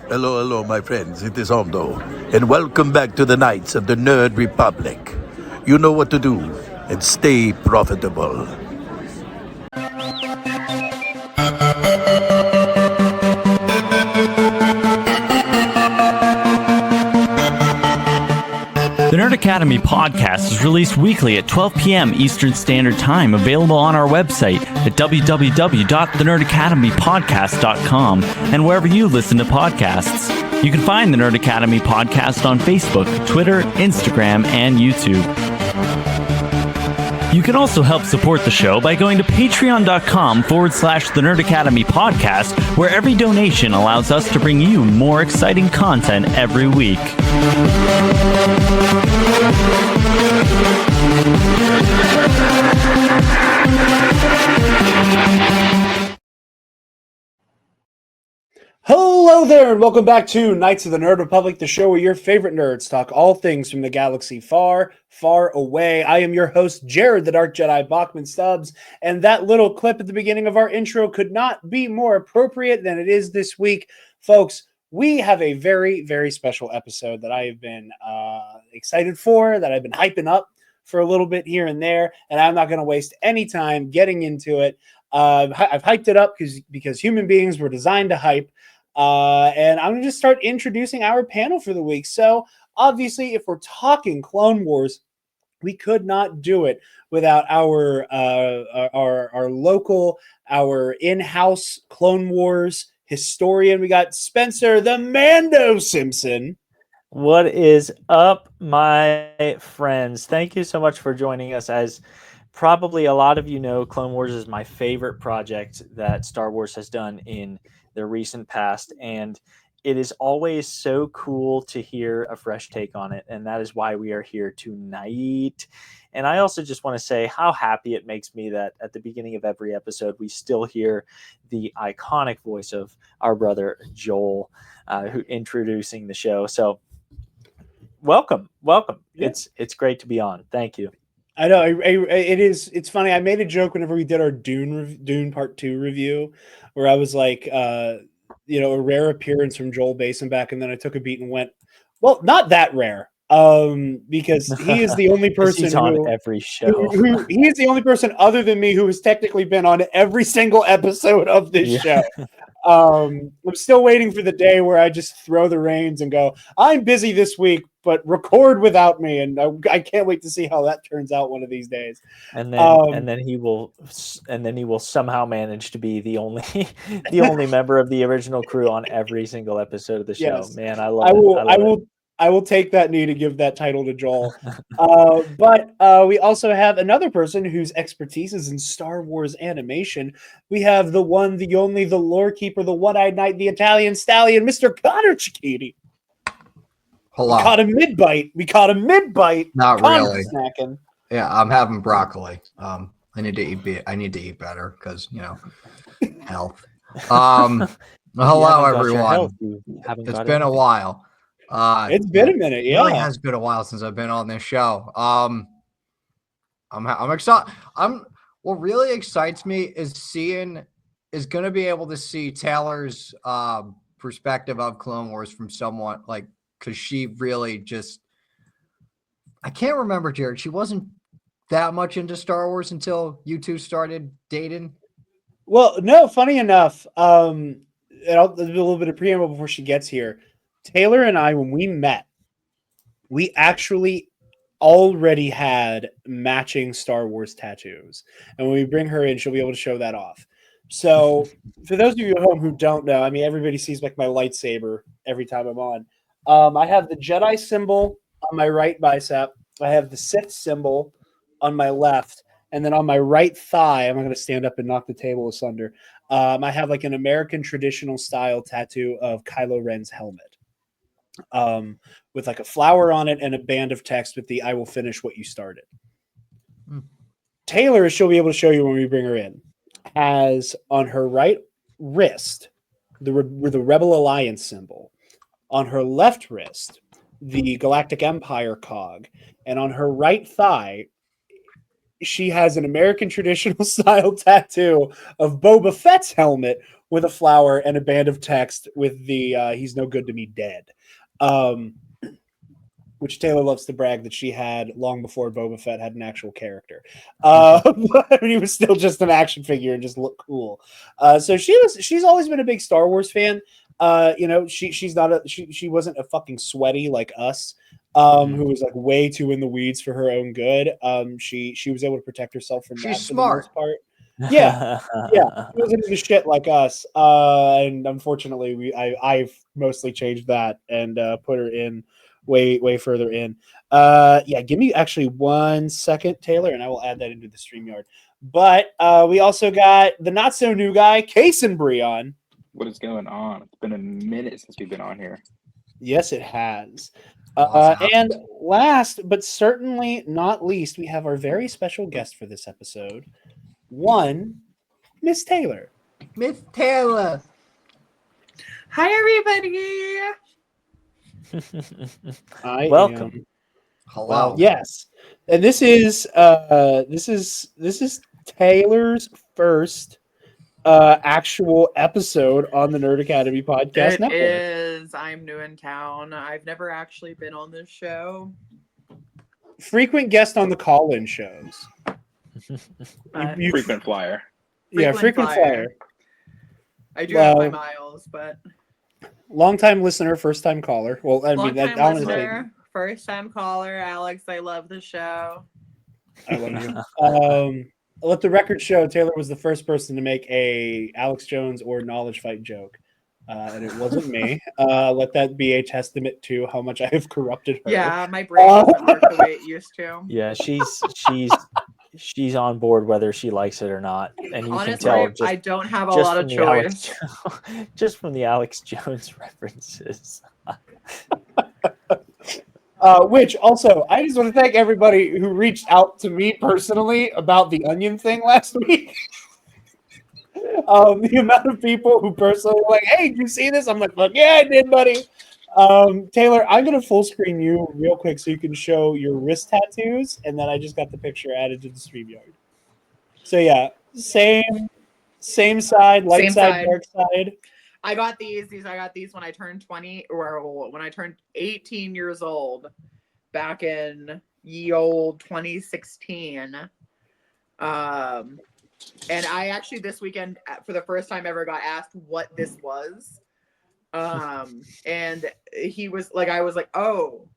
Hello, hello, my friends. It is Hondo, and welcome back to the Knights of the Nerd Republic. You know what to do, and stay profitable. The Nerd Academy podcast is released weekly at 12 p.m. Eastern Standard Time, available on our website at www.thenerdacademypodcast.com and wherever you listen to podcasts. You can find the Nerd Academy podcast on Facebook, Twitter, Instagram, and YouTube. You can also help support the show by going to patreon.com/The Nerd Academy podcast, where every donation allows us to bring you more exciting content every week. Hello there, and welcome back to Knights of the Nerd Republic, the show where your favorite nerds talk all things from the galaxy far, far away. I am your host, Jared, the Dark Jedi Bachman Stubbs, and that little clip at the beginning of our intro could not be more appropriate than it is this week. Folks, we have a very, very special episode that I have been excited for, that I've been hyping up for a little bit here and there, and I'm not going to waste any time getting into it. I've hyped it up because human beings were designed to hype. And I'm going to just start introducing our panel for the week. So obviously, if we're talking Clone Wars, we could not do it without our local, our in-house Clone Wars historian. We got Spencer the Mando Simpson. What is up, my friends? Thank you so much for joining us. As probably a lot of you know, Clone Wars is my favorite project that Star Wars has done in the recent past, and it is always so cool to hear a fresh take on it, and that is why we are here tonight. And I also just want to say how happy it makes me that at the beginning of every episode we still hear the iconic voice of our brother Joel, who introducing the show. So welcome. Yeah. It's great to be on. Thank you. I know it is. It's funny. I made a joke whenever we did our Dune Part 2 review, where I was like, a rare appearance from Joel Basenbach, and then I took a beat and went, well, not that rare, because he is the only person he's on every show. He is the only person other than me who has technically been on every single episode of this show. I'm still waiting for the day where I just throw the reins and go, I'm busy this week, but record without me. And I can't wait to see how that turns out one of these days. And then he will somehow manage to be the only member of the original crew on every single episode of the show. Yes. Man, I love it. I will take that knee to give that title to Joel. But we also have another person whose expertise is in Star Wars animation. We have the one, the only, the lore keeper, the one-eyed knight, the Italian stallion, Mr. Connor Cicchetti. Hello. We caught a mid-bite. Not Connor's really. Snacking. Yeah, I'm having broccoli. I need to eat better because health. Hello everyone. It's been a while. It's been a minute. Yeah, it really has been a while since I've been on this show. I'm excited. What really excites me is going to be able to see Taylor's perspective of Clone Wars from someone like, because she really just, I can't remember, Jared. She wasn't that much into Star Wars until you two started dating. Well, no, funny enough, and I'll do a little bit of preamble before she gets here. Taylor and I, when we met, we actually already had matching Star Wars tattoos. And when we bring her in, she'll be able to show that off. So for those of you at home who don't know, I mean, everybody sees like my lightsaber every time I'm on. I have the Jedi symbol on my right bicep. I have the Sith symbol on my left. And then on my right thigh, I'm not going to stand up and knock the table asunder. I have like an American traditional style tattoo of Kylo Ren's helmet. With like a flower on it and a band of text with the "I will finish what you started." Taylor, she'll be able to show you when we bring her in, has on her right wrist the Rebel Alliance symbol, on her left wrist the Galactic Empire cog, and on her right thigh she has an American traditional style tattoo of Boba Fett's helmet with a flower and a band of text with the "He's no good to me" dead. Which Taylor loves to brag that she had long before Boba Fett had an actual character. But he was still just an action figure and just looked cool. So she's always been a big Star Wars fan. She wasn't a fucking sweaty like us, who was like way too in the weeds for her own good. She was able to protect herself from that She's for the most smart. part. Yeah, yeah, she wasn't into shit like us. And unfortunately, I've mostly changed that and put her in way further in. Yeah, give me actually 1 second, Taylor, and I will add that into the StreamYard. But we also got the not so new guy, Case and Breon. What is going on? It's been a minute since we've been on here. Yes, it has. Awesome. And last but certainly not least, we have our very special guest for this episode, one Miss Taylor. Miss Taylor. Hi, everybody. Welcome. Hello. Yes, and this is Taylor's first actual episode on the Nerd Academy podcast It network. is. I'm new in town. I've never actually been on this show. Frequent guest on the call-in shows. You- Frequent flyer. frequent flyer. I do have my Well, miles, but long-time listener, first-time caller. Well, I mean, long-time honestly, listener, first-time caller, Alex. I love the show. I love you. Let the record show Taylor was the first person to make a Alex Jones or knowledge fight joke, and it wasn't me. Let that be a testament to how much I have corrupted her. Yeah, my brain doesn't work the way it used to. Yeah, she's on board whether she likes it or not, and you Honestly, can tell just, I don't have a just lot of from the choice. just from the Alex Jones references. Which also, I just want to thank everybody who reached out to me personally about the onion thing last week. The amount of people who personally were like, "Hey, did you see this?" I'm like, "Fuck yeah, I did, buddy." Taylor, I'm gonna full screen you real quick so you can show your wrist tattoos, and then I just got the picture added to the StreamYard. So yeah, same side, light Same side, side. dark side. I got these I got these when I turned 20 or when I turned 18 years old back in ye old 2016. And I actually this weekend for the first time ever got asked what this was. And he was like, I was like, "Oh,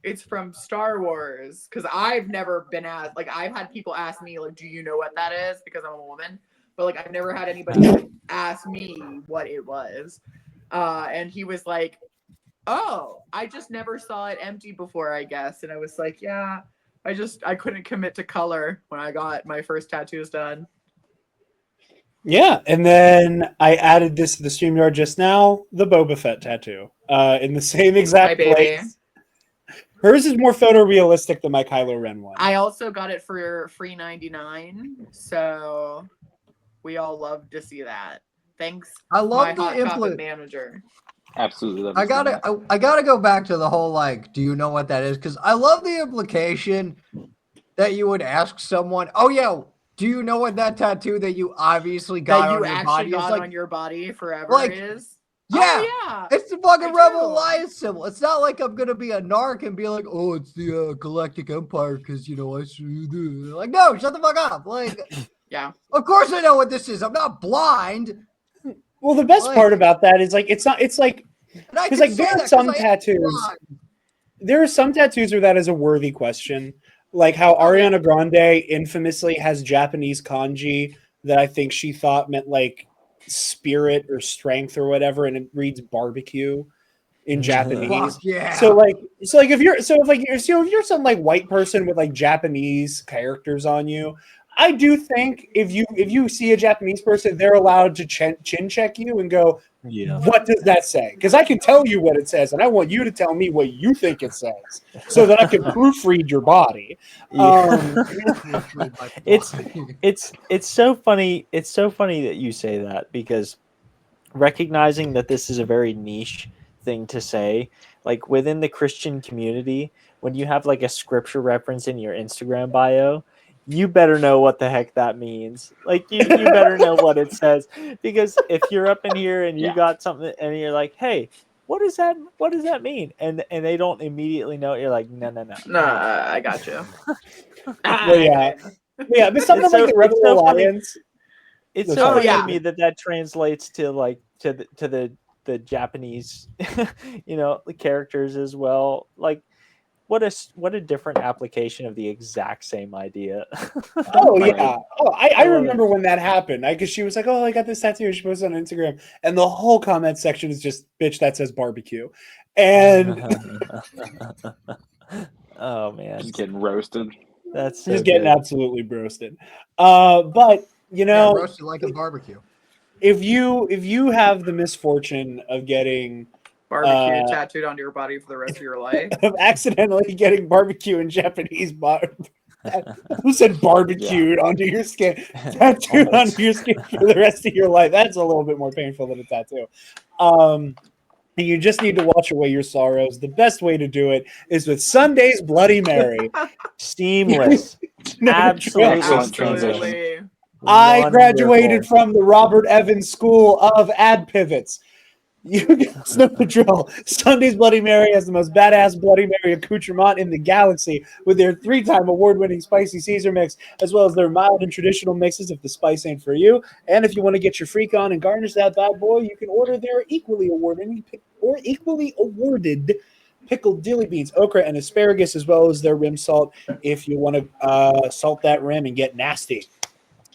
it's from Star Wars." Because I've never been asked, like, I've had people ask me, like, "Do you know what that is?" Because I'm a woman. But like I've never had anybody ask me what it was. And he was like, "Oh, I just never saw it empty before, I guess." And I was like, "Yeah, I couldn't commit to color when I got my first tattoos done." Yeah, and then I added this to the StreamYard just now, the Boba Fett tattoo, in the same My exact baby. place. Hers is more photorealistic than my Kylo Ren one. I also got it for free 99, so we all love to see that. Thanks, I love my the hot topic manager. Absolutely love I this gotta, one. I gotta go back to the whole like, do you know what that is? Because I love the implication that you would ask someone, "Oh yeah, do you know what that tattoo that you obviously got That you on your actually body got is?" Like, on your body forever like, is. yeah, Oh, yeah. it's the fucking I Rebel do. Alliance symbol. It's not like I'm gonna be a narc and be like, "Oh, it's the Galactic Empire," because I see the like. No, shut the fuck up. Like, Yeah. of course I know what this is. I'm not blind. Well, the best Like- part about that is like it's like And I 'Cause, can like, say there are that 'cause some I am tattoos- blind. there are some tattoos where that is a worthy question, like how Ariana Grande infamously has Japanese kanji that I think she thought meant like spirit or strength or whatever, and it reads barbecue in Japanese. Fuck yeah. So if you're some like white person with like Japanese characters on you, I do think if you see a Japanese person, they're allowed to chin check you and go, Yeah. "What does that say?" Because I can tell you what it says, and I want you to tell me what you think it says, so that I can proofread your body. It's so funny. It's so funny that you say that, because recognizing that this is a very niche thing to say, like within the Christian community, when you have like a scripture reference in your Instagram bio, you better know what the heck that means. Like you better know what it says, because if you're up in here and you Yeah. got something and you're like, hey, what does that mean? And they don't immediately know it, you're like, no. No, I got you. Well, yeah. Yeah, but something It's like so- the it's Rebel so funny. Alliance. It's No, so sorry. funny yeah. to me that translates to like to the Japanese, the characters as well. Like, what a different application of the exact same idea. Oh Right. yeah. Oh, I I love remember when that happened. Because she was like, "Oh, I got this tattoo." She posted on Instagram, and the whole comment section is just "bitch that says barbecue," and Oh man, Just getting roasted. that's so just getting good. absolutely roasted. But Yeah, roasted like a barbecue. if you have the misfortune of getting Barbecue tattooed onto your body for the rest of your life. of accidentally getting barbecue in Japanese who said barbecued onto your skin, tattooed Almost. onto your skin for the rest of your life. That's a little bit more painful than a tattoo. And you just need to wash away your sorrows. The best way to do it is with Sunday's Bloody Mary. Seamless. No, Absolutely. Excellent transition. Absolutely. I graduated Wonderful. from the Robert Evans School of Ad Pivots. You guys know the drill. Sunday's Bloody Mary has the most badass Bloody Mary accoutrement in the galaxy with their 3-time award-winning spicy Caesar mix, as well as their mild and traditional mixes if the spice ain't for you. And if you want to get your freak on and garnish that bad boy, you can order their equally awarded pickled dilly beans, okra, and asparagus, as well as their rim salt if you want to salt that rim and get nasty.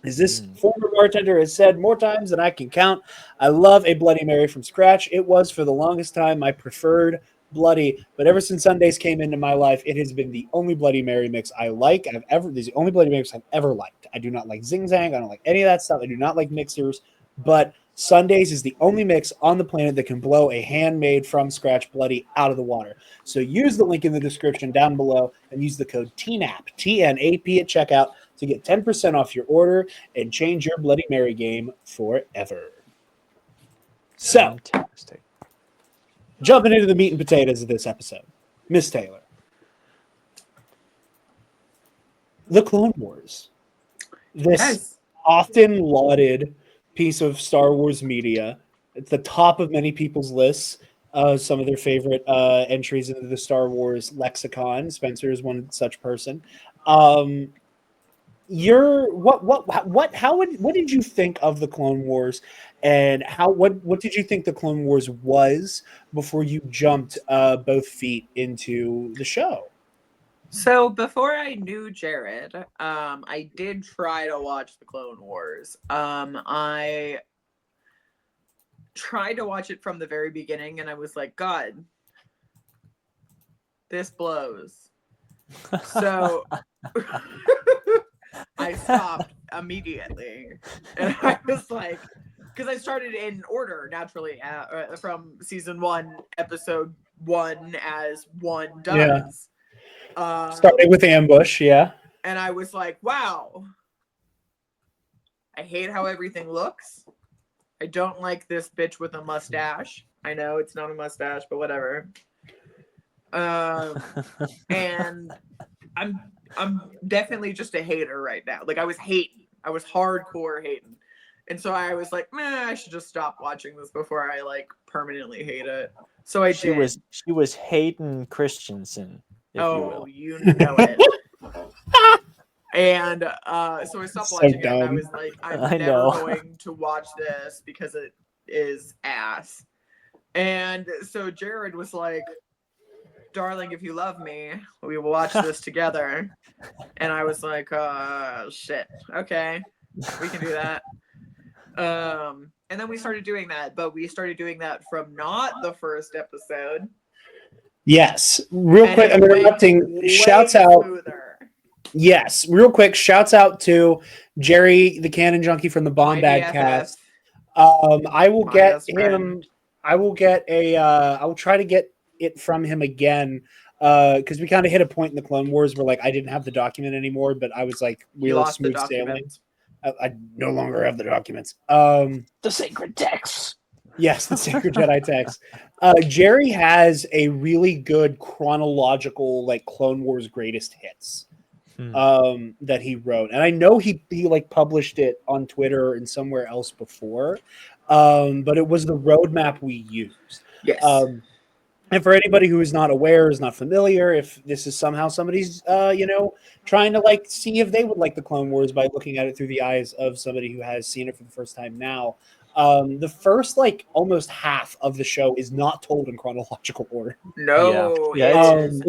As this former bartender has said more times than I can count, I love a Bloody Mary from scratch. It was for the longest time my preferred bloody, but ever since Sundays came into my life, it has been the only Bloody Mary mix I like. There's the only Bloody Mary mix I've ever liked. I do not like Zing Zang. I don't like any of that stuff. I do not like mixers, but Sundays is the only mix on the planet that can blow a handmade from scratch bloody out of the water. So use the link in the description down below and use the code TNAP, TNAP at checkout to get 10% off your order and change your Bloody Mary game forever. So, Fantastic. jumping into the meat and potatoes of this episode, Miss Taylor. The Clone Wars. This Yes. often lauded piece of Star Wars media. It's the top of many people's lists. Some of their favorite entries into the Star Wars lexicon. Spencer is one such person. What did you think of the Clone Wars, and what did you think the Clone Wars was before you jumped both feet into the show? So before I knew Jared, I did try to watch the Clone Wars. I tried to watch it from the very beginning, and I was like, God, this blows. So I stopped immediately, and I was like, because I started in order naturally from season 1, episode 1, as one does. Starting with Ambush, yeah. And I was like, wow, I hate how everything looks. I don't like this bitch with a mustache. I know it's not a mustache, but whatever. And I'm definitely just a hater right now. Like, I was hating. I was hardcore hating. And so I was like, I should just stop watching this before I like permanently hate it. So I did. She was Hayden Christensen, if you will. You know it. And so I stopped So watching it. And I dumb. was like, I'm I never know. going to watch this because it is ass. And so Jared was like, darling, if you love me, we will watch this together. And I was like, shit. Okay, we can do that. And then we started doing that, but we started doing that from not the first episode. Yes. Real And quick, it I'm went interrupting. way Shouts out. smoother. Yes, real quick. Shouts out to Jerry, the Cannon Junkie from the Bomb My Bag BFF, Cast. I will my get best him. friend. I will get a. I will try to get it from him again because we kind of hit a point in the Clone Wars where like I didn't have the document anymore, but I was like we You were lost the smooth sailing. document. I no longer have the documents. The sacred text. Yes, the Sacred Jedi text. Jerry has a really good chronological like Clone Wars greatest hits. that he wrote, and I know he like published it on Twitter and somewhere else before, but it was the roadmap we used. Yes. And for anybody who is not aware, is not familiar, if this is somehow somebody's, trying to like see if they would like the Clone Wars by looking at it through the eyes of somebody who has seen it for the first time now, the first like almost half of the show is not told in chronological order. No. Yeah, it is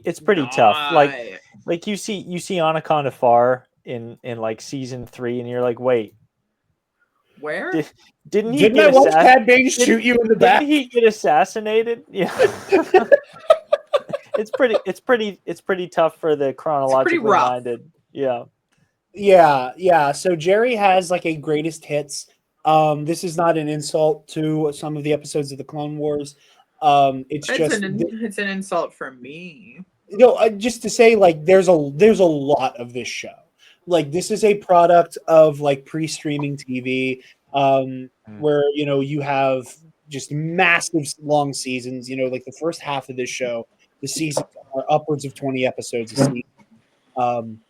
it's pretty tough. Like you see Anaconda Far in like season 3, and you're like, wait, where? Didn't he Didn't get I watch assassinated? Cad Bane shoot you in the back? Didn't he get assassinated? Yeah. It's pretty tough for the chronologically rough. minded. Yeah. Yeah. So Jerry has like a greatest hits. This is not an insult to some of the episodes of the Clone Wars. It's an insult from me. Just to say, like, there's a lot of this show. Like, this is a product of like pre-streaming TV, where you have just massive long seasons. Like the first half of this show, the seasons are upwards of 20 episodes a season.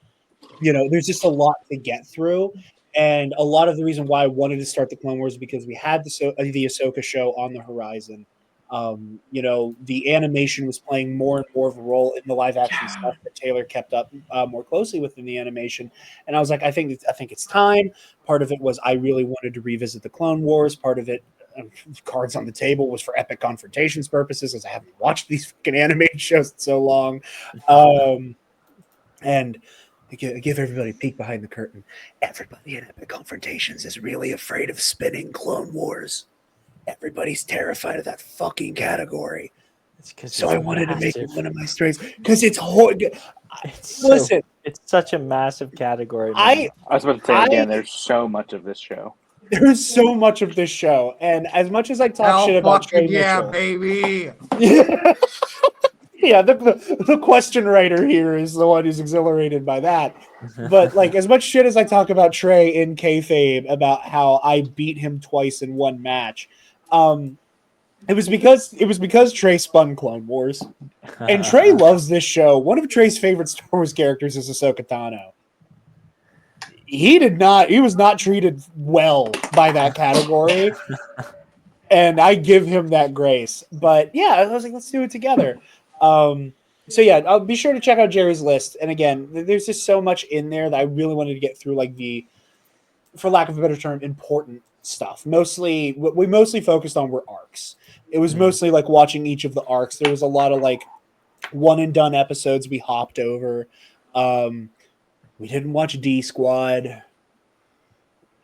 There's just a lot to get through. And a lot of the reason why I wanted to start the Clone Wars is because we had the Ahsoka show on the horizon. The animation was playing more and more of a role in the live action stuff that Taylor kept up more closely within the animation. And I was like, I think it's time. Part of it was I really wanted to revisit the Clone Wars. Part of it, cards on the table, was for epic confrontations purposes, as I haven't watched these fucking animated shows in so long. And give everybody a peek behind the curtain. Everybody in Epic Confrontations is really afraid of spinning Clone Wars. Everybody's terrified of that fucking category. So I wanted to make it one of my strengths because it's hard. Listen, it's such a massive category. I was about to say again, there's so much of this show. There's so much of this show, and as much as I talk shit about Trey Mitchell, baby. Yeah, the question writer here is the one who's exhilarated by that. But like, as much shit as I talk about Trey in kayfabe about how I beat him twice in one match, it was because Trey spun Clone Wars, and Trey loves this show. One of Trey's favorite Star Wars characters is Ahsoka Tano. He was not treated well by that category, and I give him that grace. But yeah, I was like, let's do it together. So yeah, I'll be sure to check out Jerry's list. And again, there's just so much in there that I really wanted to get through, like the, for lack of a better term, important stuff. Mostly, what we mostly focused on were arcs. It was mostly like watching each of the arcs. There was a lot of like one and done episodes we hopped over. We didn't watch D Squad.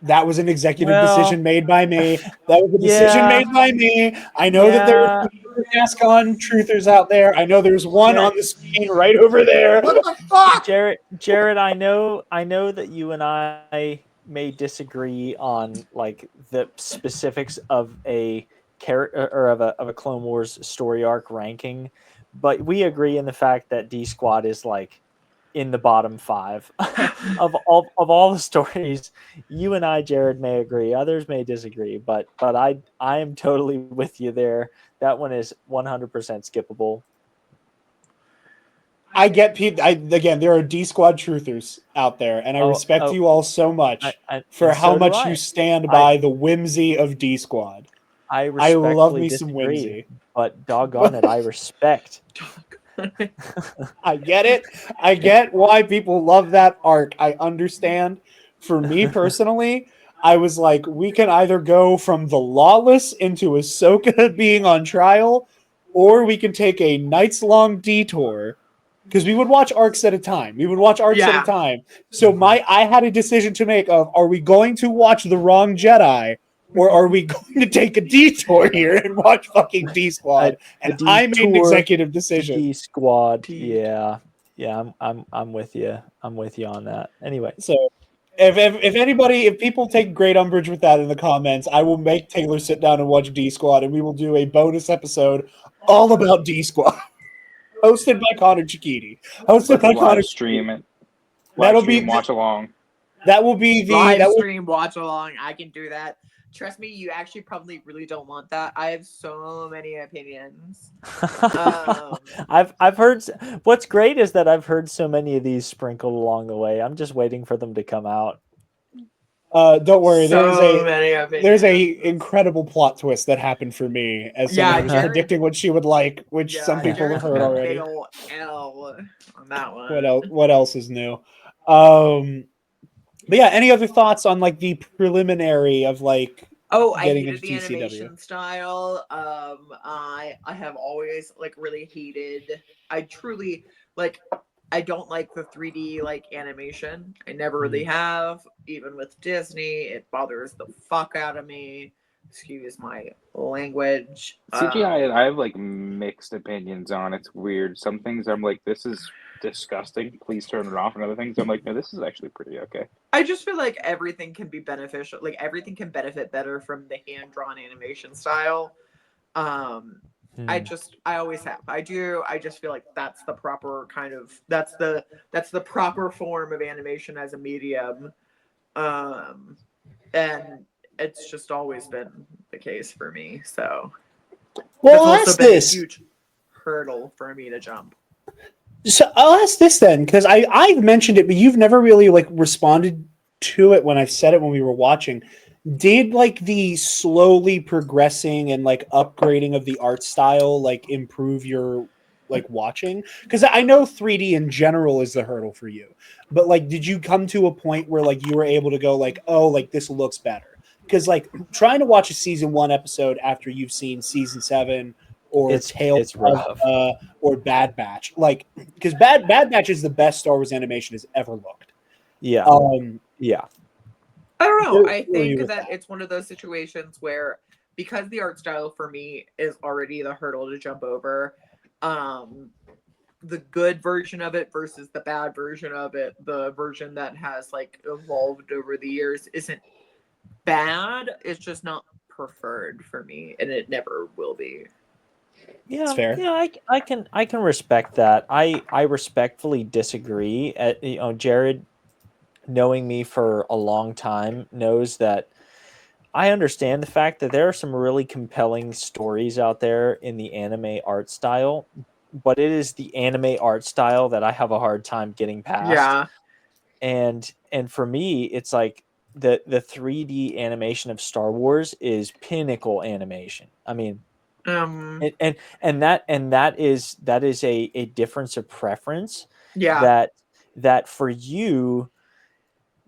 That was an executive decision made by me. That was a decision made by me. I know that there are NASCON truthers out there. I know there's one on the screen right over there. What the fuck? Jared, I know that you and I may disagree on like the specifics of a character or of a Clone Wars story arc ranking, but we agree in the fact that D Squad is like in the bottom 5 of all the stories. You and I, Jared, may agree. Others may disagree, but I am totally with you there. That one is 100% skippable. I get people. Again, there are D Squad truthers out there, and I respect you all so much for how much you stand by the whimsy of D Squad. I love me some whimsy, but doggone it, I respect. I get it. I get why people love that arc. I understand. For me personally, I was like, we can either go from the Lawless into Ahsoka being on trial, or we can take a night's-long detour, because we would watch arcs at a time. So I had a decision to make of, are we going to watch The Wrong Jedi, or are we going to take a detour here and watch fucking D Squad? And I made an executive decision. D Squad, yeah, I'm with you. I'm with you on that. Anyway, so if people take great umbrage with that in the comments, I will make Taylor sit down and watch D Squad, and we will do a bonus episode all about D Squad, hosted by Connor Chiquiti. Stream it. That'll be watch along. That will be the live stream watch along. I can do that. trust me, you actually probably really don't want that. I have so many opinions. I've heard. What's great is that I've heard so many of these sprinkled along the way. I'm just waiting for them to come out. Don't worry. So many opinions. There's a incredible plot twist that happened for me as someone who's Jared- predicting what she would like, which some people Jared's have heard gonna already. big ol' L on that one. What else is new? But yeah, any other thoughts on like the preliminary of like Oh, I getting hated into the TCW? animation style. I have always like really hated. I truly like. I don't like the 3D like animation. I never really have. Even with Disney, it bothers the fuck out of me. Excuse my language. CGI, I have like mixed opinions on. It's weird. Some things I'm like, this is disgusting. Please turn it off. And other things I'm like, no, this is actually pretty okay. I just feel like everything can be beneficial. Like everything can benefit better from the hand drawn animation style. I always have. I do. I just feel like that's the proper kind of that's the proper form of animation as a medium. And it's just always been the case for me. So Well, I'll also ask been this. a huge hurdle for me to jump. So I'll ask this then, because I've mentioned it, but you've never really like responded to it when I've said it when we were watching. Did like the slowly progressing and like upgrading of the art style like improve your like watching? Because I know 3D in general is the hurdle for you, but like did you come to a point where like you were able to go like, oh, like this looks better? Because like trying to watch a season 1 episode after you've seen season 7 or It's rough. or Bad Batch, like because Bad Batch is the best Star Wars animation has ever looked. Yeah. Yeah. I don't know. Where I are you think with that that? it's one of those situations where because the art style for me is already the hurdle to jump over, the good version of it versus the bad version of it, the version that has like evolved over the years isn't bad. It's just not preferred for me, and it never will be. It's fair. Yeah, I can respect that. I respectfully disagree. Jared, knowing me for a long time, knows that I understand the fact that there are some really compelling stories out there in the anime art style, but it is the anime art style that I have a hard time getting past. Yeah. And for me, it's like the 3D animation of Star Wars is pinnacle animation. I mean, and that is a difference of preference. Yeah. That for you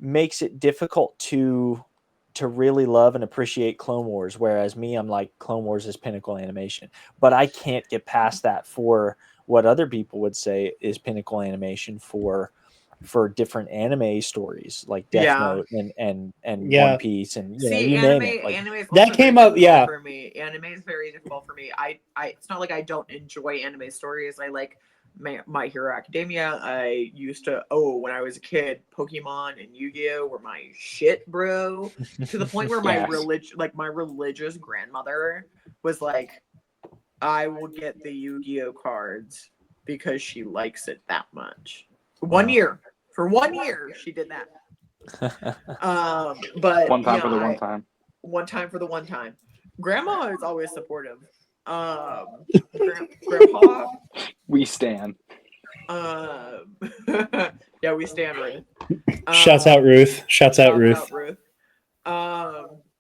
makes it difficult to really love and appreciate Clone Wars, whereas me, I'm like, Clone Wars is pinnacle animation, but I can't get past that for what other people would say is pinnacle animation for different anime stories like Death Note and Yeah. One Piece and See, you anime, name it. Like, anime is that also came very up, difficult yeah. for me. Anime is very difficult for me. I it's not like I don't enjoy anime stories. I like My Hero Academia. I used to when I was a kid, Pokemon and Yu-Gi-Oh were my shit, bro. To the point where Yes. my religious grandmother was like, I will get the Yu-Gi-Oh cards because she likes it that much. For 1 year, she did that. But One time you for know, the one time. one time for the one time. Grandma is always supportive. Grandpa, We stand. yeah, we stand Ruth. Shouts out Ruth. Shouts out Ruth.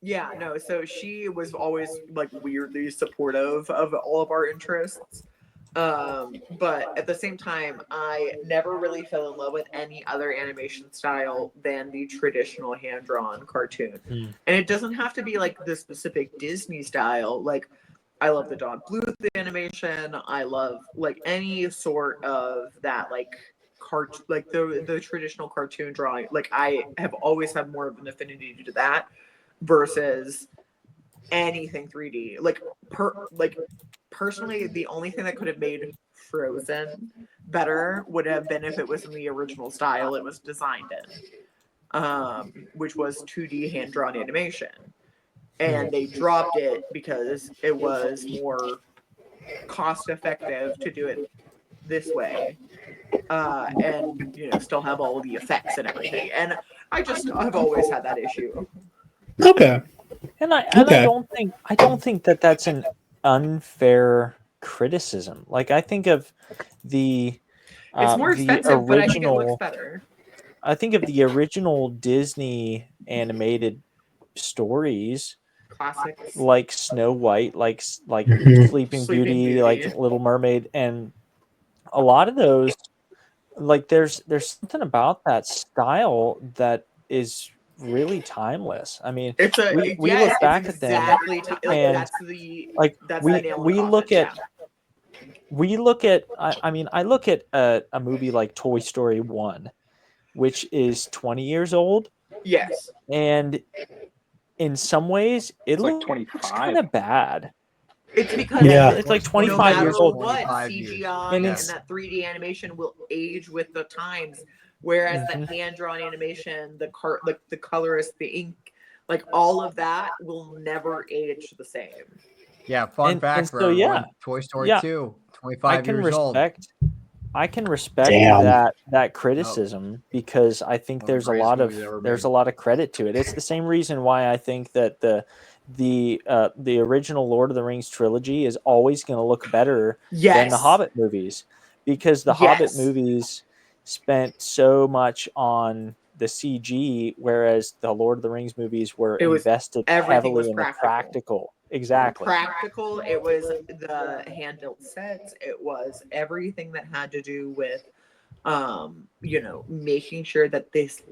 Yeah, no, so she was always like weirdly supportive of all of our interests. But at the same time, I never really fell in love with any other animation style than the traditional hand-drawn cartoon. And it doesn't have to be like the specific Disney style. Like, I love the Don Bluth animation. I love like any sort of that like like the traditional cartoon drawing. Like, I have always had more of an affinity to that versus anything 3D. Like personally, the only thing that could have made Frozen better would have been if it was in the original style it was designed in, which was 2D hand-drawn animation. And they dropped it because it was more cost-effective to do it this way, and still have all of the effects and everything. And I've always had that issue. Okay. And I Okay. don't think that that's an unfair criticism. Like I think of the It's more the expensive, but I think it looks original. better. I think of the original Disney animated stories Classics. like Snow White, like Mhm. Sleeping Sleeping Beauty, like Beauty. Little Mermaid, and a lot of those. Like there's something about that style that is really timeless. I mean, It's a we yes, look it's back at them exactly like and like that's the nail in the we coffin. look at Yeah. I mean I look at a movie like Toy Story 1, which is 20 years old, Yes. and in some ways it It's like looks 25. kind of bad. It's because Yeah. It's like no 25 matter years old. what, 25 years. CGI And and it's that 3D animation will age with the times, whereas Mhm. the hand drawn animation, the colorist, the ink, like all of that will never age the same. Yeah, fun And fact for so everyone: Toy Story yeah, 2, I 25 can years old. respect Damn. that criticism because I think One of the greatest movies ever there's made. a lot of credit to it. It's the same reason why I think that the original Lord of the Rings trilogy is always going to look better than the Yes. Hobbit movies, because the Hobbit Yes. movies spent so much on the CG, whereas the Lord of the Rings movies were It was invested everything was heavily in the practical. practical. Exactly. Practical. It was the hand built sets. It was everything that had to do with making sure that this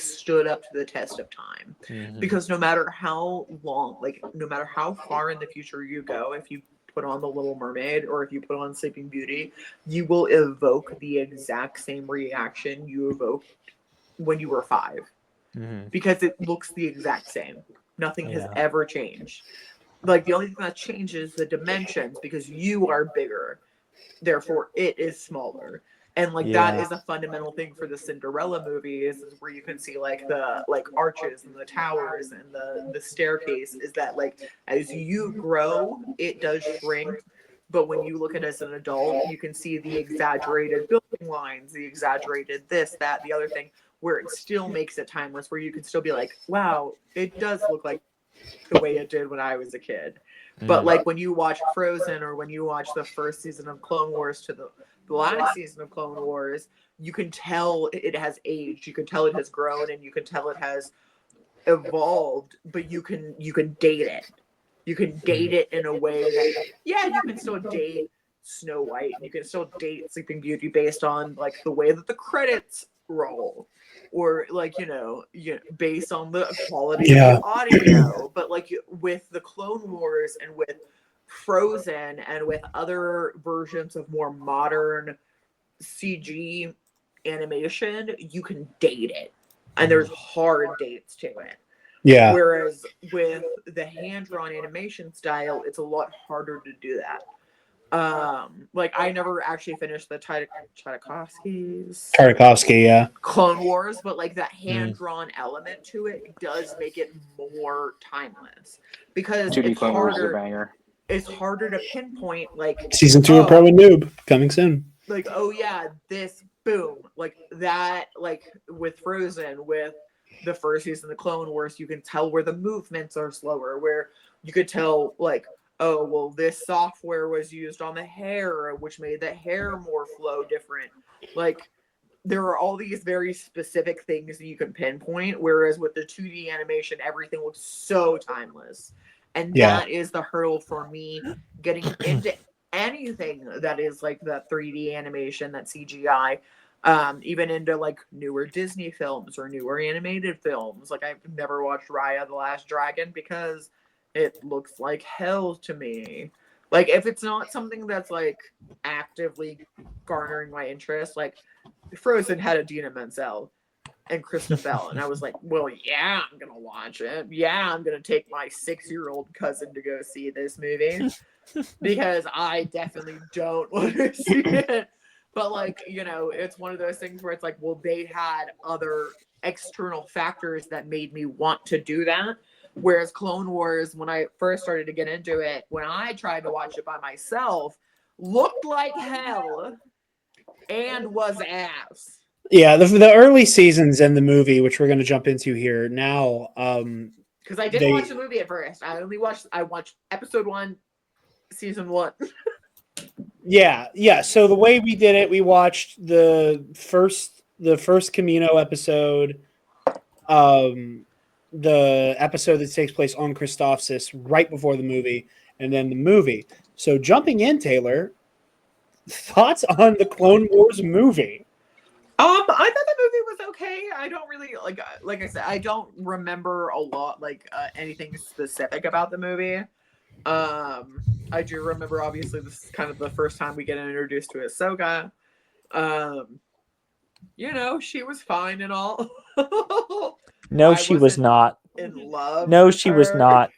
stood up to the test of time. Mhm. Because no matter how long, like no matter how far in the future you go, if you put on the Little Mermaid or if you put on Sleeping Beauty, you will evoke the exact same reaction you evoked when you were 5, Mhm. because it looks the exact same. Nothing has Yeah. ever changed. Like the only thing that changes the dimensions, because you are bigger, therefore it is smaller. And like that Yeah. is a fundamental thing for the Cinderella movies, is where you can see like the like arches and the towers and the staircase, is that like as you grow it does shrink, but when you look at it as an adult you can see the exaggerated building lines, the exaggerated this, that, the other thing, where it still makes it timeless, where you can still be like, wow, it does look like the way it did when I was a kid. But Mm. like when you watch Frozen, or when you watch the first season of Clone Wars to the last season of Clone Wars, you can tell it has aged. You can tell it has grown, and you can tell it has evolved. But you can date it. You can date it in a way that, yeah, you can still date Snow White. You can still date Sleeping Beauty based on like the way that the credits roll, or like based on the quality of Yeah. the audio. But like with the Clone Wars and with Frozen and with other versions of more modern CG animation, you can date it, and there's hard dates to it. Yeah. Whereas with the hand drawn animation style, it's a lot harder to do that. Like I never actually finished the Tchaikovsky's Tartakovsky, yeah. Clone Wars, but like that hand Mm. drawn element to it does make it more timeless, because 2D it's Clone Wars is a harder. banger. It's harder to pinpoint like, Season 2 of Pro and Noob coming soon. like, oh yeah, this boom, like that, like with Frozen, with the first season of the Clone Wars, you can tell where the movements are slower, where you could tell like, oh well, this software was used on the hair, which made the hair more flow different. Like there are all these very specific things that you can pinpoint, whereas with the 2D animation, everything looks so timeless. And Yeah. that is the hurdle for me getting into anything that is like the 3D animation, that CGI, even into like newer Disney films or newer animated films. Like I've never watched Raya the Last Dragon because it looks like hell to me. Like if it's not something that's like actively garnering my interest, like Frozen had Adina Menzel and Kristen Bell, and I was like, well, yeah, I'm gonna watch it. Yeah, I'm gonna take my 6-year-old cousin to go see this movie, because I definitely don't want to see it. But like, it's one of those things where it's like, well, they had other external factors that made me want to do that. Whereas Clone Wars, when I first started to get into it, when I tried to watch it by myself, looked like hell and was ass. Yeah, the early seasons in the movie, which we're going to jump into here now, Because I didn't watch the movie at first. I watched episode 1, season 1. Yeah. So the way we did it, we watched the first Camino episode, the episode that takes place on Christophsis right before the movie, and then the movie. So jumping in, Taylor, thoughts on the Clone Wars movie? I thought the movie was okay. I don't really like I said, I don't remember a lot anything specific about the movie. I do remember obviously this is kind of the first time we get introduced to Ahsoka. She was fine and all. No, she was not. In love. No, with she her. was not.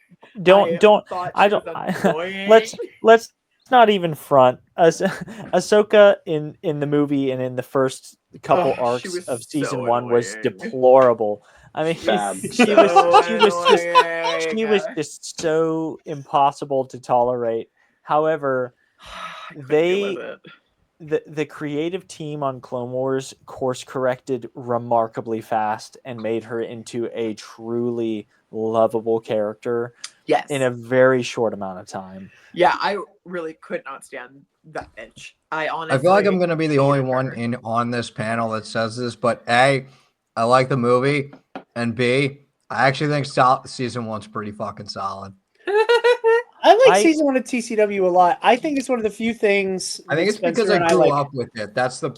Let's not even front. Ahsoka in the movie and in the first couple arcs of season 1 was deplorable. I mean, she was just so impossible to tolerate. However, the creative team on Clone Wars course corrected remarkably fast and made her into a truly lovable character. Yes. In a very short amount of time. Yeah, I really could not stand that bitch. I feel like I'm going to be the only one on this panel that says this, but A, I like the movie, and B, I actually think season 1's pretty fucking solid. I like season 1 of TCW a lot. I think it's one of the few things. I think it's because I grew up with it. That's the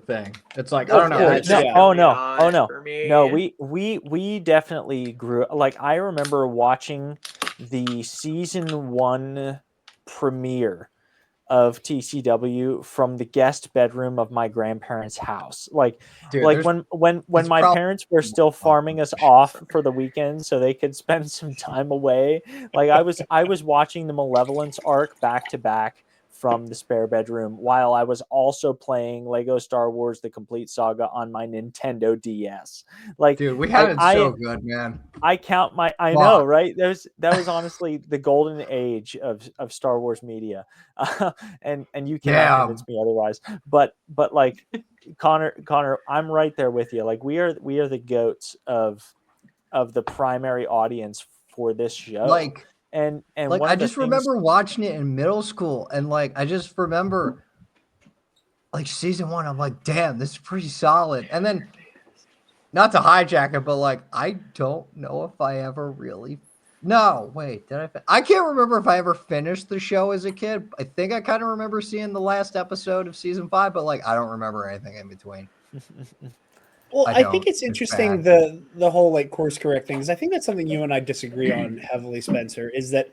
thing. It's like I don't know. No, we definitely grew. Like I remember watching the season 1 premiere of TCW from the guest bedroom of my grandparents' house. Dude, when my parents were still farming us off for the weekend so they could spend some time away. Like I was watching the Malevolence arc back to back from the spare bedroom while I was also playing Lego Star Wars The Complete Saga on my Nintendo DS. Like, dude, we had it so good, man. I know, right? That was honestly the golden age of Star Wars media. And you cannot convince me otherwise. But like Connor, I'm right there with you. Like we are the goats of the primary audience for this show. And I just remember watching it in middle school, and I just remember season 1, I'm like, damn, this is pretty solid. And then, not to hijack it, but I don't know if I ever really. No, wait, did I? I can't remember if I ever finished the show as a kid. I think I kind of remember seeing the last episode of season 5, but I don't remember anything in between. Well, I think it's interesting the whole course correct thing, because I think that's something you and I disagree on heavily, Spencer, is that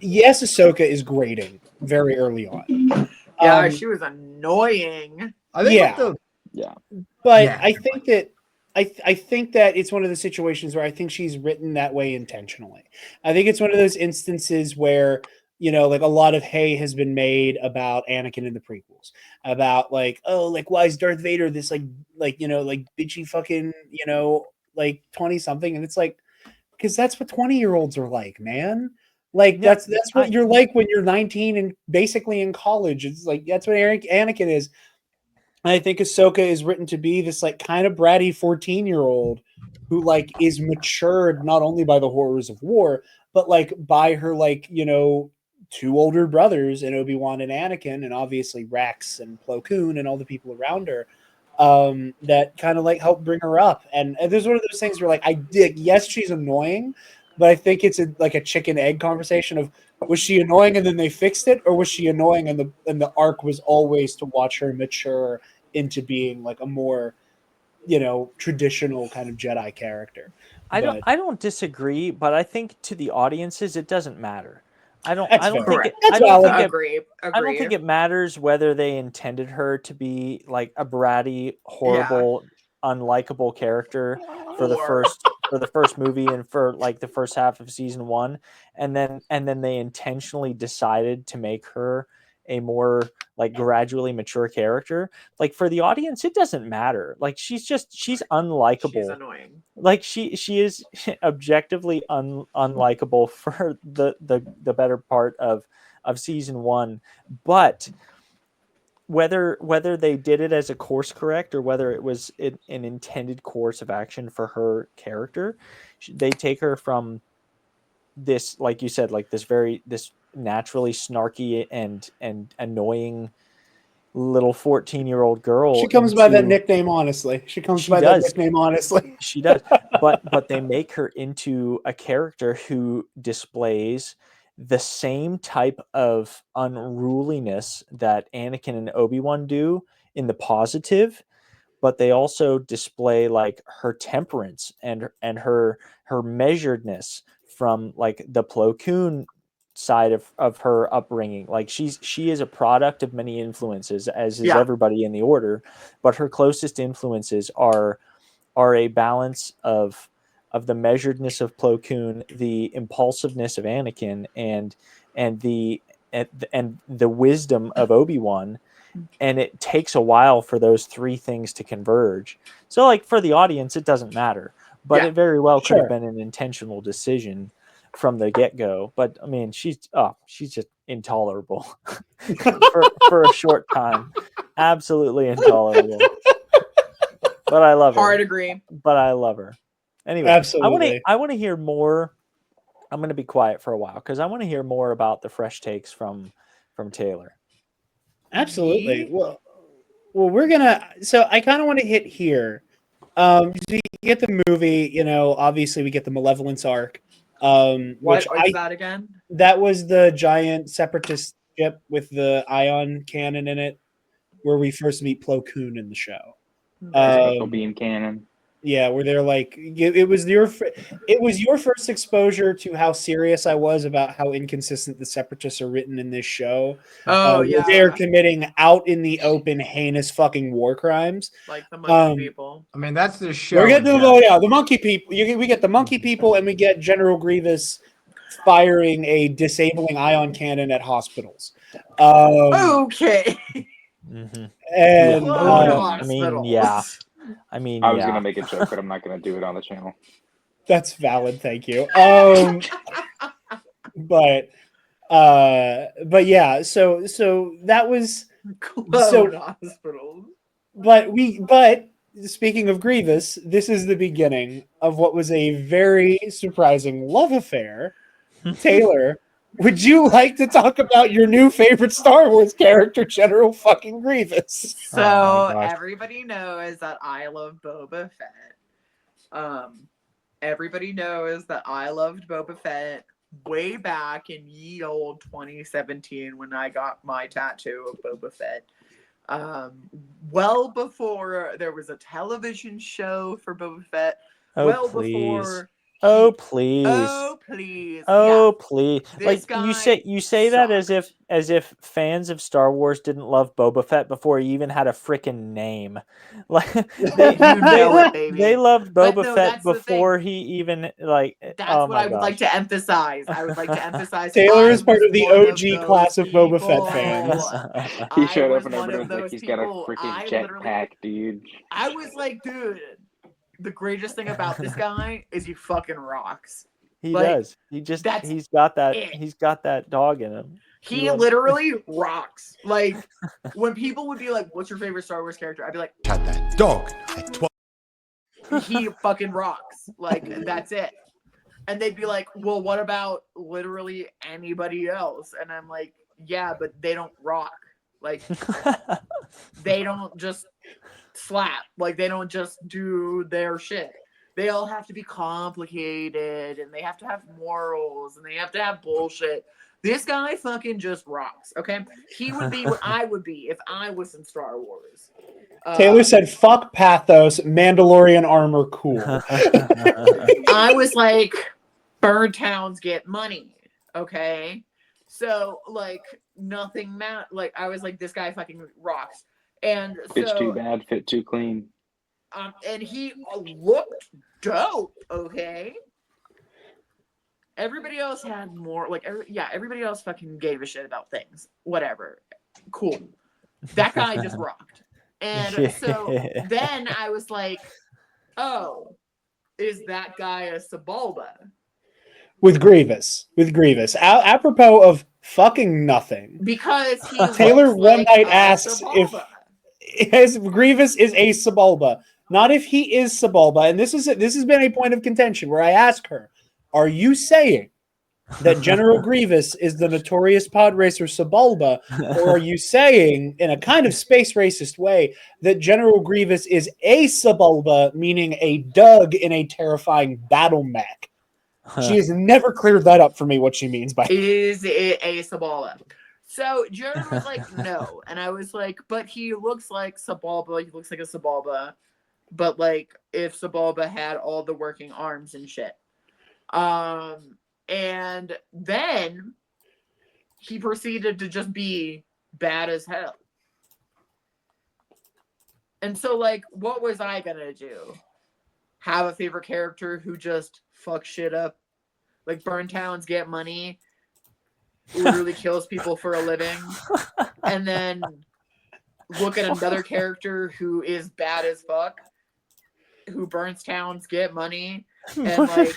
yes, Ahsoka is grating very early on. Yeah, she was annoying. I think I think that I think that it's one of the situations where I think she's written that way intentionally. I think it's one of those instances where a lot of hay has been made about Anakin in the prequels, about why is Darth Vader this bitchy fucking 20 something, and it's because that's what 20-year-olds are like, man. That's what you're like when you're 19 and basically in college. It's that's what Anakin is. And I think Ahsoka is written to be this kind of bratty 14-year-old who is matured not only by the horrors of war, but by her two older brothers in Obi-Wan and Anakin, and obviously Rex and Plo Koon and all the people around her that kind of help bring her up. And there's one of those things where I dig. Yes, she's annoying, but I think it's a chicken egg conversation of, was she annoying and then they fixed it, or was she annoying and the arc was always to watch her mature into being a more traditional kind of Jedi character. I don't disagree, but I think to the audiences it doesn't matter. I don't think it matters whether they intended her to be a bratty, horrible, unlikable character for the first movie and for the first half of season 1, and then they intentionally decided to make her a more gradually mature character. For the audience, it doesn't matter. She's unlikable. She's annoying. She is objectively unlikable for the better part of season 1. But whether they did it as a course correct or whether it was an intended course of action for her character, they take her from this, like you said, like this naturally snarky and annoying little 14-year-old girl. She comes by that nickname, honestly. She does. She does. But they make her into a character who displays the same type of unruliness that Anakin and Obi-Wan do in the positive, but they also display like her temperance and her measuredness from like the Plo Koon side of her upbringing. Like she is a product of many influences, as is everybody in the Order, but her closest influences are a balance of the measuredness of Plo Koon, the impulsiveness of Anakin, and the wisdom of Obi-Wan. And it takes a while for those three things to converge. So like for the audience, it doesn't matter, but it very well could have been an intentional decision from the get-go. But I mean, she's just intolerable for a short time. Absolutely intolerable. But I love her. Hard agree. But I love her. Anyway, absolutely. I want to hear more. I'm going to be quiet for a while because I want to hear more about the fresh takes from Taylor. Absolutely. Well, we're gonna. So I kind of want to hit here. So you get the movie. You know, obviously we get the Malevolence arc. What is that again? That was the giant separatist ship with the ion cannon in it, where we first meet Plo Koon in the show. Special beam cannon. Yeah, where they're like, it was your first exposure to how serious I was about how inconsistent the separatists are written in this show. Oh yeah, they're committing out in the open heinous fucking war crimes, like the monkey people. I mean, that's the show. We're getting the monkey people. We get the monkey people, and we get General Grievous firing a disabling ion cannon at hospitals. Okay. Mm-hmm. And I mean, yeah. I mean, I was gonna make a joke, but I'm not gonna do it on the channel. That's valid, thank you. But yeah, so that was hospitals. But speaking of Grievous, this is the beginning of what was a very surprising love affair. Taylor, would you like to talk about your new favorite Star Wars character, General fucking Grievous? So everybody knows that I love Boba Fett. Everybody knows that I loved Boba Fett way back in ye old 2017 when I got my tattoo of Boba Fett. Well before there was a television show for Boba Fett. Before. Oh please! Yeah. Please! Like you say that as if fans of Star Wars didn't love Boba Fett before he even had a freaking name. Like they loved Boba Fett before he even like. That's what I would like to emphasize. I would like to emphasize. Taylor is part of the OG class of Boba Fett fans. He showed up and everyone was like, "He's got a freaking jetpack, dude." I was like, dude. The greatest thing about this guy is he fucking rocks. He does. He's got that dog in him. He literally rocks. Like when people would be like, "What's your favorite Star Wars character?" I'd be like, "Cut that dog." He fucking rocks. Like that's it. And they'd be like, "Well, what about literally anybody else?" And I'm like, "Yeah, but they don't rock. Like they don't just slap. Like they don't just do their shit. They all have to be complicated and they have to have morals and they have to have bullshit. This guy fucking just rocks, okay? He would be what I would be if I was in Star Wars. Taylor said, fuck pathos, Mandalorian armor cool. I was like, bird towns get money, okay? So, like, nothing like, I was like, this guy fucking rocks. And Fit's too bad, fit too clean. And he looked dope, okay? Everybody else had more, like, everybody else fucking gave a shit about things. Whatever. Cool. That guy just rocked. And so then I was like, oh, is that guy a Sebulba? With Grievous. Apropos of fucking nothing. Because he Taylor one like night asks Sebulba. if Grievous is a Sebulba. Not if he is Sebulba. And this has been a point of contention where I ask her, are you saying that General Grievous is the notorious pod racer Sebulba, or are you saying, in a kind of space racist way, that General Grievous is a Sebulba, meaning a Doug in a terrifying battle mech? She has never cleared that up for me, what she means by Is it a Sebulba? So Jared was like, no. And I was like, but he looks like Sebulba. He looks like a Sebulba. But like if Sebulba had all the working arms and shit. And then he proceeded to just be bad as hell. And so like, what was I gonna do? Have a favorite character who just fucks shit up? Like burn towns, get money, literally kills people for a living, and then look at another character who is bad as fuck, who burns towns, get money, and like,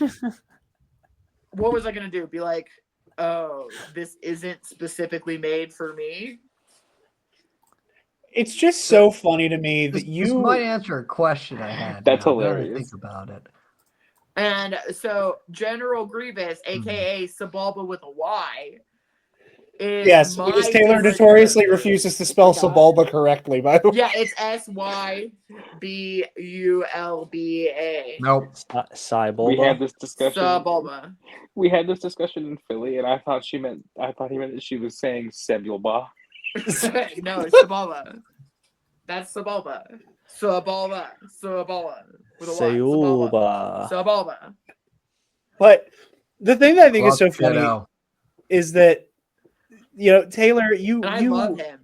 what was I gonna do? Be like, oh, this isn't specifically made for me? It's just so funny to me that This might answer a question I had. That's now that I hilarious. think about it. And so General Grievous, aka Sebulba with a Y, is yes, my because Taylor favorite notoriously character. refuses to spell Sebulba correctly, by the way. Yeah, it's SYBULBA. Nope. We had Cybulba. this discussion. Sebulba. We had this discussion in Philly, and I thought he meant that she was saying Sebulba. No, it's Sebulba. That's Sebulba. Sebulba. Sebulba. With a Y. Sayulba. Sebulba. But the thing that I think is so Fuck funny kiddo. is that, you know, Taylor, And I love him.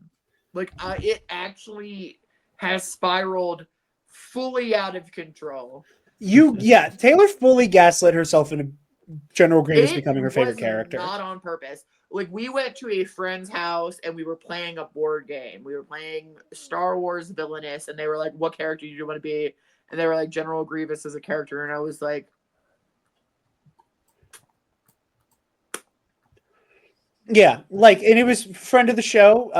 Like, it actually has spiraled fully out of control. Taylor fully gaslit herself into General Grievous It becoming her favorite was character. Not on purpose. Like, we went to a friend's house and we were playing a board game. We were playing Star Wars Villainous, and they were like, what character do you want to be? And they were like, General Grievous as a character. And I was like, yeah, like, and it was friend of the show,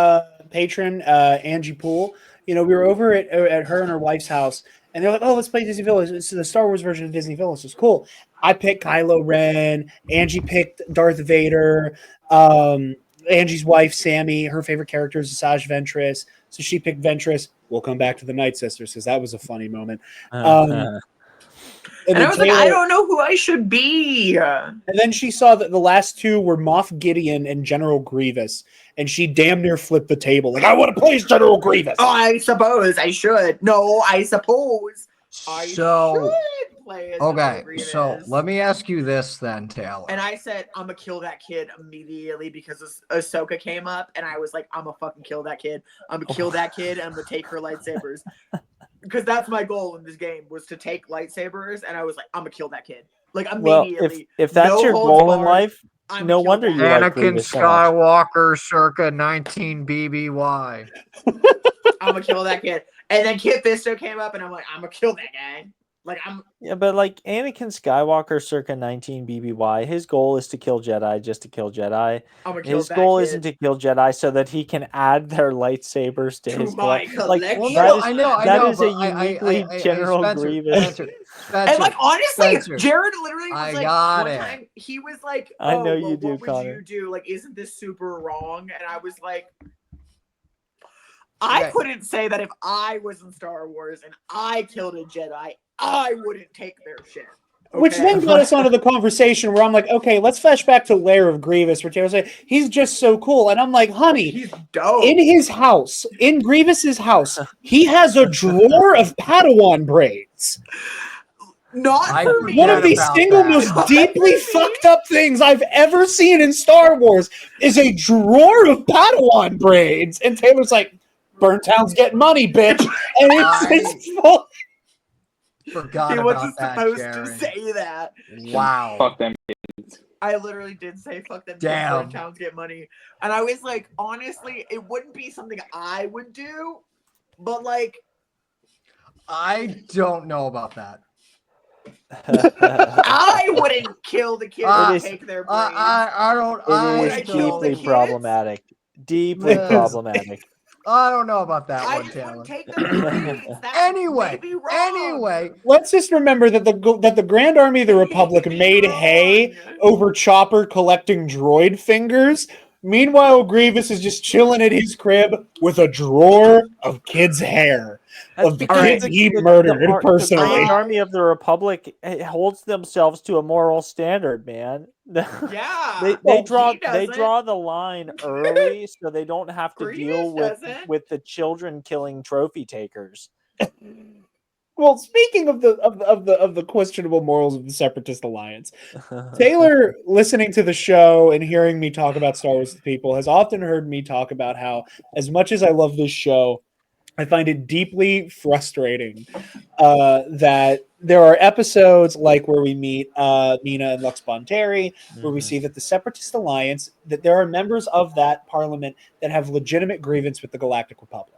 patron, Angie Poole. You know, we were over at her and her wife's house, and they're like, oh, let's play Disney Villains. It's the Star Wars version of Disney Villains. It's cool. I picked Kylo Ren. Angie picked Darth Vader. Angie's wife, Sammy, her favorite character is Asajj Ventress. So she picked Ventress. We'll come back to the Night Sisters because that was a funny moment. and I was like, I don't know who I should be. And then she saw that the last two were Moff Gideon and General Grievous, and she damn near flipped the table. Like, I want to play as General Grievous. Oh, I suppose I should. No, I suppose I So, should play as General okay, Grievous. so let me ask you this then, Taylor. And I said, I'm gonna kill that kid immediately because Ahsoka came up, and I was like, I'm gonna fucking kill that kid. I'm gonna kill that kid, and I'm gonna take her lightsabers. Because that's my goal in this game, was to take lightsabers, and I was like, I'm gonna kill that kid. Like, immediately. Well, if that's no your holds goal in barred, life, I'm no gonna kill wonder that you guy. like Anakin Grievous so much. Skywalker, circa 19 BBY. I'm gonna kill that kid. And then Kit Fisto came up, and I'm like, I'm gonna kill that guy. Like, Yeah, but like Anakin Skywalker circa 19 BBY, his goal is to kill Jedi just to kill Jedi. I'm gonna kill His that goal kid. isn't to kill Jedi so that he can add their lightsabers to his my collection. Like, collection. Well, that no, is- I know. that is a but uniquely General Spencer, Grievous. Spencer, And like, honestly, Spencer, Jared literally was I like, got one it. time he was like, I "Oh, know well, you do, what would Connor. you do? Like, isn't this super wrong?" And I was like, I Right. couldn't say that if I was in Star Wars and I killed a Jedi, I wouldn't take their shit. Which Okay? then got us onto the conversation where I'm like, okay, let's flash back to Lair of Grievous, where Taylor's like, he's just so cool. And I'm like, honey, He's dope. in his house, in Grievous's house, he has a drawer of Padawan braids. Not I for me. One of forget the about single that. most deeply fucked up things I've ever seen in Star Wars is a drawer of Padawan braids. And Taylor's like, Burntown's getting money, bitch. And it's full. Forgot He about wasn't that, supposed Jared. to say that. Wow. Fuck them kids. I literally did say fuck them. Damn. Towns get money. And I was like, honestly, it wouldn't be something I would do, but like, I don't know about that. I wouldn't kill the kid It and is- take their brains. I don't. It I is I kill the deeply kids? problematic. Deeply It is. problematic. I don't know about that I one, just want Taylor. to take the receipts. That Anyway, may be wrong. anyway, Let's just remember that the Grand Army of the Republic made hay over Chopper collecting droid fingers. Meanwhile, Grievous is just chilling at his crib with a drawer of kids' hair. That's Of the because kids he murdered the personally. Grand Army of the Republic holds themselves to a moral standard, man. Yeah. They He doesn't. draw the line early so they don't have to deal Grievous doesn't. with the children killing trophy takers. Well, speaking of the questionable morals of the Separatist Alliance, Taylor, listening to the show and hearing me talk about Star Wars with people, has often heard me talk about how, as much as I love this show, I find it deeply frustrating that there are episodes like where we meet Nina and Lux Bonteri, where we see that the Separatist Alliance, that there are members of that parliament that have legitimate grievance with the Galactic Republic.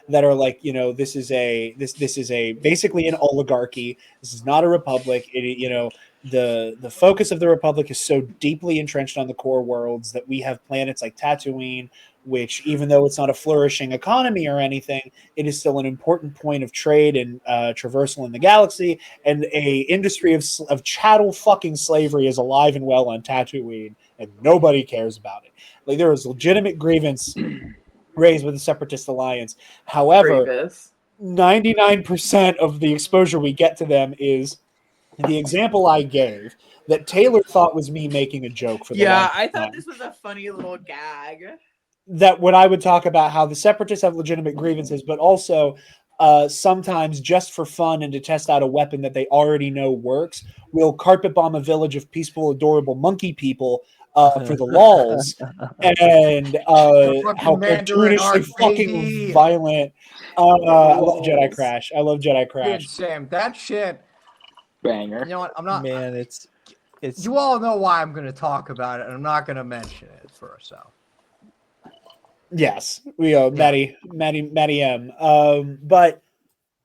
That are like, this is a basically an oligarchy. This is not a republic. The focus of the republic is so deeply entrenched on the core worlds that we have planets like Tatooine, which, even though it's not a flourishing economy or anything, it is still an important point of trade and traversal in the galaxy. And a industry of chattel fucking slavery is alive and well on Tatooine, and nobody cares about it. Like, there is legitimate grievance raised with the Separatist Alliance. However, Grievous. 99% of the exposure we get to them is the example I gave that Taylor thought was me making a joke for the Yeah, longest I thought time. this was a funny little gag. That when I would talk about how the Separatists have legitimate grievances, but also sometimes just for fun and to test out a weapon that they already know works, will carpet bomb a village of peaceful, adorable monkey people for the lulz, and how Mandarin cartoonishly art, fucking baby. violent. I love Jedi Lulz. Crash. I love Jedi Dude, Crash. Sam, that shit. Banger. You know what? I'm not. Man, it's You all know why I'm going to talk about it, and I'm not going to mention it for so. Yes, we Maddie M. But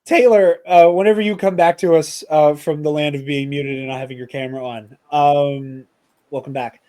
Taylor, whenever you come back to us from the land of being muted and not having your camera on, welcome back.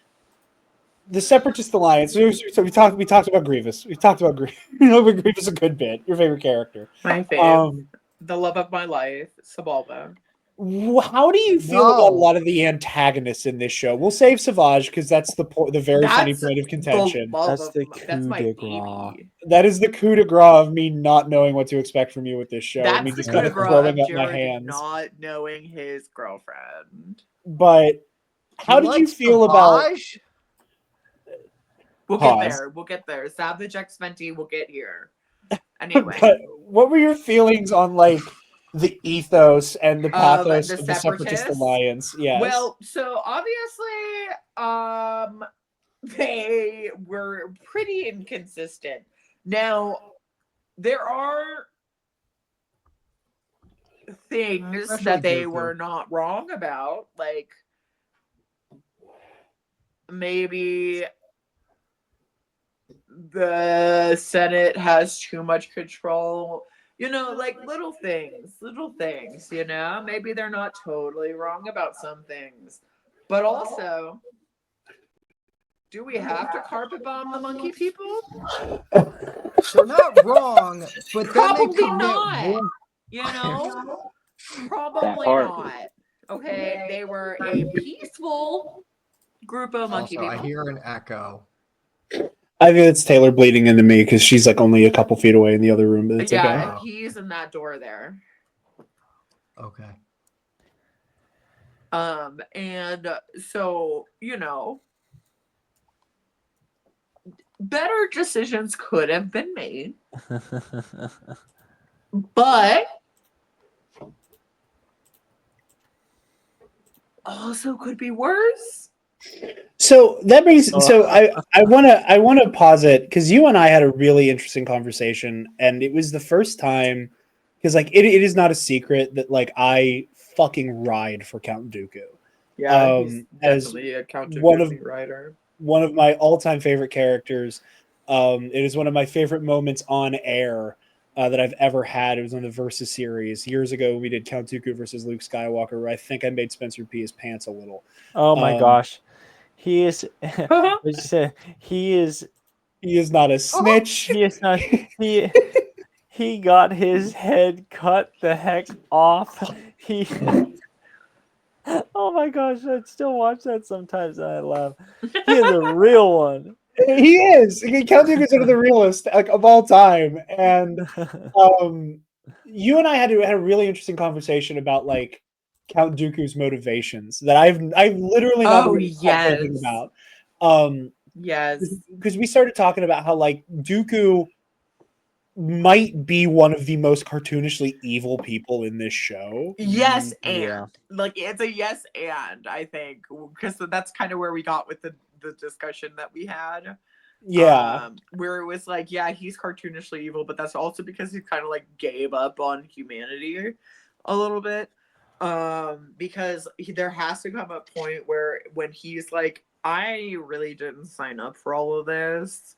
The Separatist Alliance. So we talked about Grievous. We talked about Grievous. Grievous a good bit. Your favorite character. My fave. The love of my life, Sebulba. How do you feel about a lot of the antagonists in this show? We'll save Savage because that's the very funny point of contention. That's the That's my coup de grace. baby. That is the coup de grace of me not knowing what to expect from you with this show. That's Me the just coup kind de of grace throwing of up my Jared hands. not knowing his girlfriend. But how did you feel about? We'll Pause. get there. We'll get there. Savage X Fenty will get here. Anyway. But what were your feelings on like the ethos and the pathos of the Separatist Alliance? Yes. Well, so obviously, they were pretty inconsistent. Now, there are things that they were not wrong about, like maybe the Senate has too much control. Like little things, maybe they're not totally wrong about some things. But also, do we have to carpet bomb the monkey people? They're not wrong, but then Probably they commit not. war. Probably not. Okay, they were a peaceful group of monkey Also, people. I hear an echo. I think it's Taylor bleeding into me because she's like only a couple feet away in the other room, but it's okay. He's in that door there. Okay. And so, better decisions could have been made, but also could be worse. So that brings. So I want to pause it because you and I had a really interesting conversation, and it was the first time because like it is not a secret that like I fucking ride for Count Dooku. Yeah, he's definitely a Count Dooku rider. One of my all-time favorite characters. It is one of my favorite moments on air that I've ever had. It was on the Versus series years ago. We did Count Dooku versus Luke Skywalker, where I think I made Spencer pee his pants a little. Oh my gosh. He is he is He is not a snitch. He is not. He got his head cut the heck off. He. Oh my gosh! I still watch that sometimes and I laugh. He is a real one. He is. Count Dooku's one of the realest of all time. And you and I had a really interesting conversation about Count Dooku's motivations that I've literally not even thought anything about. Yes. Because we started talking about how Dooku might be one of the most cartoonishly evil people in this show. Yes, and Yeah. it's a yes, and I think because that's kind of where we got with the discussion that we had. Yeah. Where it was yeah, he's cartoonishly evil, but that's also because he kind of gave up on humanity a little bit. Because there has to come a point where when he's I really didn't sign up for all of this,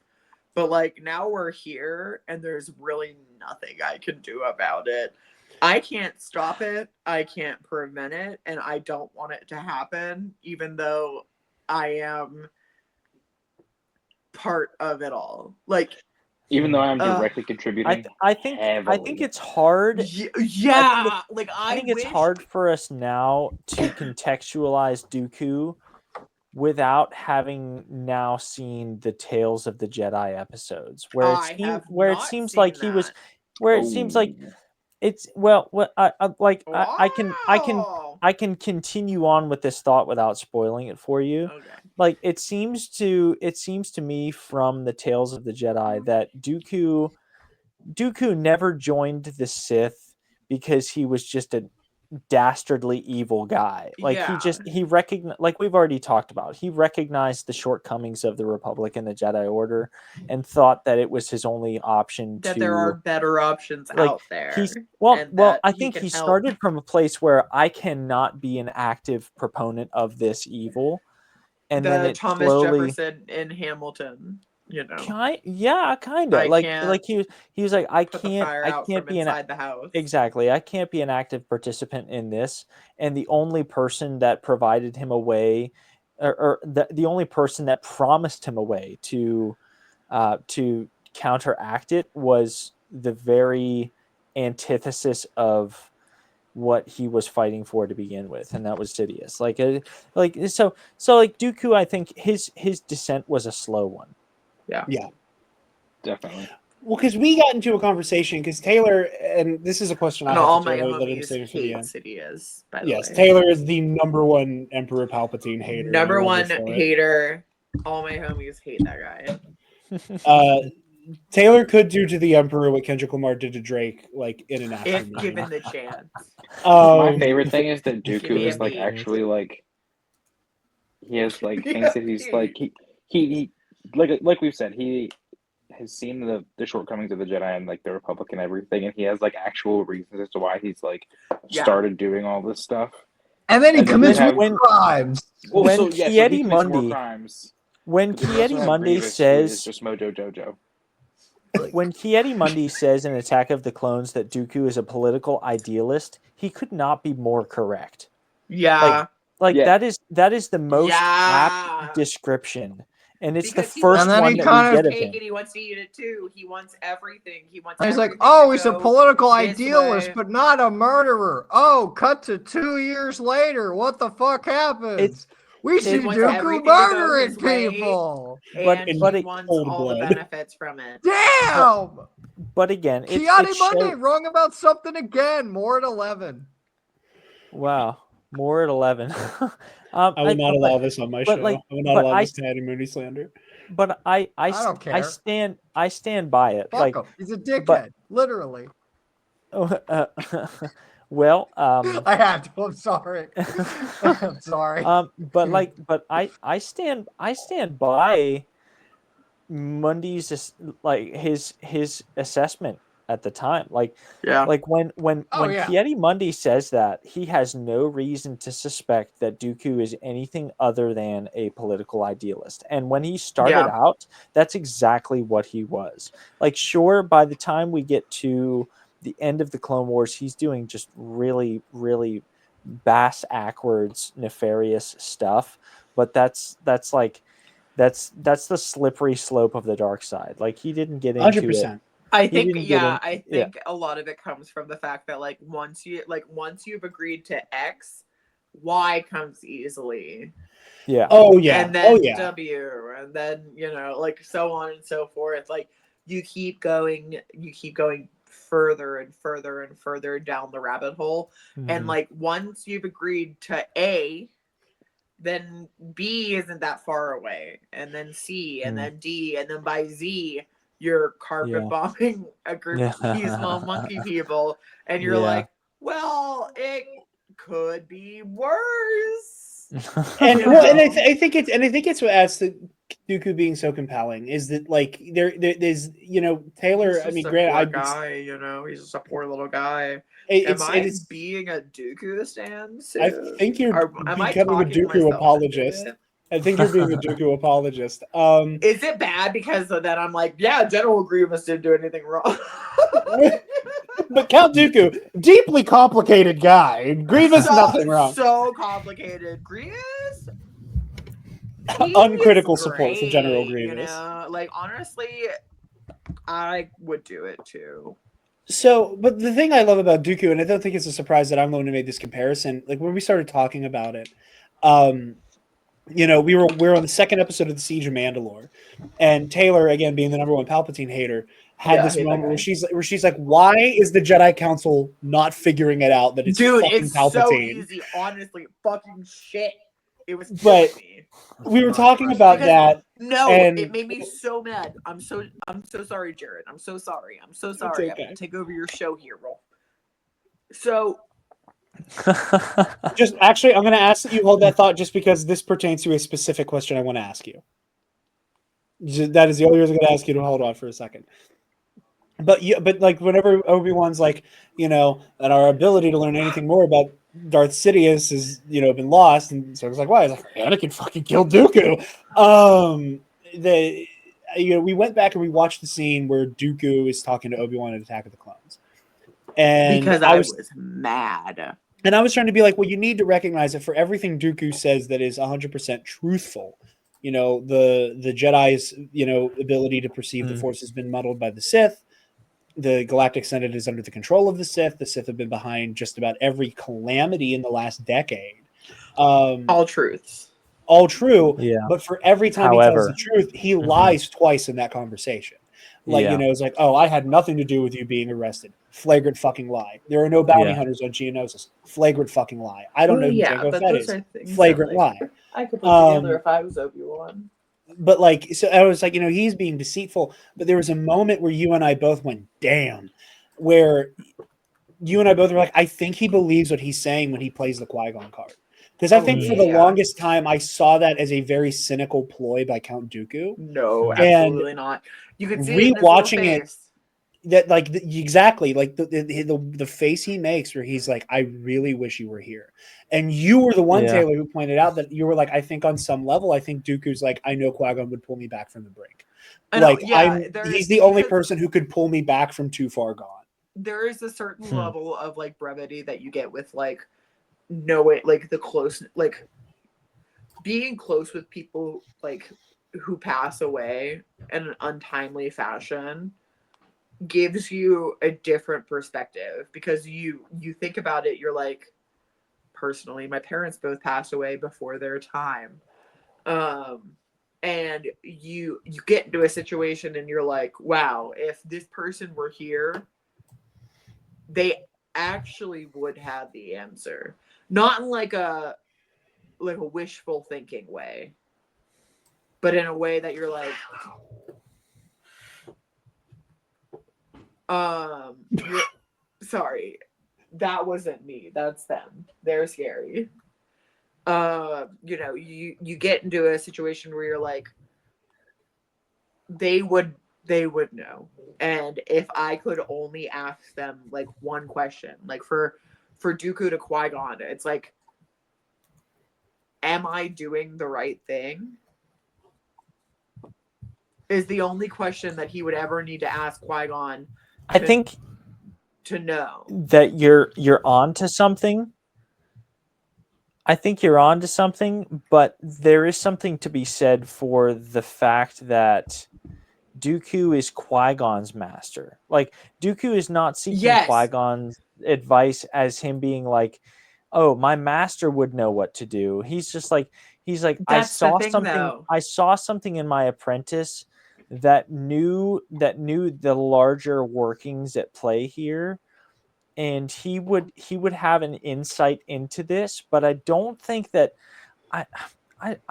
but now we're here and there's really nothing I can do about it. I can't stop it, I can't prevent it, and I don't want it to happen, even though I am part of it all. Even though I'm directly contributing, I think it's hard. Yeah, I think it's hard for us now to contextualize Dooku without having now seen the Tales of the Jedi episodes, where it seems like he was, where it seems like it's I can continue on with this thought without spoiling it for you. Okay. It seems to me from the Tales of the Jedi that Dooku never joined the Sith because he was just a dastardly evil guy. He recognized, we've already talked about, he recognized the shortcomings of the Republic and the Jedi Order and thought that it was his only option, that there are better options out there. I think he started from a place where I cannot be an active proponent of this evil, and then it Thomas slowly Jefferson in Hamilton, kind of. He was like, I Put the fire out can't from be inside the house. Exactly. I can't be an active participant in this. And the only person that provided him a way, or the only person that promised him a way to counteract it, was the very antithesis of what he was fighting for to begin with, and that was Sidious. So Dooku, I think his descent was a slow one. Yeah. Definitely. Well, because we got into a conversation, because Taylor, and this is a question I And have all to my Taylor that I'm homies saving for the hate end. Sidious, by the Yes, way. Taylor is the number one Emperor Palpatine hater. Number one hater. All my homies hate that guy. Taylor could do to the Emperor what Kendrick Lamar did to Drake, in an if afternoon. given the chance. My favorite thing is that Give Dooku me is a beat. actually he has things that he's he like we've said, he has seen the shortcomings of the Jedi and the Republic and everything, and he has actual reasons as to why he's started doing all this stuff. And then he commits more crimes. When Kieti Mundi says, just Mojo Jojo. When Kieti Mundi says in Attack of the Clones that Dooku is a political idealist, he could not be more correct. Yeah. That is the most apt description. And it's because the first one that we get of him. And he wants to eat it too. He wants everything. He wants. He's like, oh, he's a political idealist, but not a murderer. Oh, cut to 2 years later. What the fuck happens? We see Dooku murdering people. But he wants all the benefits from it. Damn! But again, Kiati Mundi wrong about something again. More at 11. Wow. More at 11. I will not allow this on my show. I will not allow this Kieti Mundi slander. But I don't care. I stand by it. Fuck him. He's a dickhead. Literally. Well, I have to. I'm sorry. I'm sorry. But I stand by Mundi's his assessment at the time. When Kieti Mundi says that, he has no reason to suspect that Dooku is anything other than a political idealist. And when he started out, that's exactly what he was. Sure, by the time we get to the end of the Clone Wars, he's doing just really, really bass-ackwards, nefarious stuff. But that's That's the slippery slope of the dark side. Like he didn't get into 100%. it. I He think, didn't get yeah, in- I yeah. think a lot of it comes from the fact that like once you've agreed to X, Y comes easily. Yeah. Oh yeah. And then Oh yeah. W, and then like so on and so forth. Like you keep going further and further and further down the rabbit hole. And Mhm. like once you've agreed to A, then B isn't that far away, and then C, and then D, and then by Z, you're carpet bombing a group of these little monkey people, and you're like, well, it could be worse. And You well, and know? I think it's what adds to Dooku being so compelling is that like there's Taylor. He's I just mean, a granted, poor guy, he's just a poor little guy. it's Am I it's being a Dooku stan soon? I think you're Or am I becoming a talking Dooku myself apologist. into it? I think you're being a Dooku apologist. Is it bad because of that? I'm like, yeah, General Grievous didn't do anything wrong. But Count Dooku, deeply complicated guy. Grievous, nothing wrong. So complicated. Grievous? Uncritical support for General great, Grievous. Like, honestly, I would do it too. So, but the thing I love about Dooku, and I don't think it's a surprise that I'm the one who made this comparison, like when we started talking about it, we're on the second episode of the Siege of Mandalore, and Taylor, again being the number one Palpatine hater, had this moment where she's like, "Why is the Jedi Council not figuring it out that it's fucking it's Palpatine?" so easy, honestly, fucking shit. It was But me. we were talking about that. No, and it made me so mad. I'm so sorry, Jared. I'm so sorry. I'm so sorry. okay. I'm gonna take over your show here, bro. So Just actually, I'm going to ask that you hold that thought just because this pertains to a specific question I want to ask you. That is the only reason I'm going to ask you to hold on for a second. But like whenever Obi-Wan's like, and our ability to learn anything more about Darth Sidious has, been lost, and so I was like, why? He's like, Anakin fucking killed Dooku. We went back and we watched the scene where Dooku is talking to Obi-Wan in Attack of the Clones. And because I was mad. And I was trying to be like, well, you need to recognize that for everything Dooku says that is 100% truthful, the Jedi's, ability to perceive the Force has been muddled by the Sith. The Galactic Senate is under the control of the Sith. The Sith have been behind just about every calamity in the last decade. All truths. All true. Yeah. But for every time he tells the truth, he lies twice in that conversation. Like, it's like, oh, I had nothing to do with you being arrested. Flagrant fucking lie. There are no bounty hunters on Geonosis. Flagrant fucking lie. I don't know who Jango Fett is. Flagrant lie. I could put together if I was Obi-Wan. But like, so I was like, he's being deceitful. But there was a moment where you and I both went, damn, where you and I both were like, I think he believes what he's saying when he plays the Qui-Gon card. Because I think for the longest time, I saw that as a very cynical ploy by Count Dooku. No, absolutely not. You can see rewatching it. That exactly like the face he makes where he's like, I really wish you were here. And you were the one, Taylor, who pointed out that you were like, I think on some level, I think Dooku's like, I know Qui-Gon would pull me back from the brink. He's the only person who could pull me back from too far gone. There is a certain level of like brevity that you get with like knowing like the close, like being close with people like who pass away in an untimely fashion gives you a different perspective because you think about it. You're like, personally, my parents both passed away before their time, and you get into a situation and you're like, wow, if this person were here, they actually would have the answer, not in like a wishful thinking way, but in a way that you're like, sorry, that wasn't me. That's them. They're scary. You get into a situation where you're like, they would know. And if I could only ask them like one question, like for Dooku to Qui-Gon, it's like, am I doing the right thing? Is the only question that he would ever need to ask Qui-Gon. I think to know that you're on to something. I think you're on to something, but there is something to be said for the fact that Dooku is Qui-Gon's master. Like, Dooku is not seeking Yes. Qui-Gon's advice as him being like, oh, my master would know what to do. He's just like, That's the thing, though. I saw something in my apprentice that knew the larger workings at play here, and he would have an insight into this, but I don't think that I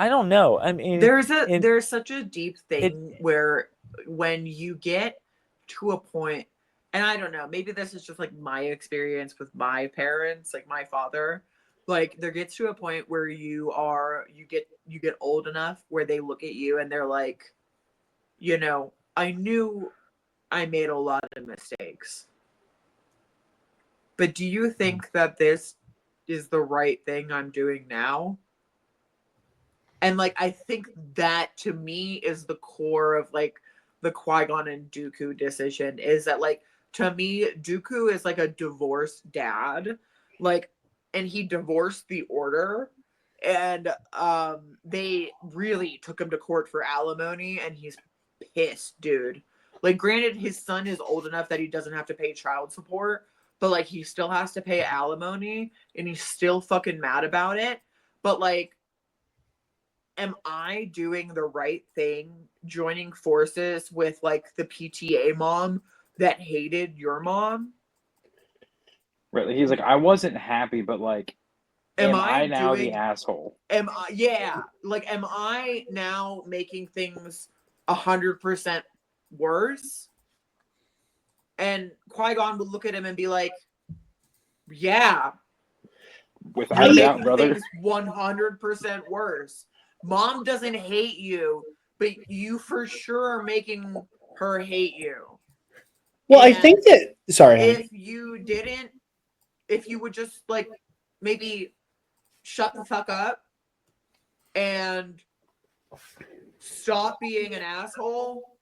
don't know. I mean, there's such a deep thing it- where when you get to a point, and I don't know, maybe this is just like my experience with my parents, like my father, like there gets to a point where you get old enough where they look at you and they're like, I knew I made a lot of mistakes, but do you think that this is the right thing I'm doing now? And like, I think that to me is the core of like the Qui-Gon and Dooku decision, is that like, to me, Dooku is like a divorced dad, like, and he divorced the Order, and they really took him to court for alimony, and he's pissed, dude. Like, granted, his son is old enough that he doesn't have to pay child support, but like he still has to pay alimony, and he's still fucking mad about it. But like, am I doing the right thing joining forces with like the PTA mom that hated your mom? Right. He's like, I wasn't happy, but like, am I now the asshole? Am I now making things 100% worse? And Qui-Gon would look at him and be like, yeah, Without a doubt, brother. things 100% worse. Mom doesn't hate you, but you for sure are making her hate you. Well, And I think that. Sorry, honey. if you would just like maybe shut the fuck up and stop being an asshole,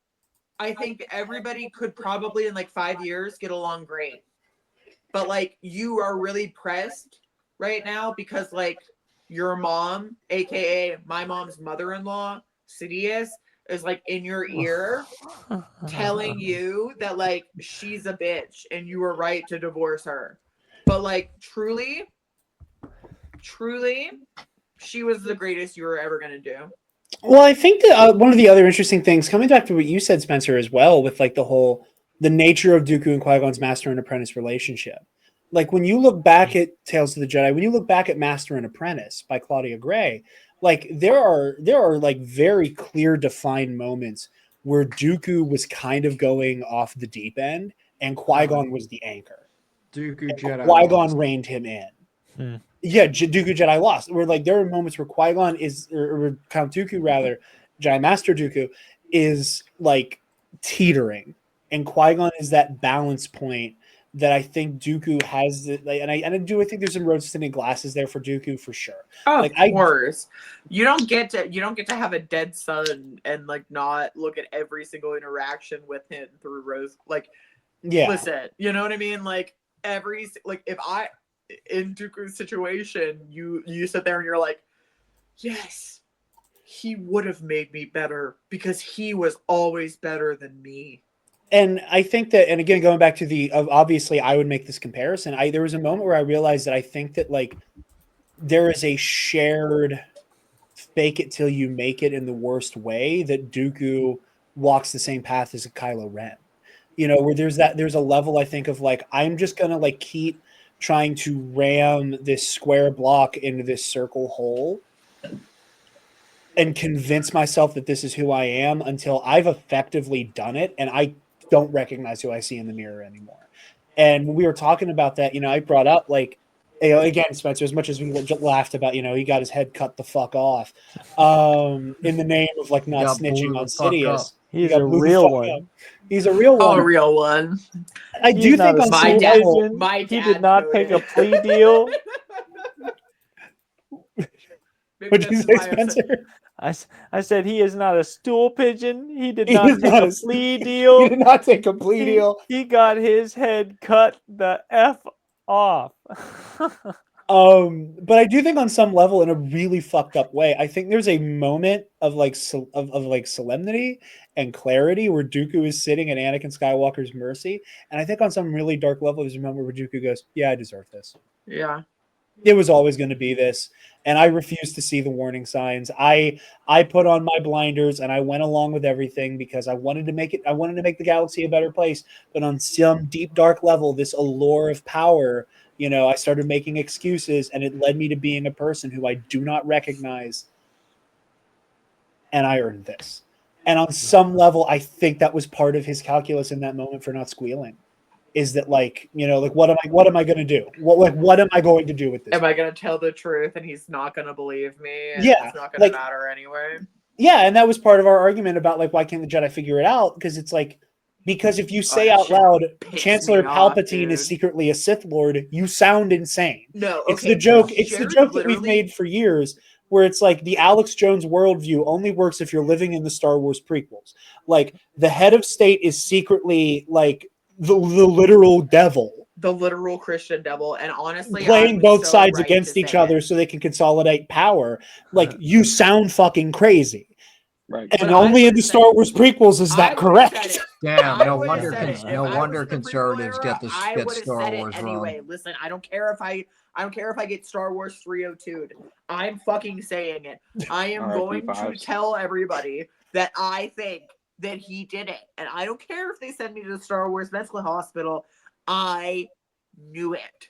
I think everybody could probably in like 5 years get along great. But like, you are really pressed right now because like your mom, aka my mom's mother-in-law, Sidious, is like in your ear telling you that like she's a bitch and you were right to divorce her. But like, truly, she was the greatest you were ever gonna do. Well, I think that one of the other interesting things, coming back to what you said, Spencer, as well, with like the nature of Dooku and Qui-Gon's master and apprentice relationship. Like, when you look back at Tales of the Jedi, when you look back at Master and Apprentice by Claudia Gray, like there are like very clear defined moments where Dooku was kind of going off the deep end and Qui-Gon was the anchor. Dooku Jedi. Qui-Gon reined him in. Yeah, Dooku Jedi lost. Where like there are moments where Qui-Gon is, or Count Dooku rather, Jedi Master Dooku is like teetering, and Qui-Gon is that balance point that I think Dooku has. And I think there's some rose-tinted glasses there for Dooku for sure. Of Like, course, you don't get to have a dead son and like not look at every single interaction with him through rose. Like, yeah, listen, you know what I mean? Like if I in Dooku's situation, you sit there and you're like, yes, he would have made me better because he was always better than me. And I think that, and again, going back to the obviously, I would make this comparison. There was a moment where I realized that I think that like there is a shared fake it till you make it in the worst way that Dooku walks the same path as a Kylo Ren. You know, where there's a level I think of like, I'm just gonna like keep trying to ram this square block into this circle hole and convince myself that this is who I am until I've effectively done it and I don't recognize who I see in the mirror anymore. And when we were talking about that, you know, I brought up like, you know, again, Spencer, as much as we laughed about, you know, he got his head cut the fuck off in the name of like not snitching on Sidious. He's a real one. He's a real one. A real one. I do think on my some dad, level, my he dad did not take a coded. plea deal. Maybe what'd you that's say, why I'm so- Spencer? I said he is not a stool pigeon. He did not take a plea He deal. did not take a plea deal. He got his head cut the F off. But I do think on some level, in a really fucked up way, I think there's a moment of like of like solemnity and clarity where Dooku is sitting at Anakin Skywalker's mercy, and I think on some really dark level, there's a moment where Dooku goes, "Yeah, I deserve this. Yeah. It was always going to be this, and I refused to see the warning signs. I put on my blinders and I went along with everything because I wanted to make it. I wanted to make the galaxy a better place. But on some deep dark level, this allure of power." I started making excuses and it led me to being a person who I do not recognize. And I earned this. And on some level, I think that was part of his calculus in that moment for not squealing. Is that like what am I going to do? What am I going to do with this? Am I going to tell the truth and he's not going to believe me? And Yeah, it's not going to matter anyway. Yeah, and that was part of our argument about like why can't the Jedi figure it out? Because it's like because if you say out loud, Chancellor Palpatine is secretly a Sith Lord, you sound insane. No, it's the joke. It's the joke that we've made for years, where it's like the Alex Jones worldview only works if you're living in the Star Wars prequels. Like the head of state is secretly like the literal devil, the literal Christian devil, and honestly, playing both sides against each other so they can consolidate power. Like you sound fucking crazy. Right. And only in the Star Wars prequels is that correct. Damn, no wonder conservatives get Star Wars anyway. wrong. Listen, I don't care if I get Star Wars 302'd. I'm fucking saying it. I am going to tell everybody that I think that he did it. And I don't care if they send me to the Star Wars mental hospital. I knew it.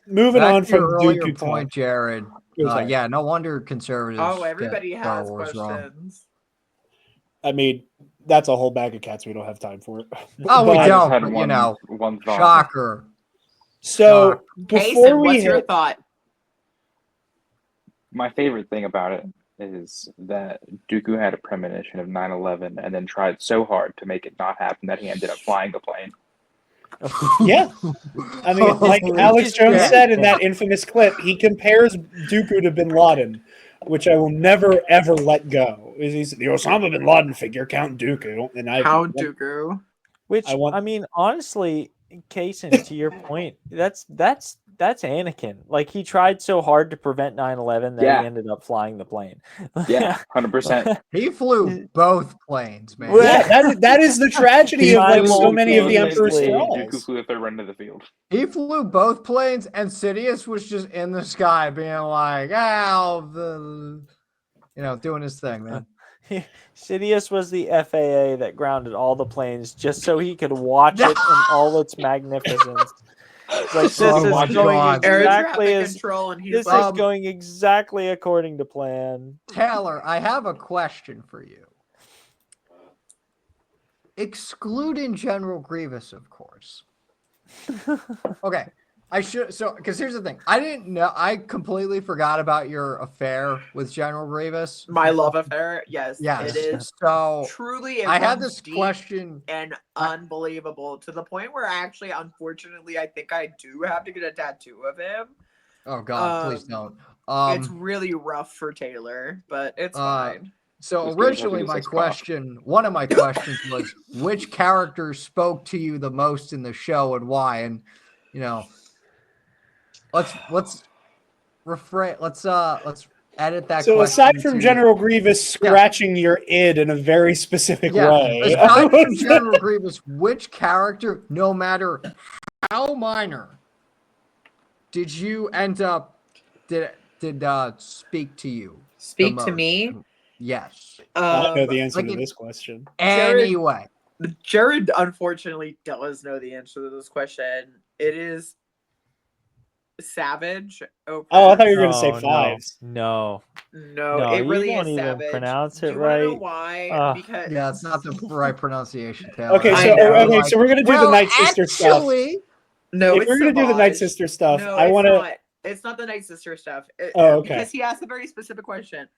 Moving Back on to your from earlier Dooku point, Jared. Yeah, no wonder conservatives. Oh, everybody get Star has Wars questions. Wrong. I mean, that's a whole bag of cats. We don't have time for it. Oh, we don't. Had one thought. Shocker. So before what's your thought? My favorite thing about it is that Dooku had a premonition of 9/11 and then tried so hard to make it not happen that he ended up flying the plane. Yeah. I mean, like Alex Jones said in that infamous clip, he compares Dooku to Bin Laden, which I will never, ever let go. He's the Osama Bin Laden figure, Count Dooku. And Count Dooku. Which, I mean, honestly, Kaysen, to your point, that's Anakin. Like, he tried so hard to prevent 9/11 that he ended up flying the plane. Yeah, 100%. He flew both planes, man. Yeah, that is the tragedy of like so many of the Emperor's thralls. Dooku flew the third run to the field. He flew both planes, and Sidious was just in the sky being like, doing his thing, man. Sidious was the FAA that grounded all the planes just so he could watch it in all its magnificence. It's like, this is going exactly according to plan. Taylor, I have a question for you. Excluding General Grievous, of course. Okay. Because here's the thing. I didn't know. I completely forgot about your affair with General Grievous. My love affair? Yes. Yes. It is so truly. I had this question. And unbelievable to the point where actually, unfortunately, I think I do have to get a tattoo of him. Oh, God, please don't. It's really rough for Taylor, but it's fine. So originally one of my questions was, which character spoke to you the most in the show and why? And, let's edit that. So aside from General Grievous scratching your id in a very specific way, aside from General Grievous, which character, no matter how minor, did you end up did speak to you? Speak to me? Yes. I don't know the answer to this question. Anyway, Jared unfortunately does know the answer to this question. It is Savage. Oh, I thought you were going to say Fives. No, it really won't is even Savage. pronounce it Do you right. know why? Because it's not the right pronunciation. Taylor. Okay, so we're going to do the Night Sister stuff. No, if we're going to do the Night Sister stuff, no, I want to. It's not the Night Sister stuff. Okay. Because he asked a very specific question.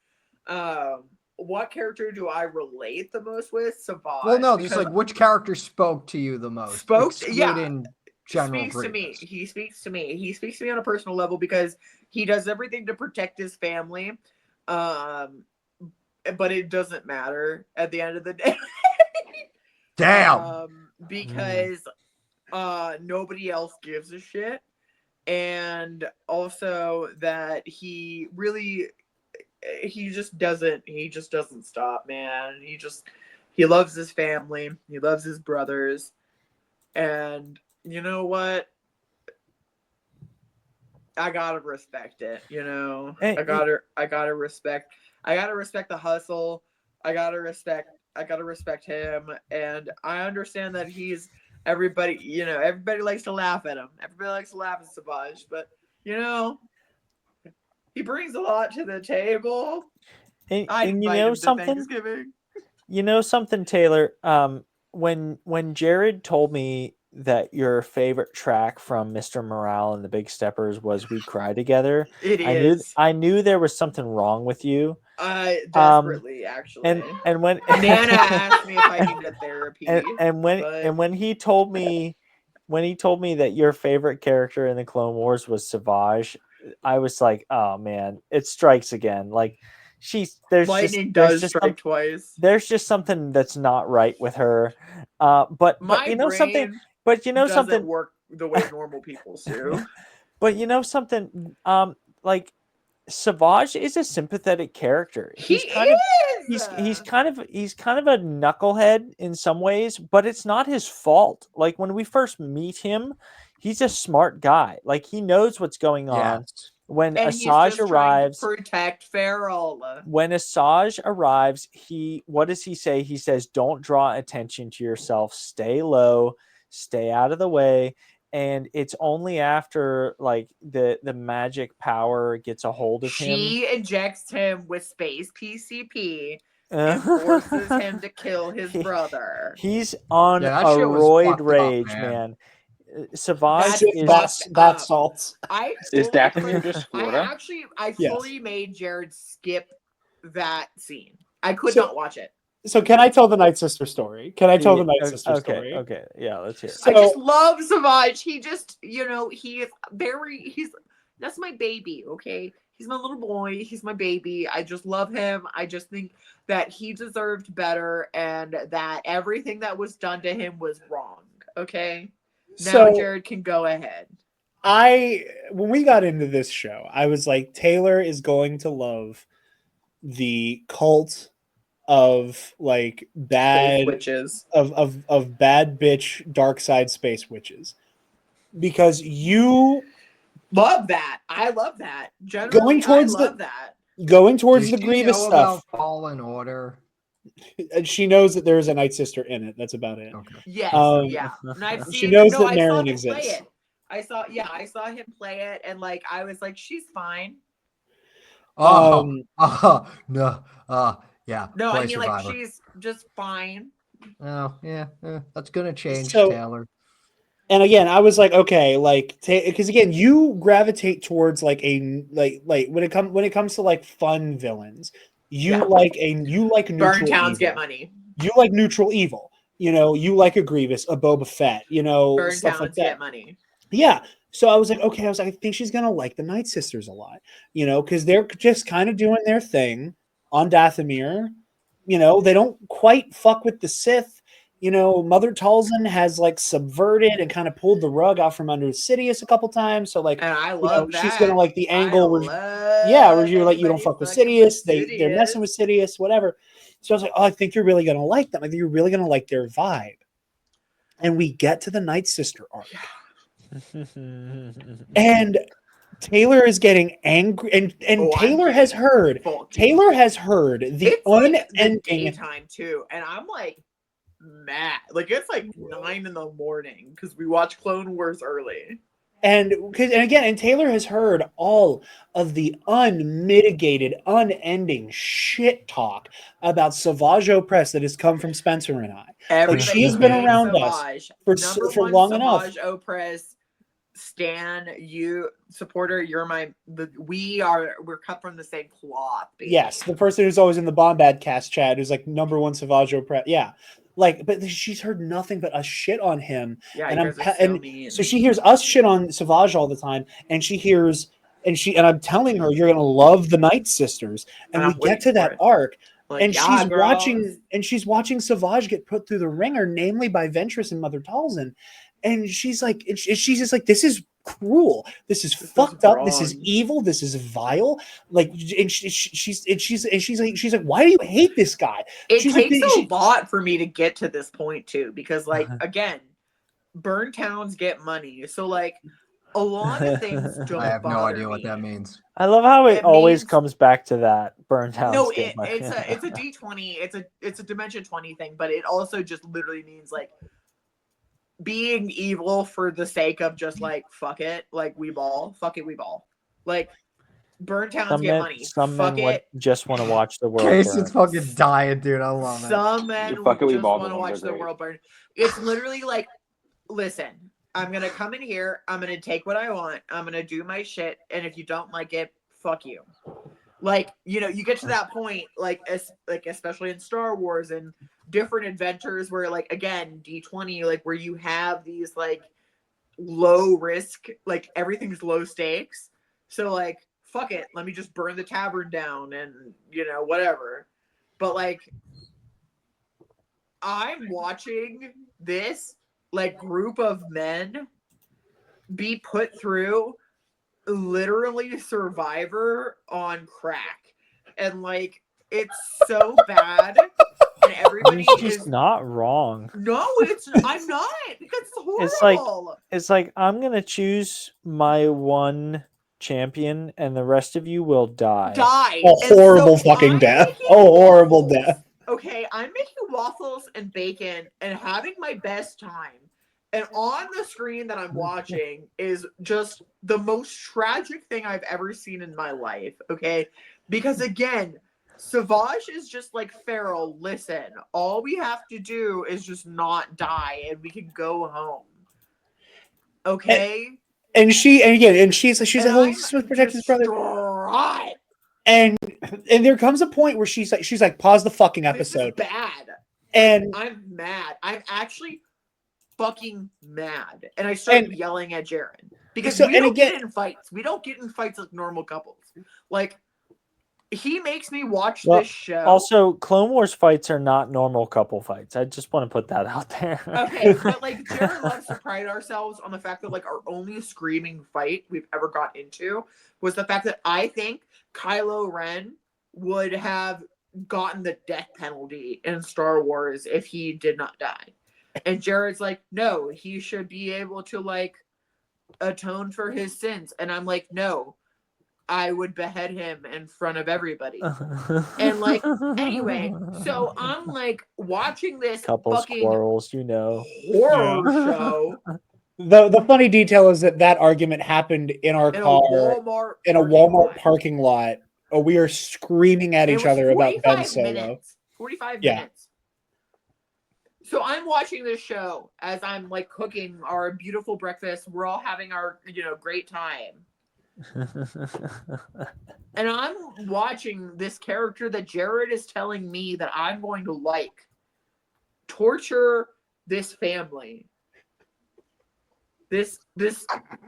What character do I relate the most with? Savage. Well, no, just like which character spoke to you the most? Speaks to me. He speaks to me. He speaks to me on a personal level because he does everything to protect his family. But it doesn't matter at the end of the day. Damn. Because nobody else gives a shit. and also that he just doesn't stop, man. He loves his family, he loves his brothers, and you know what? I gotta respect it, you know. I gotta respect the hustle. I gotta respect him, and I understand that everybody likes to laugh at him. Everybody likes to laugh at Savage, but you know, he brings a lot to the table. I'd And you invite know him to something? Thanksgiving. You know something, Taylor? When Jared told me that your favorite track from Mr. Morale and the Big Steppers was "We Cry Together," It is. I knew there was something wrong with you. Desperately, actually. And when Nana asked me if I needed therapy. when he told me that your favorite character in the Clone Wars was Savage, I was like, oh man, it strikes again. Like Lightning does strike twice. There's just something that's not right with her. But you know something. But you know doesn't something. work the way normal people's do. But you know something. Like Savage is a sympathetic character. He's kind of a knucklehead in some ways, but it's not his fault. Like when we first meet him, he's a smart guy. Like he knows what's going on. When Asajj arrives, trying to protect Farrell. When Asajj arrives, what does he say? He says, "Don't draw attention to yourself. Stay low. Stay out of the way." And it's only after like the magic power gets a hold of him. She injects him with space PCP and forces him to kill his brother. He's on a roid rage, man. Savage that's salt. Is Dathomir just Florida? I fully made Jared skip that scene. I could not watch it. So can I tell the Night Sister story? Story? Okay, yeah, let's hear it. I just love Savage. He just, that's my baby, okay? He's my little boy. He's my baby. I just love him. I just think that he deserved better and that everything that was done to him was wrong, okay? Now Jared can go ahead. When we got into this show, I was like, Taylor is going to love the cult of like bad witches of bad bitch dark side space witches, because you love that. I love that. Generally, going towards the Grievous stuff. Fallen Order. And she knows that there is a Night Sister in it. That's about it. Okay. Yes, yeah. She knows that Marin exists. I saw him play it, and like I was like, she's fine. No. Yeah. No, I mean Survivor. Like she's just fine. Oh, yeah. That's gonna change, Taylor. And again, I was like, okay, like, because again, you gravitate towards like like when it comes to like fun villains, you like neutral Burn towns evil. Get money. You like neutral evil. You like a Grievous, a Boba Fett. Burn stuff towns like that. Get money. Yeah. So I was like, okay, I think she's gonna like the Night Sisters a lot, because they're just kind of doing their thing on Dathomir. They don't quite fuck with the Sith. Mother Talzin has like subverted and kind of pulled the rug out from under Sidious a couple times. So like, and I love that. She's gonna like the angle where you're like, you don't fuck with Sidious. They're messing with Sidious, whatever. So I was like, oh, I think you're really gonna like them. I think you're really gonna like their vibe. And we get to the Night Sister arc. And Taylor is getting angry, and Taylor has heard the unending time too, and I'm like mad. Like it's like 9 a.m. because we watch Clone Wars early. And Taylor has heard all of the unmitigated, unending shit talk about Savage Opress that has come from Spencer and I. Like she has been around us for long enough. Savage Opress, Stan, you supporter, we're cut from the same cloth. Baby. Yes, the person who's always in the Bombad cast chat who's like #1 Savage Opress. Yeah. Like, but she's heard nothing but us shit on him. Yeah, and so she hears us shit on Savage all the time, and she hears, and I'm telling her, you're gonna love the Night Sisters, and we get to that arc, like, and she's watching Savage get put through the ringer, namely by Ventress and Mother Talzin, and she's like, she's just like, this is cruel. This is This is fucked up. This is wrong. evil. This is vile. Like, and she's like, why do you hate this guy? It She's takes like, a lot for me to get to this point too, because like again, burn towns get money. So like a lot of things don't I have no bother idea what me. that means. I love how it It always means- comes back to that burn town. No, it's a D20. It's a dimension 20 thing, but it also just literally means like being evil for the sake of just like fuck it, like we ball, fuck it, we ball. Like burn towns get money. Some Fuck men it. just want to watch the world Case burn. is fucking dying, dude. I love it. Some men Fuck it, we just ball, want to the ones watch are the great. world burn. It's literally like, listen, I'm gonna come in here, I'm gonna take what I want, I'm gonna do my shit, and if you don't like it, fuck you. Like, you know, you get to that point, like especially in Star Wars and different adventures where, like, again, D20, like where you have these like low risk, like everything's low stakes. So like, fuck it, let me just burn the tavern down and you know, whatever. But like, I'm watching this like group of men be put through literally Survivor on crack, and like it's so bad, and everybody He's is just not wrong. no, I'm not, because it's horrible. It's like I'm gonna choose my one champion, and the rest of you will die. Die. a And horrible so fucking I'm death. making A horrible waffles. death. Okay, I'm making waffles and bacon and having my best time. And on the screen that I'm watching is just the most tragic thing I've ever seen in my life. Okay, because again, Savage is just like, Farrell, listen, all we have to do is just not die and we can go home. Okay? And she's like, And oh, I'm he's supposed to protect his brother. distraught. And there comes a point where she's like, pause the fucking This is episode. bad. And I'm mad. I'm actually fucking mad. And I started yelling at Jaren. Because So- we and don't again- get in fights. We don't get in fights like normal couples. Like, he makes me watch Well, this show. Also, Clone Wars fights are not normal couple fights. I just want to put that out there. Okay, but like Jared loves to pride ourselves on the fact that like our only screaming fight we've ever got into was the fact that I think Kylo Ren would have gotten the death penalty in Star Wars if he did not die. And Jared's like, no, he should be able to like atone for his sins. And I'm like, no, I would behead him in front of everybody. And like, anyway, so I'm like watching this couple fucking squirrels, you know. horror show the funny detail is that argument happened in our in a car Walmart in a parking Walmart lot. parking lot. We are screaming at It each was other about Ben 45 Solo. minutes. 45 Yeah. minutes. So I'm watching this show as I'm like cooking our beautiful breakfast. We're all having our, you know, great time. And I'm watching this character that Jared is telling me that I'm going to like torture this family. This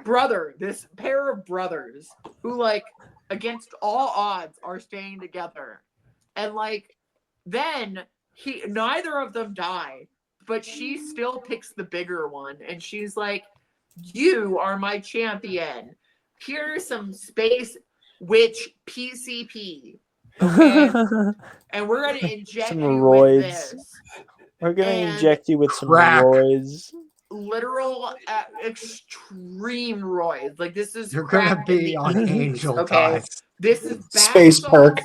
brother, this pair of brothers who like against all odds are staying together. And like then neither of them die, but she still picks the bigger one and she's like, you are my champion. Here's some space witch PCP. Okay? And we're gonna inject Some you roids. with this. We're gonna And inject you with some crack. roids. Literal extreme roids. Like this is You're gonna crack in be the on 80s, angel okay? dust. This is bath Space perk.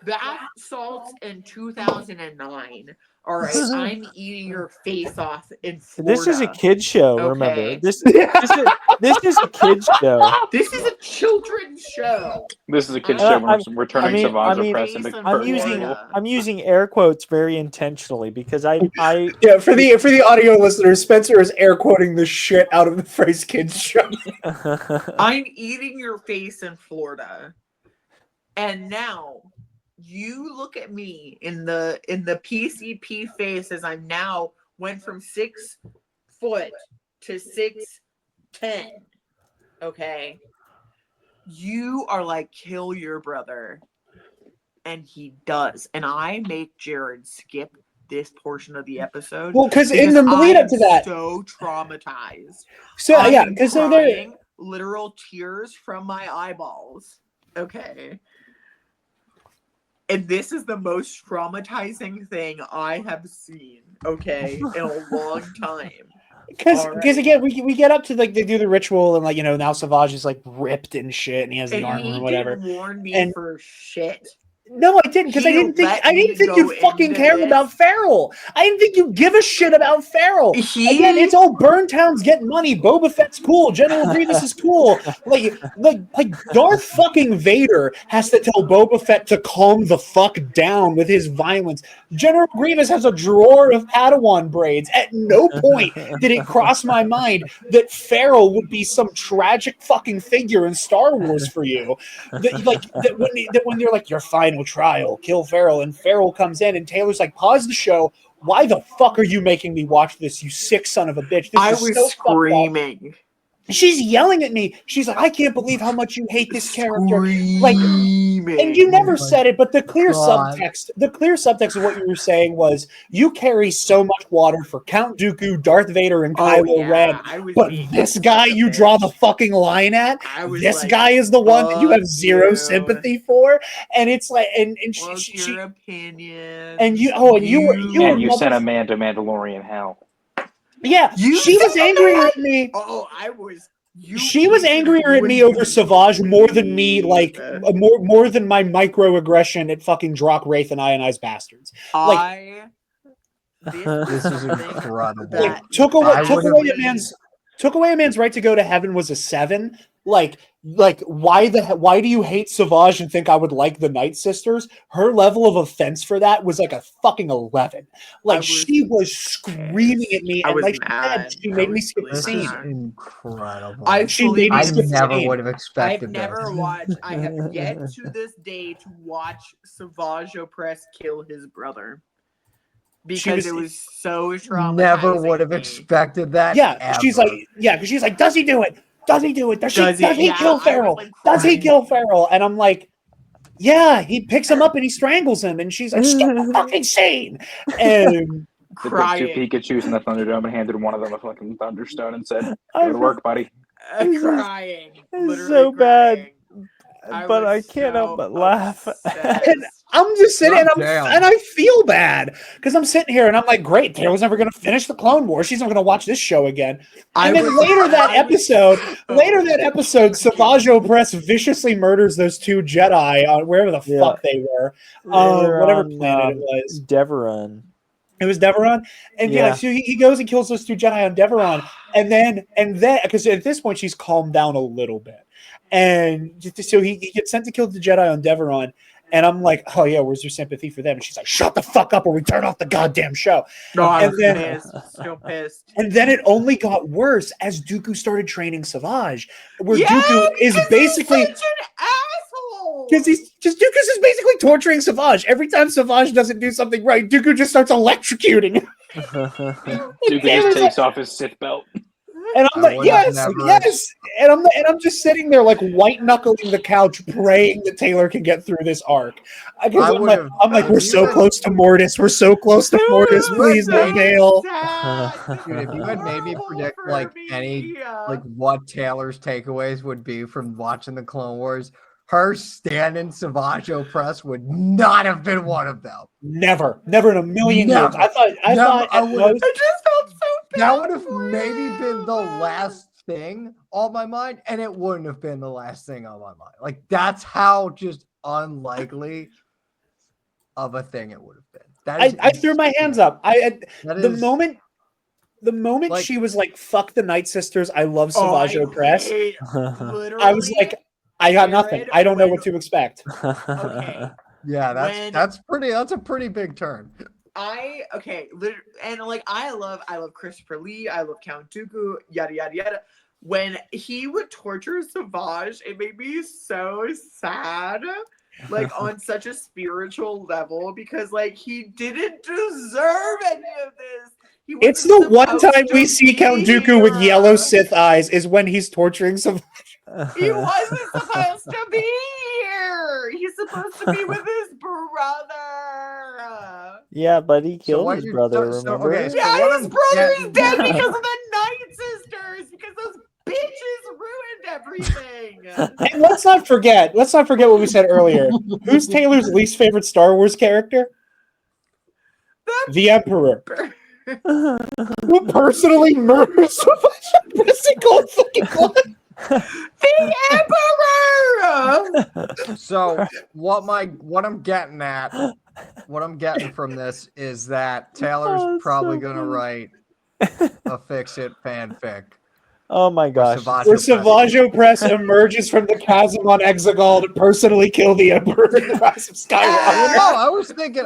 Bath salts in 2009. All right, I'm eating your face off in Florida. This is a kid show, Okay. remember. This is a kid show. This is a children's show. This is a kid's I'm- show. We're turning Savage Press into I'm Kurt using- Angle. I'm using air quotes very intentionally because I Yeah, for the audio listeners, Spencer is air quoting the shit out of the phrase "kids show." I'm eating your face in Florida. And now you look at me in the PCP face as I'm now went from 6 foot to 6'10". Okay. You are like, kill your brother. And he does. And I make Jared skip this portion of the episode. Well, because in the lead up to that, so traumatized. so yeah, I'm because so there, crying. literal tears from my eyeballs. Okay. And this is the most traumatizing thing I have seen, okay, in a long time. Because Alright. again, we get up to like they do the ritual and like now Savage is like ripped and shit and he has the And armor he or whatever. didn't warn me And- for shit. No, I didn't because I He didn't think let me you go fucking into cared this. about Farrell. I didn't think you give a shit about Farrell. He- Again, it's all Burntown's getting money. Boba Fett's cool. General Grievous is cool. Like Darth fucking Vader has to tell Boba Fett to calm the fuck down with his violence. General Grievous has a drawer of Padawan braids. At no point did it cross my mind that Farrell would be some tragic fucking figure in Star Wars for you. That when they're like, your final trial, kill Farrell, and Farrell comes in and Taylor's like, pause the show. Why the fuck are you making me watch this, you sick son of a bitch? This I is was so fucked up. screaming. She's yelling at me. She's like, I can't believe how much you hate this character. Like, Screaming. and you never said it, but the clear God. subtext of what you were saying was you carry so much water for Count Dooku, Darth Vader, and Oh, Kylo yeah, Ren, I was but being this such guy a you draw the bitch. fucking line at. I was This like, guy is the one that you have fuck zero you. sympathy for, and it's like, and Fuck she your opinion. and you were And you sent mother- a man to Mandalorian hell. yeah, You she was said angrier that? at me. Oh, I was. She was angrier at me over Savage more than me, like more than my microaggression at fucking Drock, Wraith, and Ionized Bastards. Like, This is incredible. like took away I would've- a man's right to go to heaven was a 7. Like why do you hate Savage and think I would like the Night Sisters? Her level of offense for that was like a fucking 11. Like she was screaming at me, I and was like mad. she I made me was skip the really This is scene. mad. incredible. I She made me I skip the never scene. would have I've expected never this. watched. I have yet to this day to watch Savage Opress kill his brother because it was so traumatizing. Never would have to me. expected that. Yeah, ever. she's like, because she's like, does he do it? Does he do it? Does he Yeah, kill I was, Farrell? like, Does he crying. kill Farrell? And I'm like, yeah, he picks him up and he strangles him. And she's like, stop the fucking scene. And They put 2 Crying. Pikachus in the Thunderdome and handed one of them a fucking Thunderstone and said, I "Go to work, buddy." Crying. It's Literally so bad. crying. But I was can't help so but laugh. obsessed. and I'm just sitting and, Goddamn. and I feel bad because I'm sitting here and I'm like, great, Taylor's never going to finish the Clone Wars. She's never going to watch this show again. And then later that episode, Savage Opress viciously murders those 2 Jedi on wherever the fuck they were. Whatever on, planet it was. Deveron. It was Deveron, and Yeah. so he goes and kills those 2 Jedi on Deveron, and then because at this point she's calmed down a little bit, and so he gets sent to kill the Jedi on Deveron, and I'm like, oh yeah, where's your sympathy for them? And she's like, shut the fuck up, or we turn off the goddamn show. No, I And was then- pissed. Still pissed. And then it only got worse as Dooku started training Savage, where Yeah, Dooku is because basically. he's such an asshole. Because Dooku's is basically torturing Savage. Every time Savage doesn't do something right, Dooku just starts electrocuting him. Dooku Taylor's just takes off his Sith belt. And I'm I like, would have yes, never- yes. And I'm just sitting there like white knuckling the couch, praying that Taylor can get through this arc. Because I I'm would've- like, we're so close to Mortis. We're so close to Mortis. Please, no Gale. Dude, if you had made me predict like any like what Taylor's takeaways would be from watching the Clone Wars, her stand-in Savage Opress would not have been one of them. Never in a million years. Never. I thought I at would've- most, I just felt so bad. That would have for maybe been the him. last thing on my mind, and it wouldn't have been the last thing on my mind. Like that's how just unlikely of a thing it would have been. That is I threw my hands up. That The is- moment like- she was like, "Fuck the Night Sisters," I love Savage Opress. Literally, I was like, I got nothing. Jared, I don't know when- what to expect. Okay. Yeah, When- that's a pretty big turn. And like I love Christopher Lee, I love Count Dooku, yada yada yada. When he would torture Savage, it made me so sad, like on such a spiritual level, because like he didn't deserve any of this. He It's wasn't the one supposed time to we see be Count Dooku with here. yellow Sith eyes is when he's torturing some. He wasn't supposed to be here. He's supposed to be with his brother. Yeah, but he So killed what his you're- brother, so- remember? okay, so Yeah, what his I'm brother is getting- dead because of the Night Sisters. Because those bitches ruined everything. And let's not forget what we said earlier. Who's Taylor's least favorite Star Wars character? The Emperor. Who personally murders so much pressing cold fucking blood? The Emperor. So what I'm getting from this is that Taylor's probably gonna write a fix-it fanfic. Oh my gosh. Where Savaggio Press emerges from the chasm on Exegol to personally kill the Emperor in the Rise of Skywalker. No, I was thinking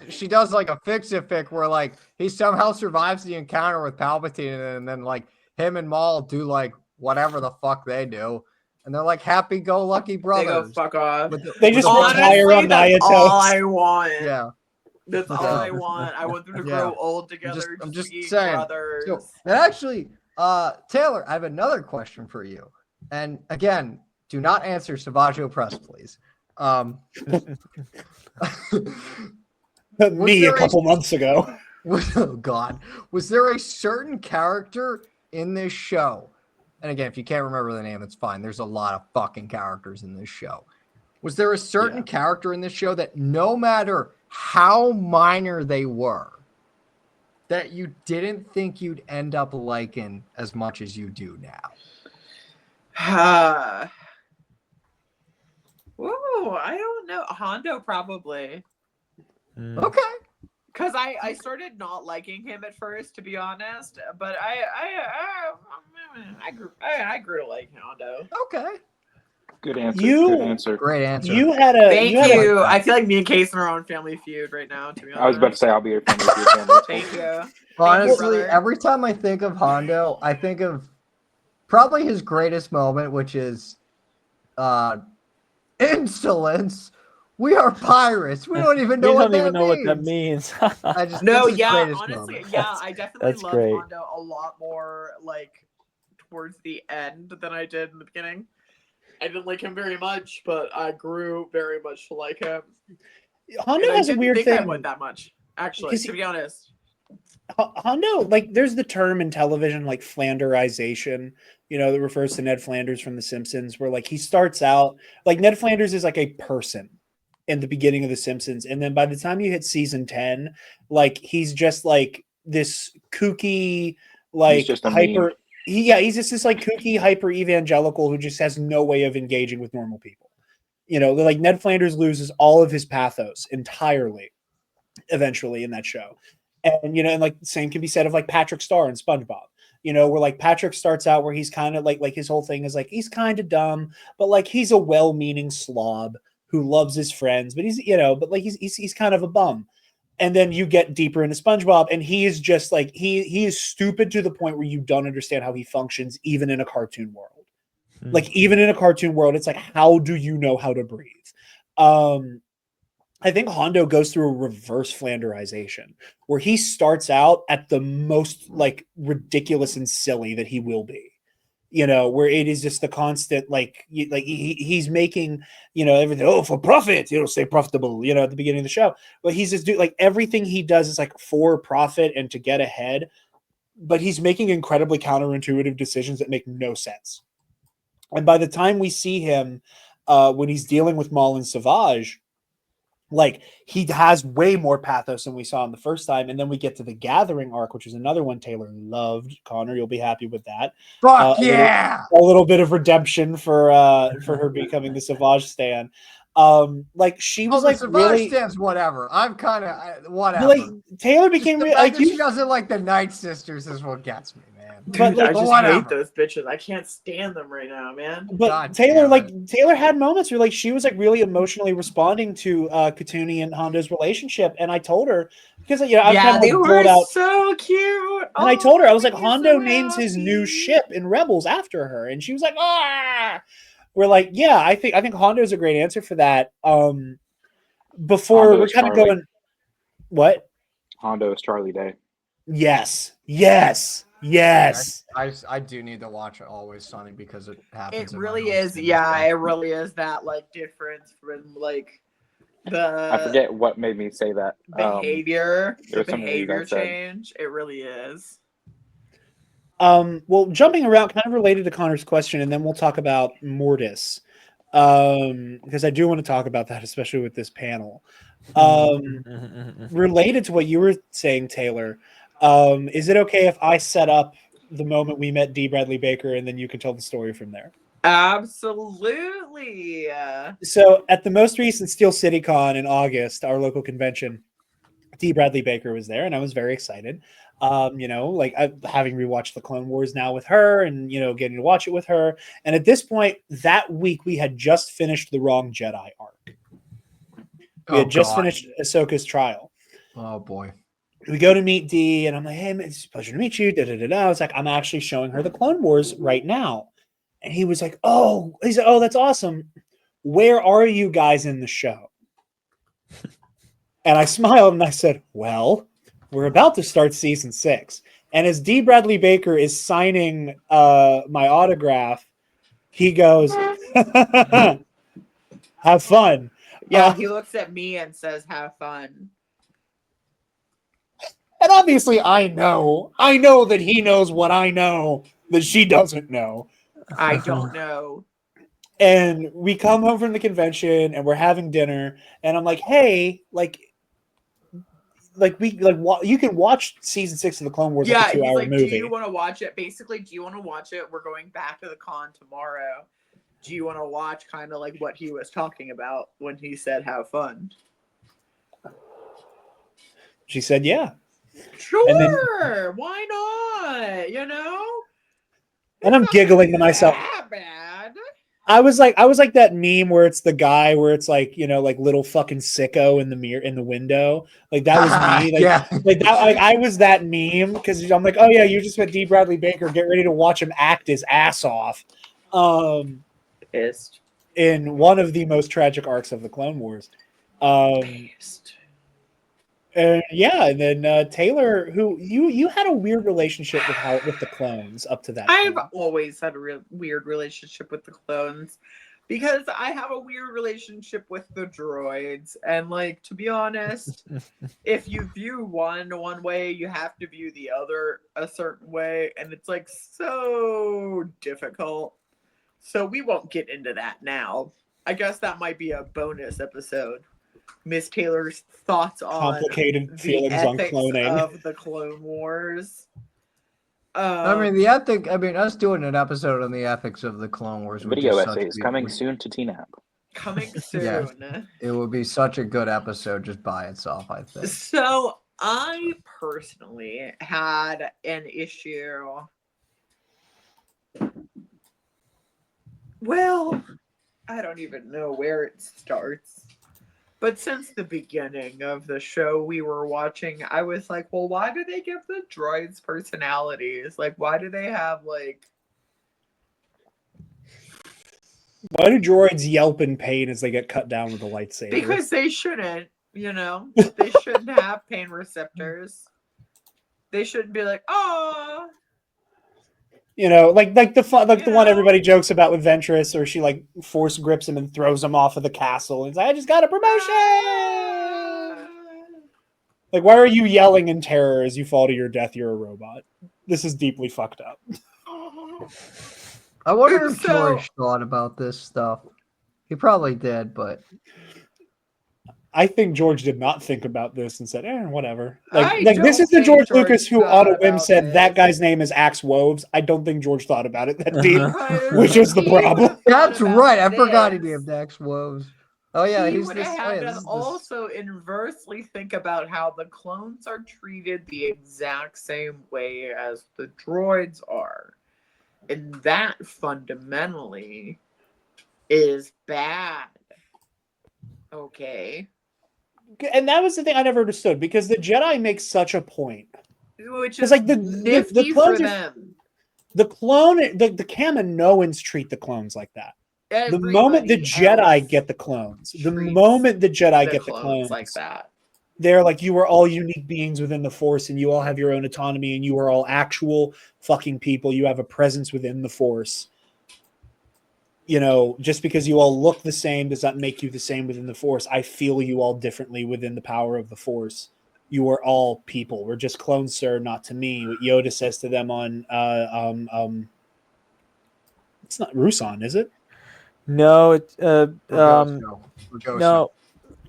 she does like a fix-it fic where like he somehow survives the encounter with Palpatine and then like him and Maul do like whatever the fuck they do. And they're like happy-go-lucky brothers. They go fuck off. They just retire on that's Nyatos. all I want. Yeah. That's all I want. I want them to grow old together. I'm just sweet saying. brothers. So, and actually, Taylor, I have another question for you. And again, do not answer Savaggio Press, please. Me a couple months ago. Oh God, was there a certain character in this show? And again, if you can't remember the name, it's fine. There's a lot of fucking characters in this show. Was there a certain character in this show that no matter how minor they were, that you didn't think you'd end up liking as much as you do now? Whoa, I don't know. Hondo probably. Okay. Because I started not liking him at first, to be honest. But I grew to like Hondo. Okay. Good answer. You- Good answer. Great answer. You had a Thank you. had a- you. I feel like me and Case are on Family Feud right now, to be honest. I was about to say I'll be your friend with your family. Thank you. Honestly, brother. every time I think of Hondo, I think of probably his greatest moment, which is insolence. We are pirates. We don't even know We what don't even that know means. what that means. I just No, it's his yeah, greatest honestly, moment. yeah, I definitely That's loved great. Hondo a lot more, like, towards the end than I did in the beginning. I didn't like him very much, but I grew very much to like him. Hondo And I has a didn't weird think thing. I would that much, actually, 'Cause to be honest. Hondo, like, there's the term in television, like Flanderization, that refers to Ned Flanders from The Simpsons, where like he starts out like Ned Flanders is like a person in the beginning of The Simpsons, and then by the time you hit season 10, like he's just like this kooky, like just a hyper. meme. He's just this like kooky, hyper evangelical who just has no way of engaging with normal people. Like Ned Flanders loses all of his pathos entirely, eventually in that show. And and like the same can be said of like Patrick Star and SpongeBob. Where like Patrick starts out where he's kind of like his whole thing is like he's kind of dumb, but like he's a well-meaning slob who loves his friends, but he's kind of a bum. And then you get deeper into SpongeBob, and he is just like he is stupid to the point where you don't understand how he functions even in a cartoon world. Like even in a cartoon world, it's like, how do you know how to breathe? I think Hondo goes through a reverse Flanderization where he starts out at the most like ridiculous and silly that he will be, where it is just the constant, he's making, everything, for profit, stay profitable, at the beginning of the show. But he's just like everything he does is like for profit and to get ahead, but he's making incredibly counterintuitive decisions that make no sense. And by the time we see him, when he's dealing with Maul and Savage, like he has way more pathos than we saw in the first time. And then we get to the Gathering arc, which is another one Taylor loved. Connor, you'll be happy with that. Fuck yeah! A little bit of redemption for her becoming the Savage stan. Like she was like Savage really stands whatever. I'm kind of whatever. like Taylor became the fact like that she doesn't like the Night Sisters is what gets me, man. But, Dude, like, I just whatever. hate those bitches. I can't stand them right now, man. But God Taylor, damn it. Taylor had moments where like she was like really emotionally responding to Katuni and Hondo's relationship, and I told her because I kind of they like were rolled out, so cute. and I told her I was like, makes me Hondo so names his new happy. ship in Rebels after her, and she was like, ah. We're like, yeah, I think Hondo's a great answer for that. Before Hondo we're is kind of Charlie. going, what? Hondo is Charlie Day. Yes. I do need to watch Always Sunny because it happens. It in really my is. own Yeah, skin. it really is that like difference from like the I forget what made me say that. behavior, there the was something you behavior guys said. change. It really is. Well, jumping around, kind of related to Connor's question, and then we'll talk about Mortis, because I do want to talk about that, especially with this panel. Related to what you were saying, Taylor, is it okay if I set up the moment we met D. Bradley Baker, and then you can tell the story from there? Absolutely. So, at the most recent Steel City Con in August, our local convention, D. Bradley Baker was there, and I was very excited. Having rewatched the Clone Wars now with her, and getting to watch it with her. And at this point, that week we had just finished the Wrong Jedi arc. We had just finished Ahsoka's trial. Oh boy. We go to meet Dee, and I'm like, "Hey, man, it's a pleasure to meet you." I was like, "I'm actually showing her the Clone Wars right now," and he was like, "Oh," he said, "Oh, that's awesome. Where are you guys in the show?" And I smiled and I said, "Well, we're about to start season 6." And as D. Bradley Baker is signing my autograph, he goes, "Have fun." Yeah, he looks at me and says, "Have fun." And obviously I know that he knows what I know that she doesn't know. I don't know. And we come home from the convention and we're having dinner, and I'm like, "Hey, you can watch season 6 of the Clone Wars, Yeah, like a 2-hour he's like, movie. "Do you want to watch it?" Basically, do you want to watch it? We're going back to the con tomorrow. Do you want to watch kind of like what he was talking about when he said "have fun"? She said, "Yeah." Sure, why not? And I'm giggling to myself. That bad. I was like that meme where it's the guy where it's like, like little fucking sicko in the mirror in the window. Like that was me. Like, Yeah. like that. Like I was that meme because I'm like, oh yeah, you just met D. Bradley Baker. Get ready to watch him act his ass off. Pissed. In one of the most tragic arcs of the Clone Wars. Pissed. And then Taylor, who you had a weird relationship with the clones up to that I've point. always had a weird relationship with the clones because I have a weird relationship with the droids. And like, to be honest, if you view one way, you have to view the other a certain way. And it's like so difficult. So we won't get into that now. I guess that might be a bonus episode. Miss Taylor's thoughts on Complicated feelings the on ethics cloning of the Clone Wars. Us doing an episode on the ethics of the Clone Wars would Video just essays coming soon to TNAP. Coming soon. It would be such a good episode just by itself, I think. So I personally had an issue. Well, I don't even know where it starts. But since the beginning of the show we were watching, I was like, well, why do they give the droids personalities? Like, why do they have, like... Why do droids yelp in pain as they get cut down with a lightsaber? Because they shouldn't, They shouldn't have pain receptors. They shouldn't be like, oh... like the one everybody jokes about with Ventress, or she like force grips him and throws him off of the castle. And it's like, I just got a promotion. Like, why are you yelling in terror as you fall to your death? You're a robot. This is deeply fucked up. I wonder if George thought about this stuff. He probably did, but I think George did not think about this and said, whatever. Like this is the George Lucas who on a whim said that guy's name is Axe Woves. I don't think George thought about it that deep, which is the problem. That's right. I forgot he named Axe Woves. Oh yeah, he would have had to also inversely think about how the clones are treated the exact same way as the droids are. And that fundamentally is bad. Okay. And that was the thing I never understood, because the Jedi make such a point. Which is like the clones for them. The Kaminoans treat the clones like that. The moment the Jedi get the clones, like that, they're like, you are all unique beings within the Force, and you all have your own autonomy, and you are all actual fucking people. You have a presence within the Force. Just because you all look the same does not make you the same within the Force. I feel you all differently within the power of the Force. You are all people. We're just clones, sir, not to me. What Yoda says to them on it's not Rusan, is it? No, Ragosa. Ragosa. no,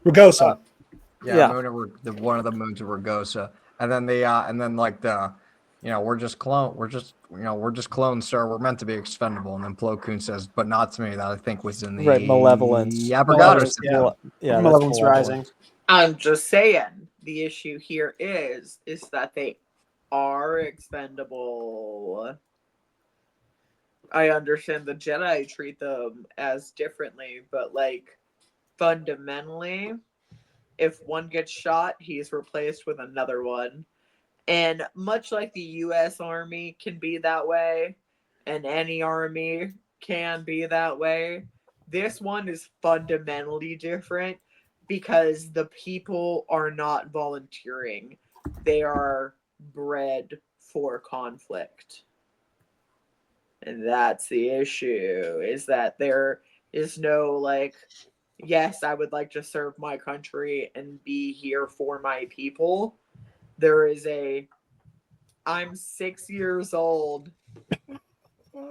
Ragosa. Yeah, yeah. moon of one of the moons of Ragosa, and then like we're just clones, sir. We're meant to be expendable. And then Plo Koon says, but not to me. That I think was in the Right, malevolence. Abrogado Malevolence, system. Yeah, that's Malevolence Rising. I'm just saying the issue here is that they are expendable. I understand the Jedi treat them as differently, but like fundamentally, if one gets shot, he's replaced with another one. And much like the US Army can be that way, and any army can be that way, this one is fundamentally different because the people are not volunteering. They are bred for conflict. And that's the issue, is that there is no like, yes, I would like to serve my country and be here for my people. There is a, I'm 6 years old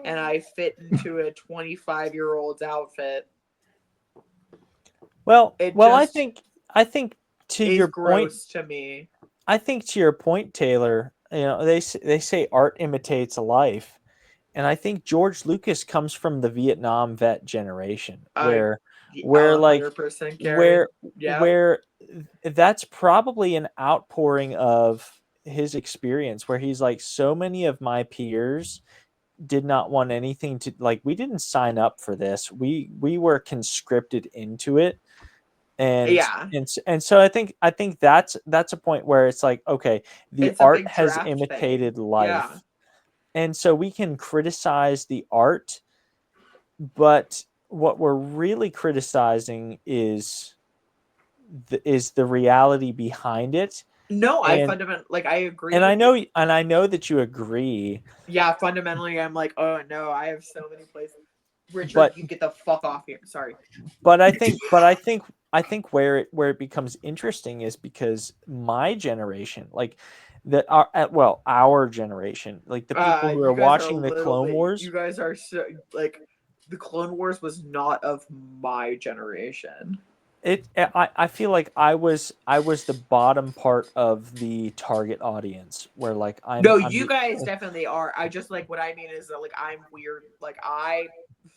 and I fit into a 25-year-old's outfit. Well, It I just think to is your point, gross to me. I think to your point, Taylor, they say art imitates life. And I think George Lucas comes from the Vietnam vet generation where like 100% Gary. Yeah. where that's probably an outpouring of his experience where he's like, so many of my peers did not want anything to, like, we didn't sign up for this. We were conscripted into it. And Yeah. and so I think that's a point where it's like, okay, the It's a art big has draft imitated thing. life. Yeah. And so we can criticize the art, but what we're really criticizing is the reality behind it. No, I And fundamentally like I agree. and with you. I know that you agree. Yeah, fundamentally, I'm like, oh no, I have so many places. Richard, But- you get the fuck off here. Sorry. But I think where it becomes interesting is because my generation, like our generation, like the people who You are guys watching a the little Clone bit- Wars, You guys are so like the Clone Wars was not of my generation. I feel like I was the bottom part of the target audience where like No, I'm you guys definitely are. I just like what I mean is that like I'm weird. Like I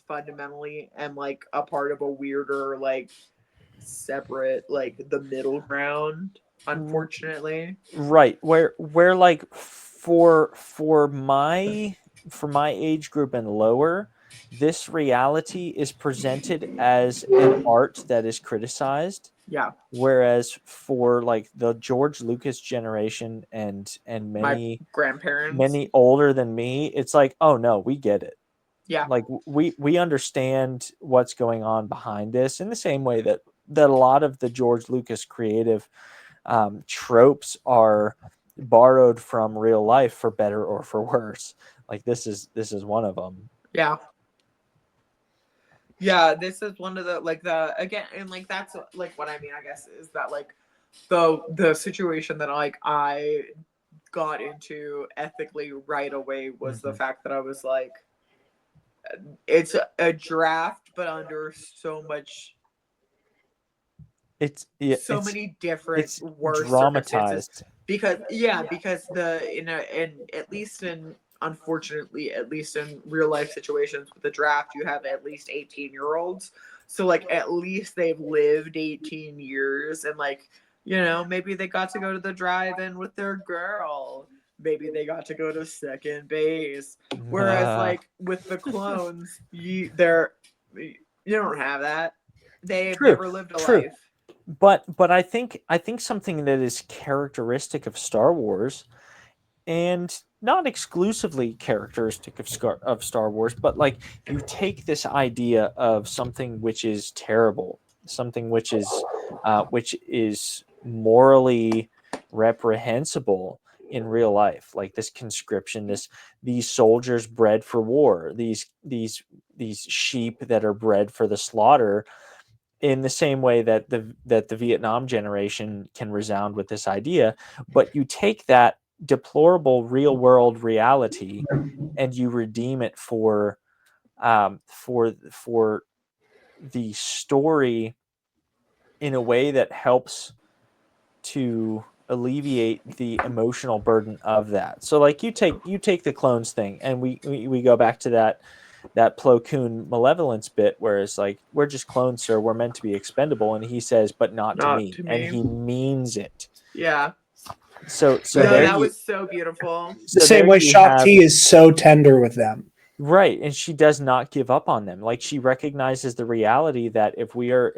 fundamentally am like a part of a weirder like separate like the middle ground. Unfortunately, right where like for my age group and lower, this reality is presented as an art that is criticized. yeah. Whereas for like the George Lucas generation and My grandparents. many older than me, it's like, oh no, we get it. Yeah. Like we understand what's going on behind this in the same way that a lot of the George Lucas creative tropes are borrowed from real life for better or for worse. Like this is one of them. Yeah. Yeah, this is one of the like the again and like that's like what I mean I guess is that like the situation that like I got into ethically right away was the fact that I was like it's a draft but under so much so many different worse dramatized because because in at least in unfortunately at least in real life situations with the draft you have at least 18-year-olds, so like at least they've lived 18 years and like maybe they got to go to the drive-in with their girl, maybe they got to go to second base, whereas like with the clones you don't have that. They've never lived a life. But I think something that is characteristic of Star Wars, and not exclusively characteristic of Star Wars, but like you take this idea of something which is terrible, something which is morally reprehensible in real life, like this conscription, these soldiers bred for war, these sheep that are bred for the slaughter. in the same way that the Vietnam generation can resound with this idea, but you take that deplorable real world reality and you redeem it for the story in a way that helps to alleviate the emotional burden of that. So like you take the clones thing, and we go back to that Plo Koon malevolence bit where it's like, we're just clones, sir. We're meant to be expendable, and he says, but not to Not me, to and me. he means it. Yeah. So No, there that you was so beautiful. The so same there way you Shock have. T is so tender with them. Right, and she does not give up on them. Like, she recognizes the reality that if we are,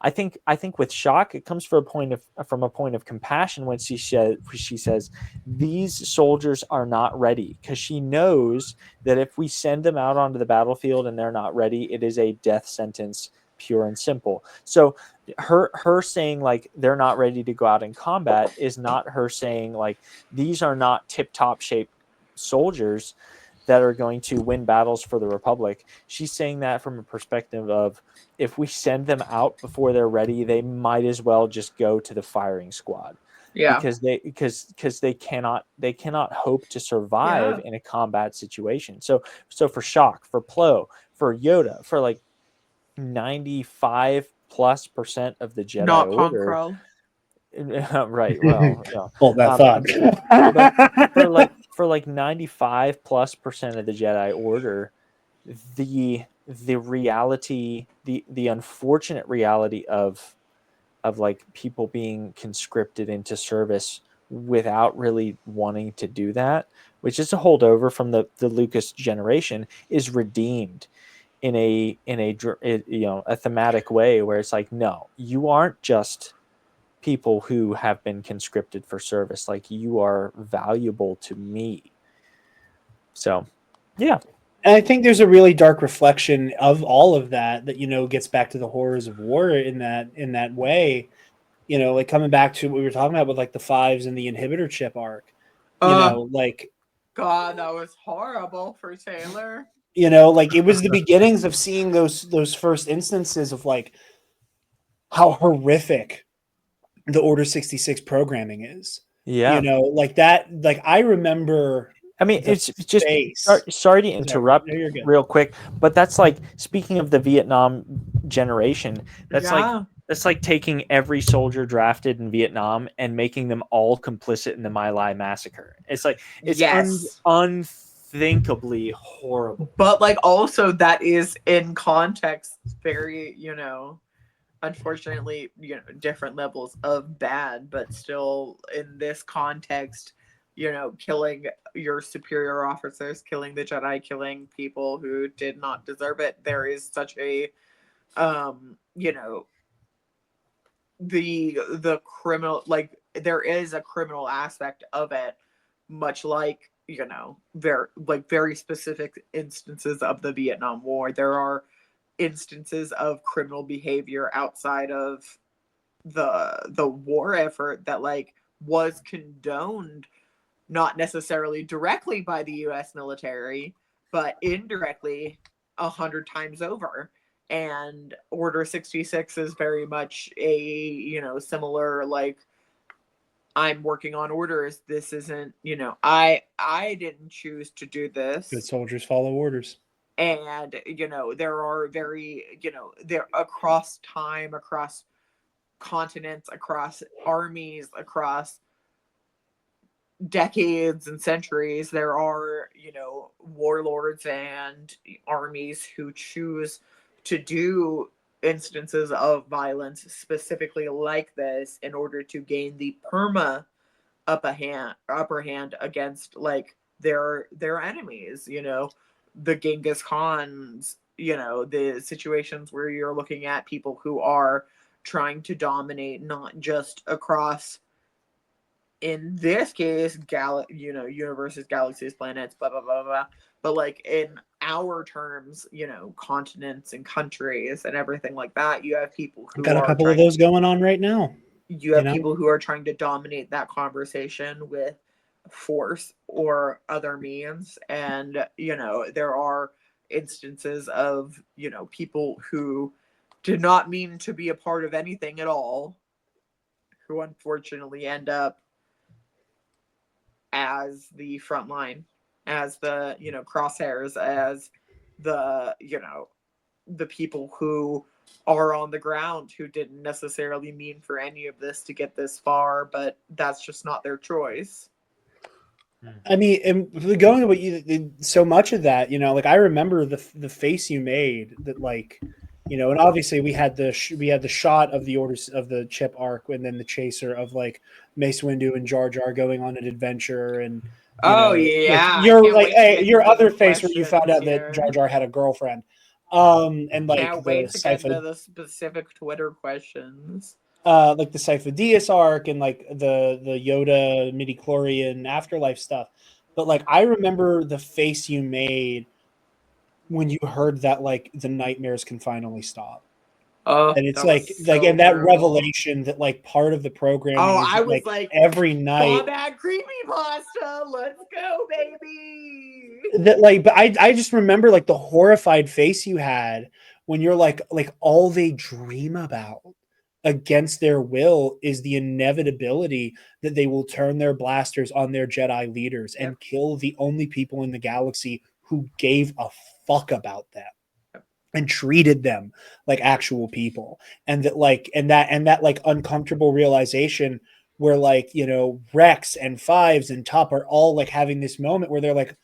I think with Shock, it comes from a point of compassion when she says these soldiers are not ready, because she knows that if we send them out onto the battlefield and they're not ready, it is a death sentence, pure and simple. So her saying like they're not ready to go out in combat is not her saying like these are not tip top shape soldiers that are going to win battles for the Republic. She's saying that from a perspective of, if we send them out before they're ready, they might as well just go to the firing squad, Yeah. because they cannot hope to survive Yeah. in a combat situation. So for Shock, for Plo, for Yoda, for like 95+% of the Jedi Not Pong Order, Crow. right? Well, no. Hold that thought. But for like 95+% of the Jedi Order, the reality, the unfortunate reality of like people being conscripted into service without really wanting to do that, which is a holdover from the Lucas generation, is redeemed in a thematic way where it's like, no, you aren't just people who have been conscripted for service. Like, you are valuable to me. So, yeah. And I think there's a really dark reflection of all of that gets back to the horrors of war in that way. Like coming back to what we were talking about with like the fives and the inhibitor chip arc. Like God, that was horrible for Taylor. like it was the beginnings of seeing those first instances of like how horrific the Order 66 programming is. Yeah. Like that, like I remember. I mean, The it's just face. sorry to interrupt No, you're good. real quick, but that's like, speaking of the Vietnam generation, that's Yeah. like taking every soldier drafted in Vietnam and making them all complicit in the My Lai massacre. It's like, it's Yes. unthinkably horrible. But like also that is in context very, unfortunately, different levels of bad, but still in this context, killing your superior officers, killing the Jedi, killing people who did not deserve it. There is such a the criminal, like there is a criminal aspect of it, much like very specific instances of the Vietnam War. There are instances of criminal behavior outside of the war effort that like was condoned, not necessarily directly by the US military, but indirectly 100 times over. And Order 66 is very much a similar, like, I'm working on orders. This isn't, I didn't choose to do this. Good soldiers follow orders. And there are very, they're across time, across continents, across armies, across decades and centuries, there are warlords and armies who choose to do instances of violence specifically like this in order to gain the upper hand against like their enemies, the Genghis Khans, the situations where you're looking at people who are trying to dominate not just across, in this case, universes, galaxies, planets, blah blah blah blah, but like in our terms, continents and countries and everything like that. You have people who Got a are couple of trying. those going on right now. You have people who are trying to dominate that conversation with force or other means, and there are instances of people who did not mean to be a part of anything at all, who unfortunately end up as the front line, as the, crosshairs, as the, the people who are on the ground, who didn't necessarily mean for any of this to get this far, but that's just not their choice. I mean, and going to what you, so much of that, like I remember the face you made that, like, and obviously we had the shot of the orders of the Chip arc, and then the chaser of like Mace Windu and Jar Jar going on an adventure, and Yeah, your other face where you found out that Jar Jar had a girlfriend, and like can't wait to get into the specific Twitter questions. Like the Sifo-Dyas arc and like the Yoda midi-chlorian afterlife stuff. But like I remember the face you made when you heard that like the nightmares can finally stop. Oh, and it's like and that revelation that like part of the program. Oh, I was like every night. Combat creepypasta, let's go, baby. That like, but I just remember like the horrified face you had when you're like all they dream about against their will is the inevitability that they will turn their blasters on their Jedi leaders and kill the only people in the galaxy who gave a fuck about them and treated them like actual people. And that like, and that like uncomfortable realization where like, Rex and Fives and Tup are all like having this moment where they're like,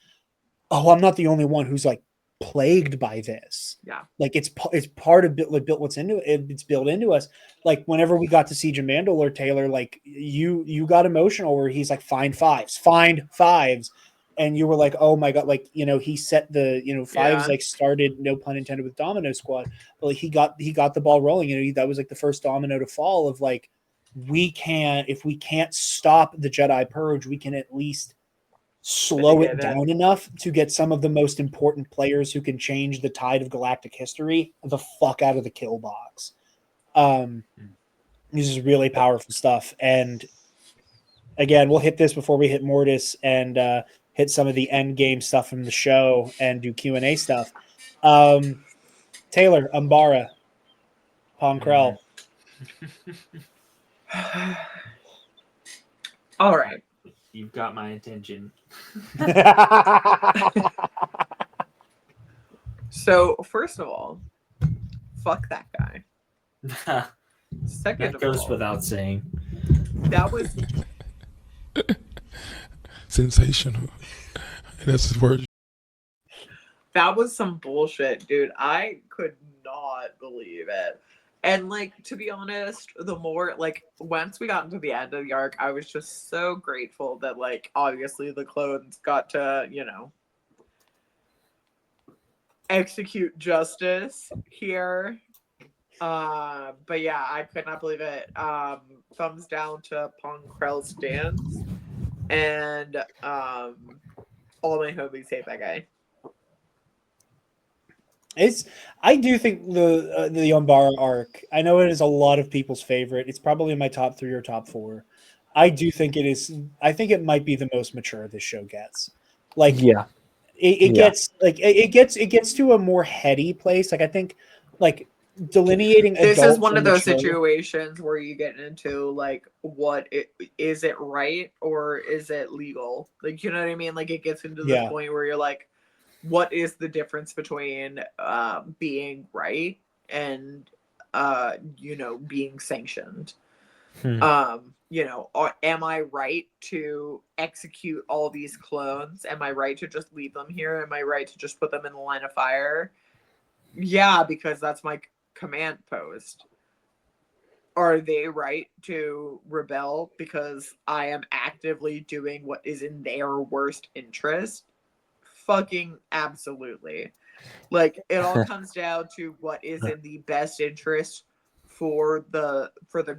oh, I'm not the only one who's like plagued by this. Yeah. Like it's part of built what's into it. It's built into us. Like whenever we got to see Jamandal or Taylor, like you got emotional where he's like, find fives. And you were like, oh my God, like, he set the, Fives like started, no pun intended, with Domino Squad, but like he got the ball rolling. That was like the first domino to fall of like, if we can't stop the Jedi Purge, we can at least slow it down enough to get some of the most important players who can change the tide of galactic history the fuck out of the kill box. This is really powerful stuff. And again, we'll hit this before we hit Mortis and hit some of the end game stuff from the show and do Q&A stuff. Taylor, Umbara, Ponkrell. All right. You've got my attention. So, first of all, fuck that guy. Second that goes without saying. That was sensational. That's his word. That was some bullshit, dude. I could not believe it. And like, to be honest, the more like once we got into the end of the arc, I was just so grateful that like obviously the clones got to, execute justice here. But yeah, I could not believe it. Thumbs down to Ponkrell's stance. And all my homies hate that guy. I do think the Umbara arc, I know it is a lot of people's favorite. It's probably in my top 3 or top 4. I do think it is. I think it might be the most mature this show gets. Like, yeah, it gets to a more heady place. Like, I think, like delineating. This is one of those situations where you get into like, is it right or is it legal? Like, you know what I mean? Like, it gets into the point where you're like, what is the difference between being right and being sanctioned? Am I right to execute all these clones? Am I right to just leave them here? Am I right to just put them in the line of fire? Yeah, because that's my command post. Are they right to rebel because I am actively doing what is in their worst interest? Fucking absolutely. Like, it all comes down to what is in the best interest for the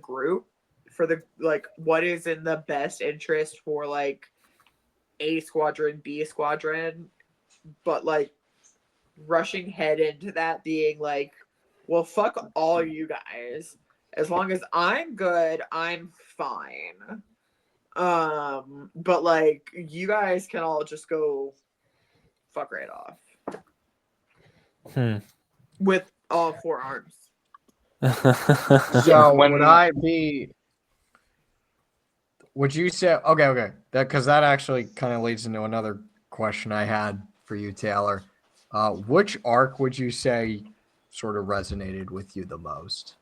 group, for the like what is in the best interest for like A squadron, B squadron, but like rushing head into that being like, well, fuck all you guys. As long as I'm good, I'm fine. But like, you guys can all just go fuck right off. With all 4 arms. So When- would you say okay, because that actually kind of leads into another question I had for you, Taylor. Which arc would you say sort of resonated with you the most?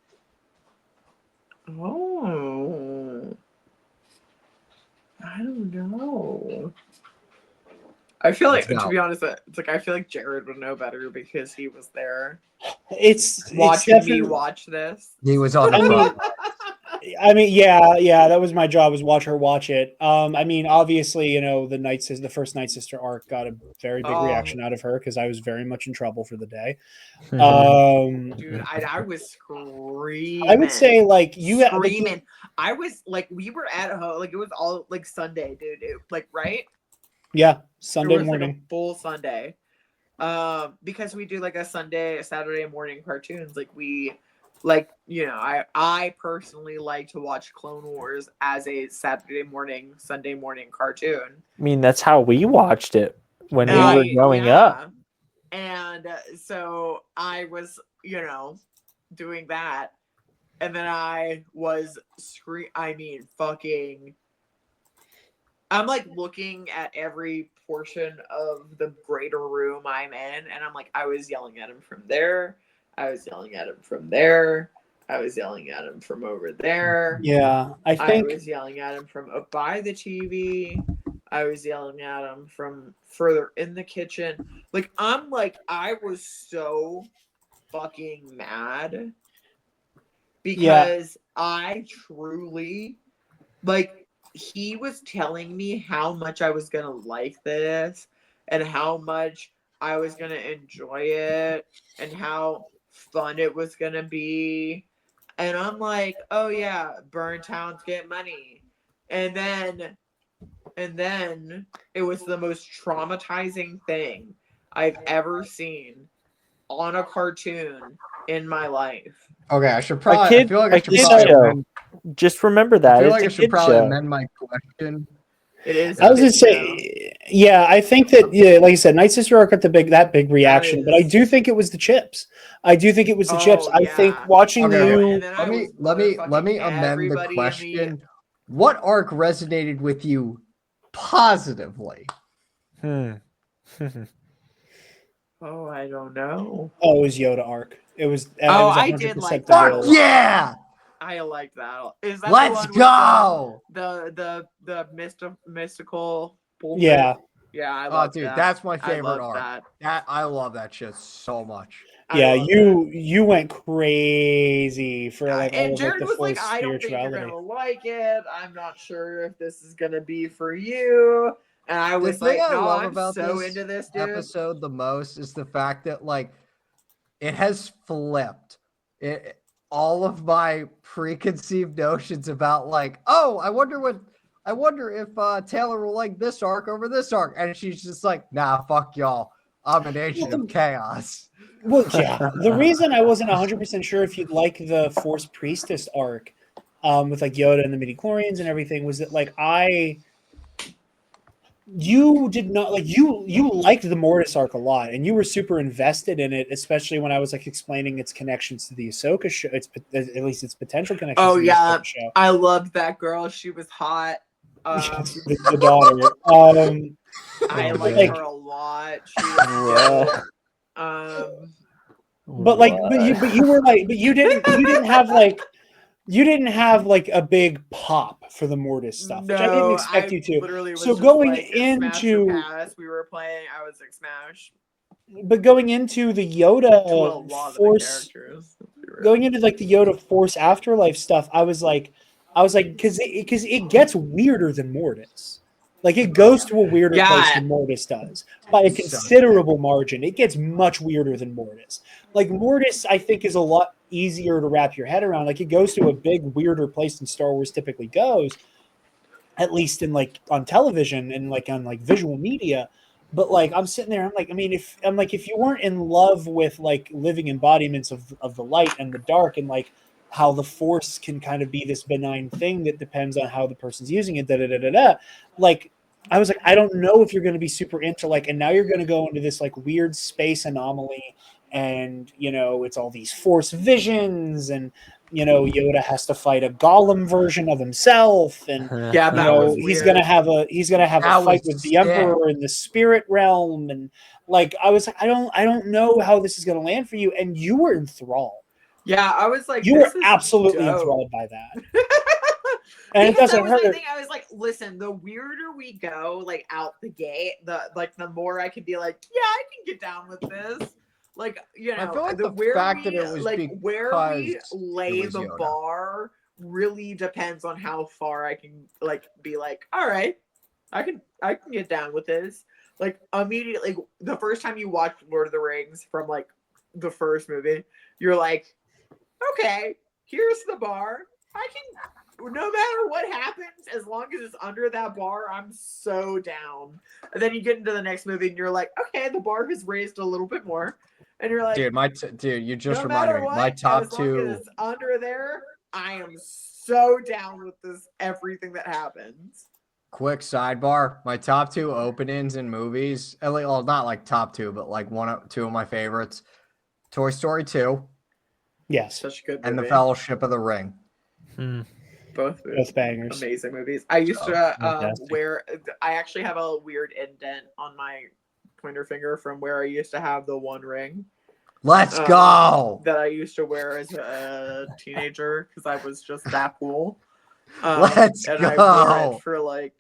Oh, I don't know. I feel like, Let's to go. be honest, it's like I feel like Jared would know better because he was there It's watching me definitely- watch this. He was on the I mean, front. I mean, yeah, that was my job, was watch her watch it. I mean, obviously, you know, the first Night Sister arc got a very big reaction out of her because I was very much in trouble for the day. Dude, I was screaming. I would say like you screaming. I was like, we were at home, like it was all like Sunday, dude. Like right? Yeah, It Sunday was morning. like a full Sunday. Because we do like a Saturday morning cartoons. Like we, like you know, I personally like to watch Clone Wars as a Saturday morning, Sunday morning cartoon. I mean, that's how we watched it when we were growing up. And so I was, you know, doing that. And then I was fucking. I'm like looking at every portion of the greater room I'm in, and I'm like, I was yelling at him from there. I was yelling at him from there. I was yelling at him from over there. Yeah, I was yelling at him from up by the TV. I was yelling at him from further in the kitchen. Like, I was so fucking mad because I truly, like, he was telling me how much I was going to like this and how much I was going to enjoy it and how fun it was going to be. And I'm like, oh yeah, burn towns get money. And then it was the most traumatizing thing I've ever seen on a cartoon in my life. Okay, I should probably. I feel like I should kid probably. show. Amend, Just remember that I feel it's like a I should kid probably show. amend my question. It is. was gonna say, yeah, I think that like I said, Night Sister arc got that big reaction, but I do think it was the chips. I do think it was the chips. I think watching you. Let me amend the question. What arc resonated with you positively? Oh, I don't know. Oh, it was Yoda arc. It was. I did like the that. Bills. Yeah. I like that. Is that Let's the one go. With the mystical bullshit? Yeah. Yeah, I love dude, that. that's my favorite I love arc. that. I love that shit so much. Yeah, you went crazy for like all And of Jared like the was full like, I don't think you're spirituality. gonna like it. I'm not sure if this is gonna be for you. And I was The thing like, I no, love I'm about so this into this, dude. episode the most is the fact that like it has flipped all of my preconceived notions about like, oh, I wonder if Taylor will like this arc over this arc, and she's just like, nah, fuck y'all. I'm an agent of chaos. Well, yeah. The reason I wasn't 100% sure if you'd like the Force Priestess arc, with like Yoda and the midi-chlorians and everything, was that like you did not like you liked the Mortis arc a lot, and you were super invested in it, especially when I was like explaining its connections to the Ahsoka show. At least its potential connections. Oh to the yeah, Ahsoka show. I loved that girl. She was hot. The daughter. I liked her a lot. She was dope. But you were like, but you didn't have like a big pop for the Mortis stuff, which I didn't expect you to. Literally So going into we were playing, I was like Smash. But going into the Yoda Force, going into like the Yoda Force Afterlife stuff, I was like, because it gets weirder than Mortis. Like it goes to a weirder place than Mortis does by a considerable margin. It gets much weirder than Mortis. Like Mortis, I think, is a lot easier to wrap your head around. Like it goes to a big weirder place than Star Wars typically goes, at least in like on television and like on like visual media. But like I'm sitting there, I'm like, I mean, if you weren't in love with like living embodiments of the light and the dark and like how the Force can kind of be this benign thing that depends on how the person's using it, like I was like, I don't know if you're going to be super into like, and now you're going to go into this like weird space anomaly and it's all these Force visions, and Yoda has to fight a Gollum version of himself, and Yeah, that was he's weird. gonna have a fight with the Emperor in the spirit realm, and I was like, I don't know how this is gonna land for you, and you were enthralled. Yeah, I was like, You were this is absolutely dope. enthralled by that. And it Because doesn't that was hurt. my thing. I was like, listen, the weirder we go, out the gate, the more I can be like, yeah, I can get down with this. I feel like the where fact we, that it was where we because lay it was the Yoda. bar really depends on how far I can be like, all right, I can get down with this. Immediately, the first time you watch Lord of the Rings from the first movie, you're like, okay, here's the bar. I can, no matter what happens, as long as it's under that bar, I'm so down. And then you get into the next movie and you're like, okay, the bar has raised a little bit more. And you're like, dude, you just no reminded matter me. what, My top as long two. as it's under there, I am so down with this, everything that happens. Quick sidebar: my top two openings in movies, well, not top two, but two of my favorites: Toy Story 2, Yes, such a good movie. and The Fellowship of the Ring. Both bangers. Amazing movies. I used to fantastic. I actually have a weird indent on my pointer finger from where I used to have the One Ring. Let's go. That I used to wear as a teenager because I was just that cool. Let's and go. I wore it for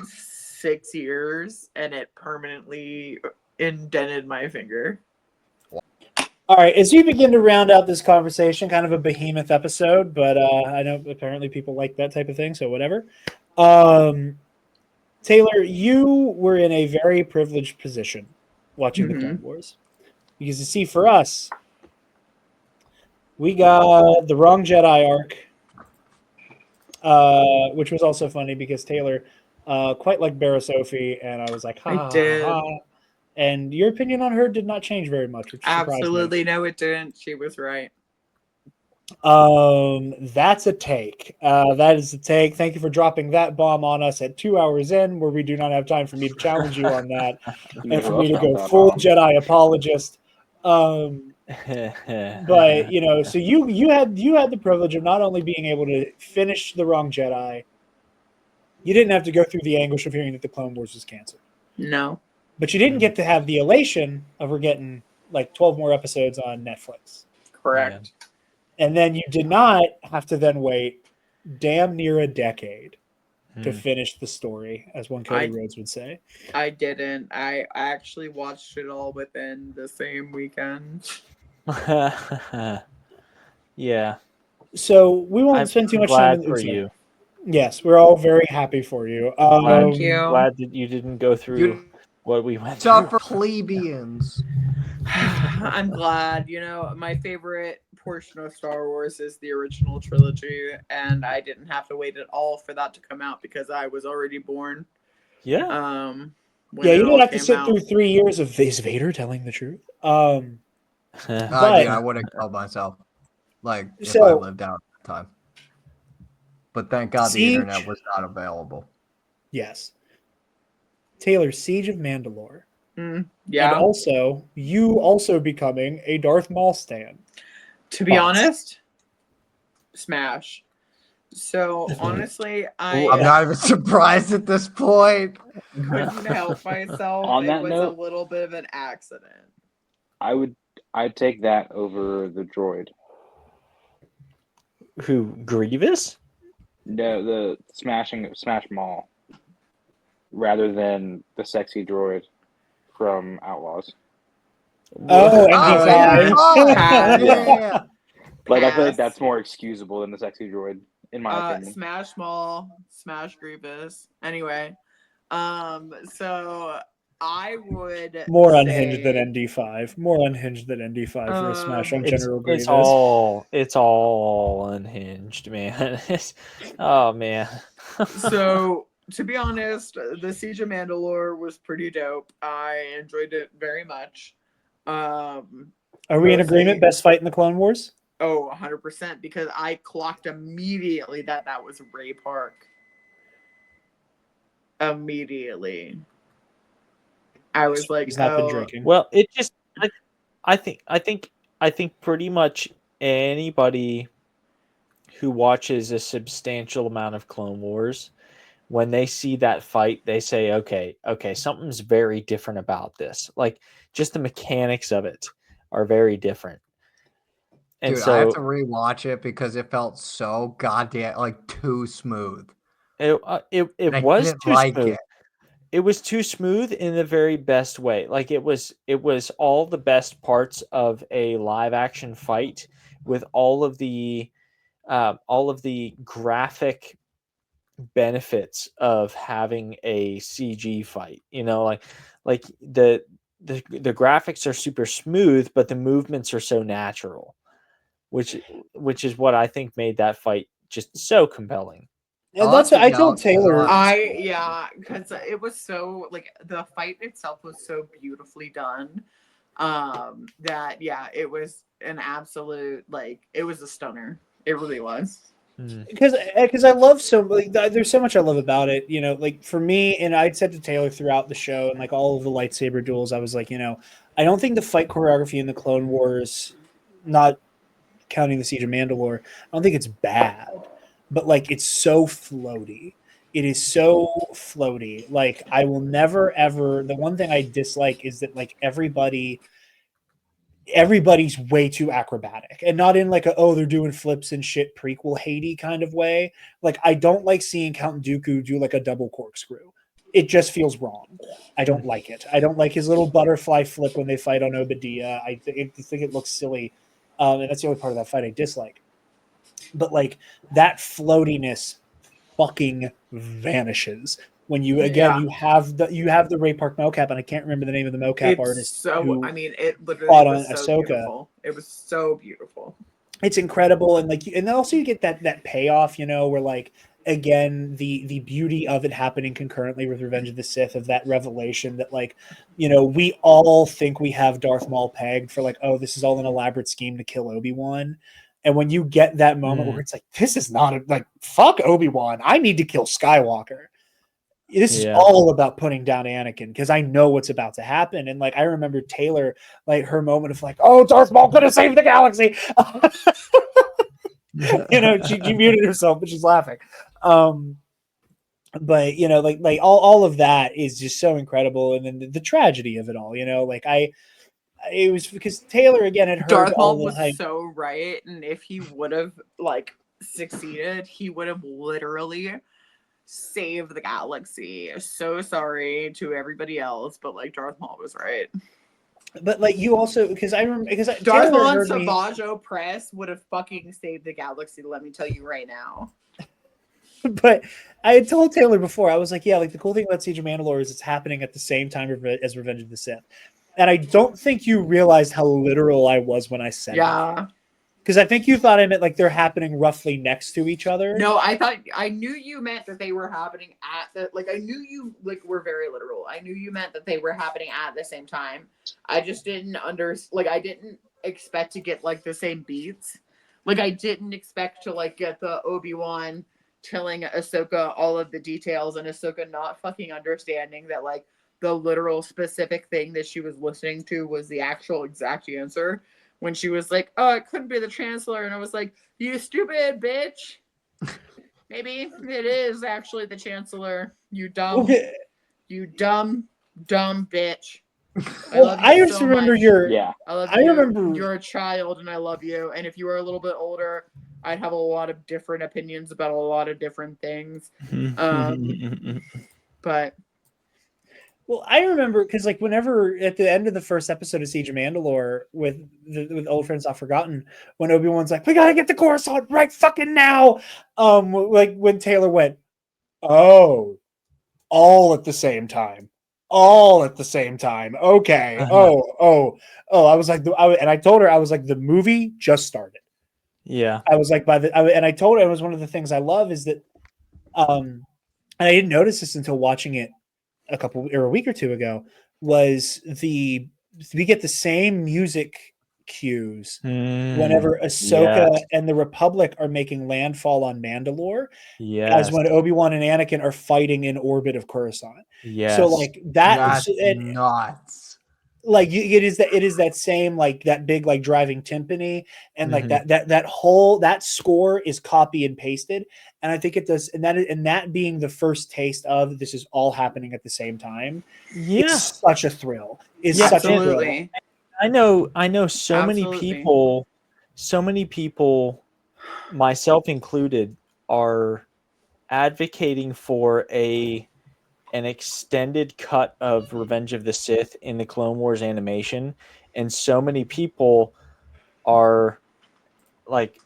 6 years, and it permanently indented my finger. All right, as we begin to round out this conversation, kind of a behemoth episode, but I know apparently people like that type of thing, so whatever. Taylor, you were in a very privileged position watching the Clone Wars. Because you see, for us, we got the Wrong Jedi arc, which was also funny because Taylor quite liked Barra Sophie, and I was like, ha, I did. ha, ha. And your opinion on her did not change very much, which Absolutely, no, it didn't. She was right. That's a take. That is a take. Thank you for dropping that bomb on us at 2 hours in, where we do not have time for me to challenge you on that, and for me to go full Jedi apologist. But so you had the privilege of not only being able to finish The Wrong Jedi, you didn't have to go through the anguish of hearing that the Clone Wars was canceled. No. But you didn't get to have the elation of her getting 12 more episodes on Netflix. Correct. And then you did not have to then wait damn near a decade to finish the story, as one Cody Rhodes would say. I didn't. I actually watched it all within the same weekend. Yeah. So we won't spend too much time for you. Yes, we're all very happy for you. Thank you. Glad that you didn't go through what we went through. Suffer plebeians. I'm glad. My favorite portion of Star Wars is the original trilogy, and I didn't have to wait at all for that to come out because I was already born. Yeah. You didn't have to sit through 3 years of is Vader telling the truth. I would have killed myself, if I lived out at the time. But thank God the internet was not available. Yes. Taylor, Siege of Mandalore. Yeah. And also, you also becoming a Darth Maul stan. To be honest, smash. So honestly, I'm not even surprised at this point. Couldn't help myself. On that it was note, a little bit of an accident. I'd take that over the droid. Who, Grievous? No, the Smash Maul, rather than the sexy droid from Outlaws. Oh, ND5. Yeah. I feel like that's more excusable than the sexy droid, in my opinion. Smash Maul, Smash Grievous. Anyway, so I would more unhinged than ND5. More unhinged than ND5 for a smash on General Grievous. It's all unhinged, man. Oh man. So to be honest, the Siege of Mandalore was pretty dope. I enjoyed it very much. Are we in agreement? Best fight in the Clone Wars? Oh, 100%, because I clocked immediately that was Ray Park. Immediately. I was like, he's not been drinking. Well, it just I think pretty much anybody who watches a substantial amount of Clone Wars, when they see that fight, they say, okay, something's very different about this. Like, just the mechanics of it are very different. And Dude, I have so to rewatch it because it felt so goddamn like too smooth. it And I was didn't too like smooth. it. It was too smooth in the very best way. Like, it was all the best parts of a live action fight with all of the graphic benefits of having a CG fight. You know, like the graphics are super smooth, but the movements are so natural, which is what I think made that fight just so compelling. And that's what I told Taylor. Because it was so like the fight itself was so beautifully done. That it was an absolute like it was a stunner. It really was. Because I love so like there's so much I love about it, you know, like for me, and I'd said to Taylor throughout the show and like all of the lightsaber duels, I was like, you know, I don't think the fight choreography in the Clone Wars, not counting the Siege of Mandalore, I don't think it's bad, but like it's so floaty. It is so floaty. Like I will never ever. The one thing I dislike is that like everybody's way too acrobatic, and not in like a oh they're doing flips and shit prequel Haiti kind of way. Like I don't like seeing Count Dooku do like a double corkscrew. It just feels wrong. I don't like it. I don't like his little butterfly flip when they fight on Obadiah. I think it looks silly, and that's the only part of that fight I dislike. But like that floatiness fucking vanishes when you you have the Ray Park mocap, and I can't remember the name of the mocap artist. It literally fought was on so Ahsoka. beautiful. It was so beautiful. It's incredible, and like, and then also you get that payoff, you know, where like again the beauty of it happening concurrently with Revenge of the Sith, of that revelation that like, you know, we all think we have Darth Maul pegged for like, oh, this is all an elaborate scheme to kill Obi-Wan. And when you get that moment where it's like, this is not like fuck Obi-Wan, I need to kill Skywalker. This is all about putting down Anakin because I know what's about to happen. And like I remember Taylor, like her moment of like, oh, Darth Maul could have saved the galaxy. You know, she muted herself, but she's laughing. But you know, like all of that is just so incredible, and then the tragedy of it all. You know, like it was because Taylor again had heard Darth all Maul the hype. was so right, and if he would have like succeeded, he would have literally saved the galaxy. So sorry to everybody else, but like Darth Maul was right. But like you also because I remember because Darth Maul and Savage Opress would have fucking saved the galaxy. Let me tell you right now. But I had told Taylor before, I was like, yeah, like the cool thing about Siege of Mandalore is it's happening at the same time as Revenge of the Sith. And I don't think you realized how literal I was when I said it. Because I think you thought I meant like they're happening roughly next to each other. No, I knew you meant that they were happening at the like I knew you like were very literal. I knew you meant that they were happening at the same time. I just didn't I didn't expect to get like the same beats. Like I didn't expect to like get the Obi-Wan telling Ahsoka all of the details and Ahsoka not fucking understanding that like the literal specific thing that she was listening to was the actual exact answer. When she was like, oh, it couldn't be the Chancellor. And I was like, you stupid bitch. Maybe it is actually the Chancellor. You dumb bitch. I just remember you're a child and I love you. And if you were a little bit older, I'd have a lot of different opinions about a lot of different things. But well, I remember because like whenever at the end of the first episode of Siege of Mandalore with Old Friends Not Forgotten, when Obi-Wan's like, we gotta get the Coruscant right fucking now. Like when Taylor went, oh, all at the same time. All at the same time. Okay. Oh. I was like, and I told her, I was like, the movie just started. Yeah. I was like, and I told her it was one of the things I love is that, and I didn't notice this until watching it a week or two ago, was we get the same music cues whenever Ahsoka and the Republic are making landfall on Mandalore, as when Obi-Wan and Anakin are fighting in orbit of Coruscant. So like that that's nuts. like it is that same like that big like driving timpani and like that whole that score is copy and pasted, and I think it does, and that being the first taste of this is all happening at the same time. Yeah. It's such a thrill. It's Yeah, such a thrill. Absolutely. I know so many Absolutely. people, myself included, are advocating for an extended cut of Revenge of the Sith in the Clone Wars animation, and so many people are like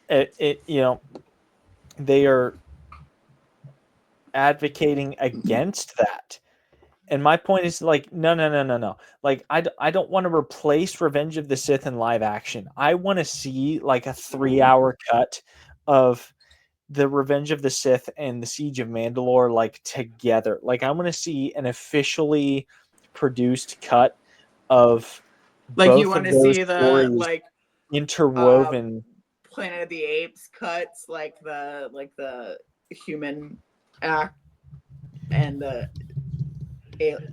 they are advocating against that. And my point is like, no. Like, I don't want to replace Revenge of the Sith in live action. I want to see like a 3-hour cut of the Revenge of the Sith and the Siege of Mandalore like together. Like, I want to see an officially produced cut of Like you both want of to those see the stories like interwoven. Planet of the Apes cuts, like the human act and the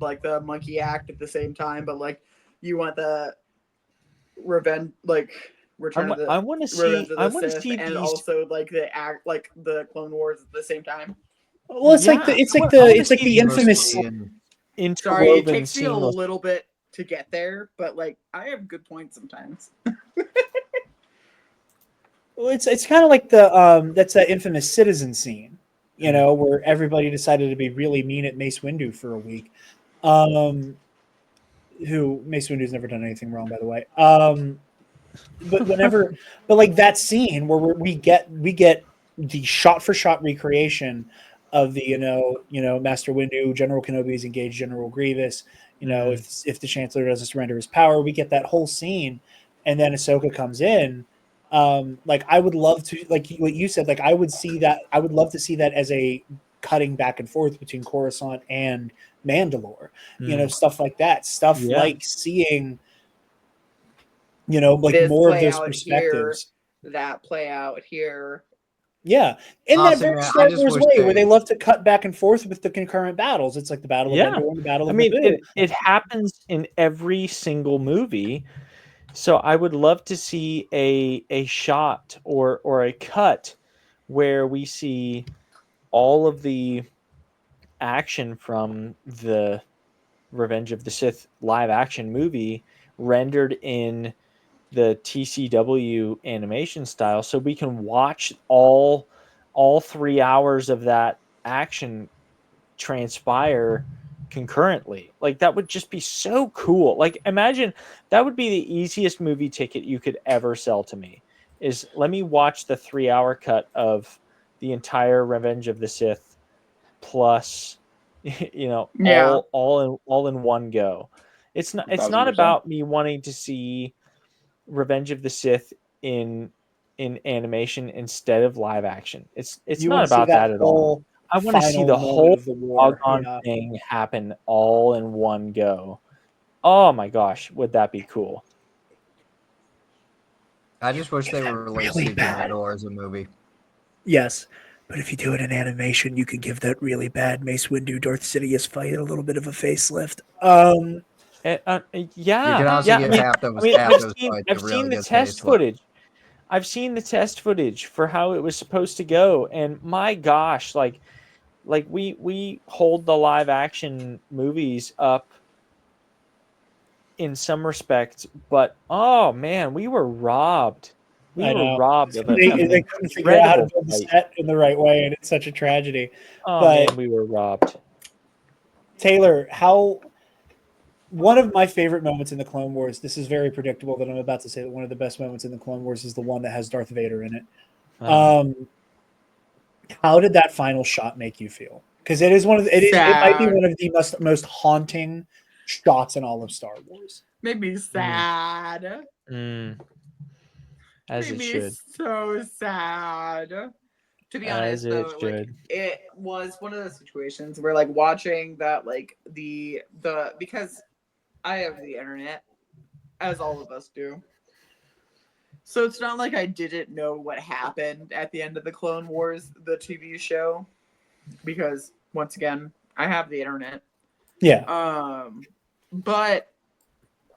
like the monkey act at the same time, but like you want the revenge, like Return of the I want to Revenge see. of I the want to Sith, see and these. also like the act, like the Clone Wars at the same time. Well, it's like Yeah, I it's like see the these infamous. Sorry, it interwoven takes me a seamless. little bit to get there, but like I have good points sometimes. Well, it's kind of like that's that infamous Citizen scene, where everybody decided to be really mean at Mace Windu for a week. Who Mace Windu's never done anything wrong, by the way. But like that scene where we get the shot for shot recreation of the Master Windu, General Kenobi's engaged General Grievous. If the Chancellor doesn't surrender his power, we get that whole scene, and then Ahsoka comes in. Like I would love to, like what you said, like I would see that. I would love to see that as a cutting back and forth between Coruscant and Mandalore. Stuff like that. Stuff like seeing like this more of play those out perspectives. here, that play out here. Yeah, in that Honestly, very man, Star Wars way, where they love to cut back and forth with the concurrent battles. It's like the Battle of Endor and the Battle I of mean, Naboo. it happens in every single movie. So I would love to see a shot or a cut where we see all of the action from the Revenge of the Sith live action movie rendered in the TCW animation style, so we can watch all 3 hours of that action transpire concurrently. Like that would just be so cool. Like imagine that would be the easiest movie ticket you could ever sell to me. Is let me watch the 3-hour cut of the entire Revenge of the Sith plus Yeah. all in one go. It's not 1,000%. about me wanting to see Revenge of the Sith in animation instead of live action. It's You not want to see about that that at all. whole I want to see final the moment whole of the war. doggone Yeah. thing happen all in one go. Oh my gosh, would that be cool? I just wish they were released really Siege of bad. Mandalore as a movie. Yes, but if you do it in animation, you could give that really bad Mace Windu Darth Sidious fight a little bit of a facelift. Yeah, You can also yeah. give half those I've fights a I've really seen the good test facelift. footage. I've seen the test footage for how it was supposed to go, and my gosh, like we hold the live action movies up in some respects, but oh man, we were robbed. We I were know. robbed of They an couldn't figure out how to incredible build the fight. set in the right way, and it's such a tragedy. Oh But man, we were robbed. Taylor, one of my favorite moments in the Clone Wars, this is very predictable that I'm about to say that one of the best moments in the Clone Wars is the one that has Darth Vader in it. How did that final shot make you feel? Because it is it might be one of the most haunting shots in all of Star Wars. Made me sad. As Made it me should. so sad. To be honest, As it though, like should. it was one of those situations where, like, watching that, like the because I have the internet, as all of us do. So it's not like I didn't know what happened at the end of the Clone Wars, the TV show, because once again, I have the internet. Yeah. But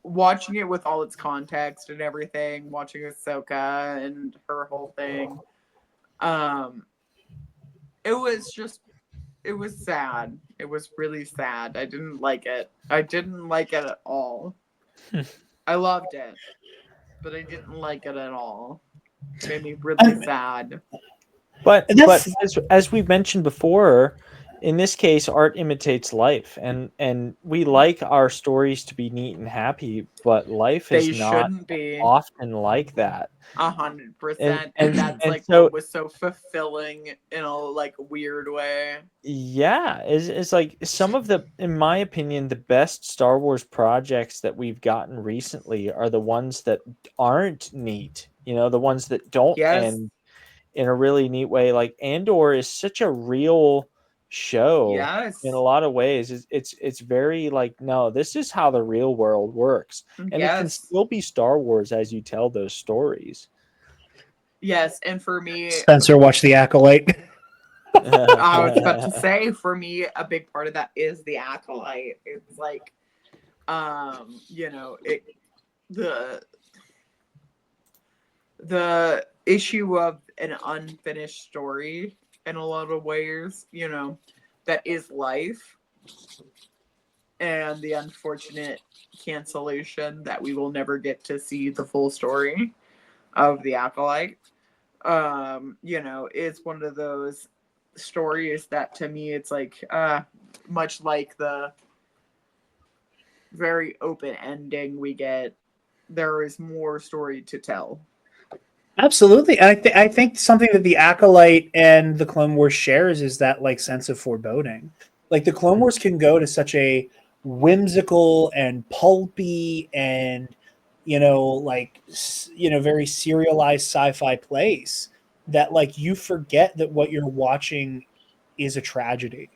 watching it with all its context and everything, watching Ahsoka and her whole thing, it was just, it was sad. It was really sad. I didn't like it. I didn't like it at all. I loved it, but I didn't like it at all. It made me really sad. But And that's as we mentioned before, in this case, art imitates life, and we like our stories to be neat and happy, but life is They not shouldn't be often like that. 100%, And that's and like so what was so fulfilling in a like weird way. yeah, it's like some of the, in my opinion, the best Star Wars projects that we've gotten recently are the ones that aren't neat. You know, the ones that don't Yes, end in a really neat way. Like Andor is such a real show yes, in a lot of ways. It's very like, no, this is how the real world works, and it can yes, still be Star Wars as you tell those stories. yes. And for me, Spencer watched The Acolyte. I was about to say, for me, a big part of that is the acolyte. It's like, you know, it the issue of an unfinished story in a lot of ways, you know, that is life, and the unfortunate cancellation that we will never get to see the full story of the acolyte. You know, it's one of those stories that to me it's like much like the very open ending we get, there is more story to tell. Absolutely. And I think something that the Acolyte and the Clone Wars shares is that like sense of foreboding. Like the Clone Wars can go to such a whimsical and pulpy and very serialized sci-fi place that like you forget that what you're watching is a tragedy.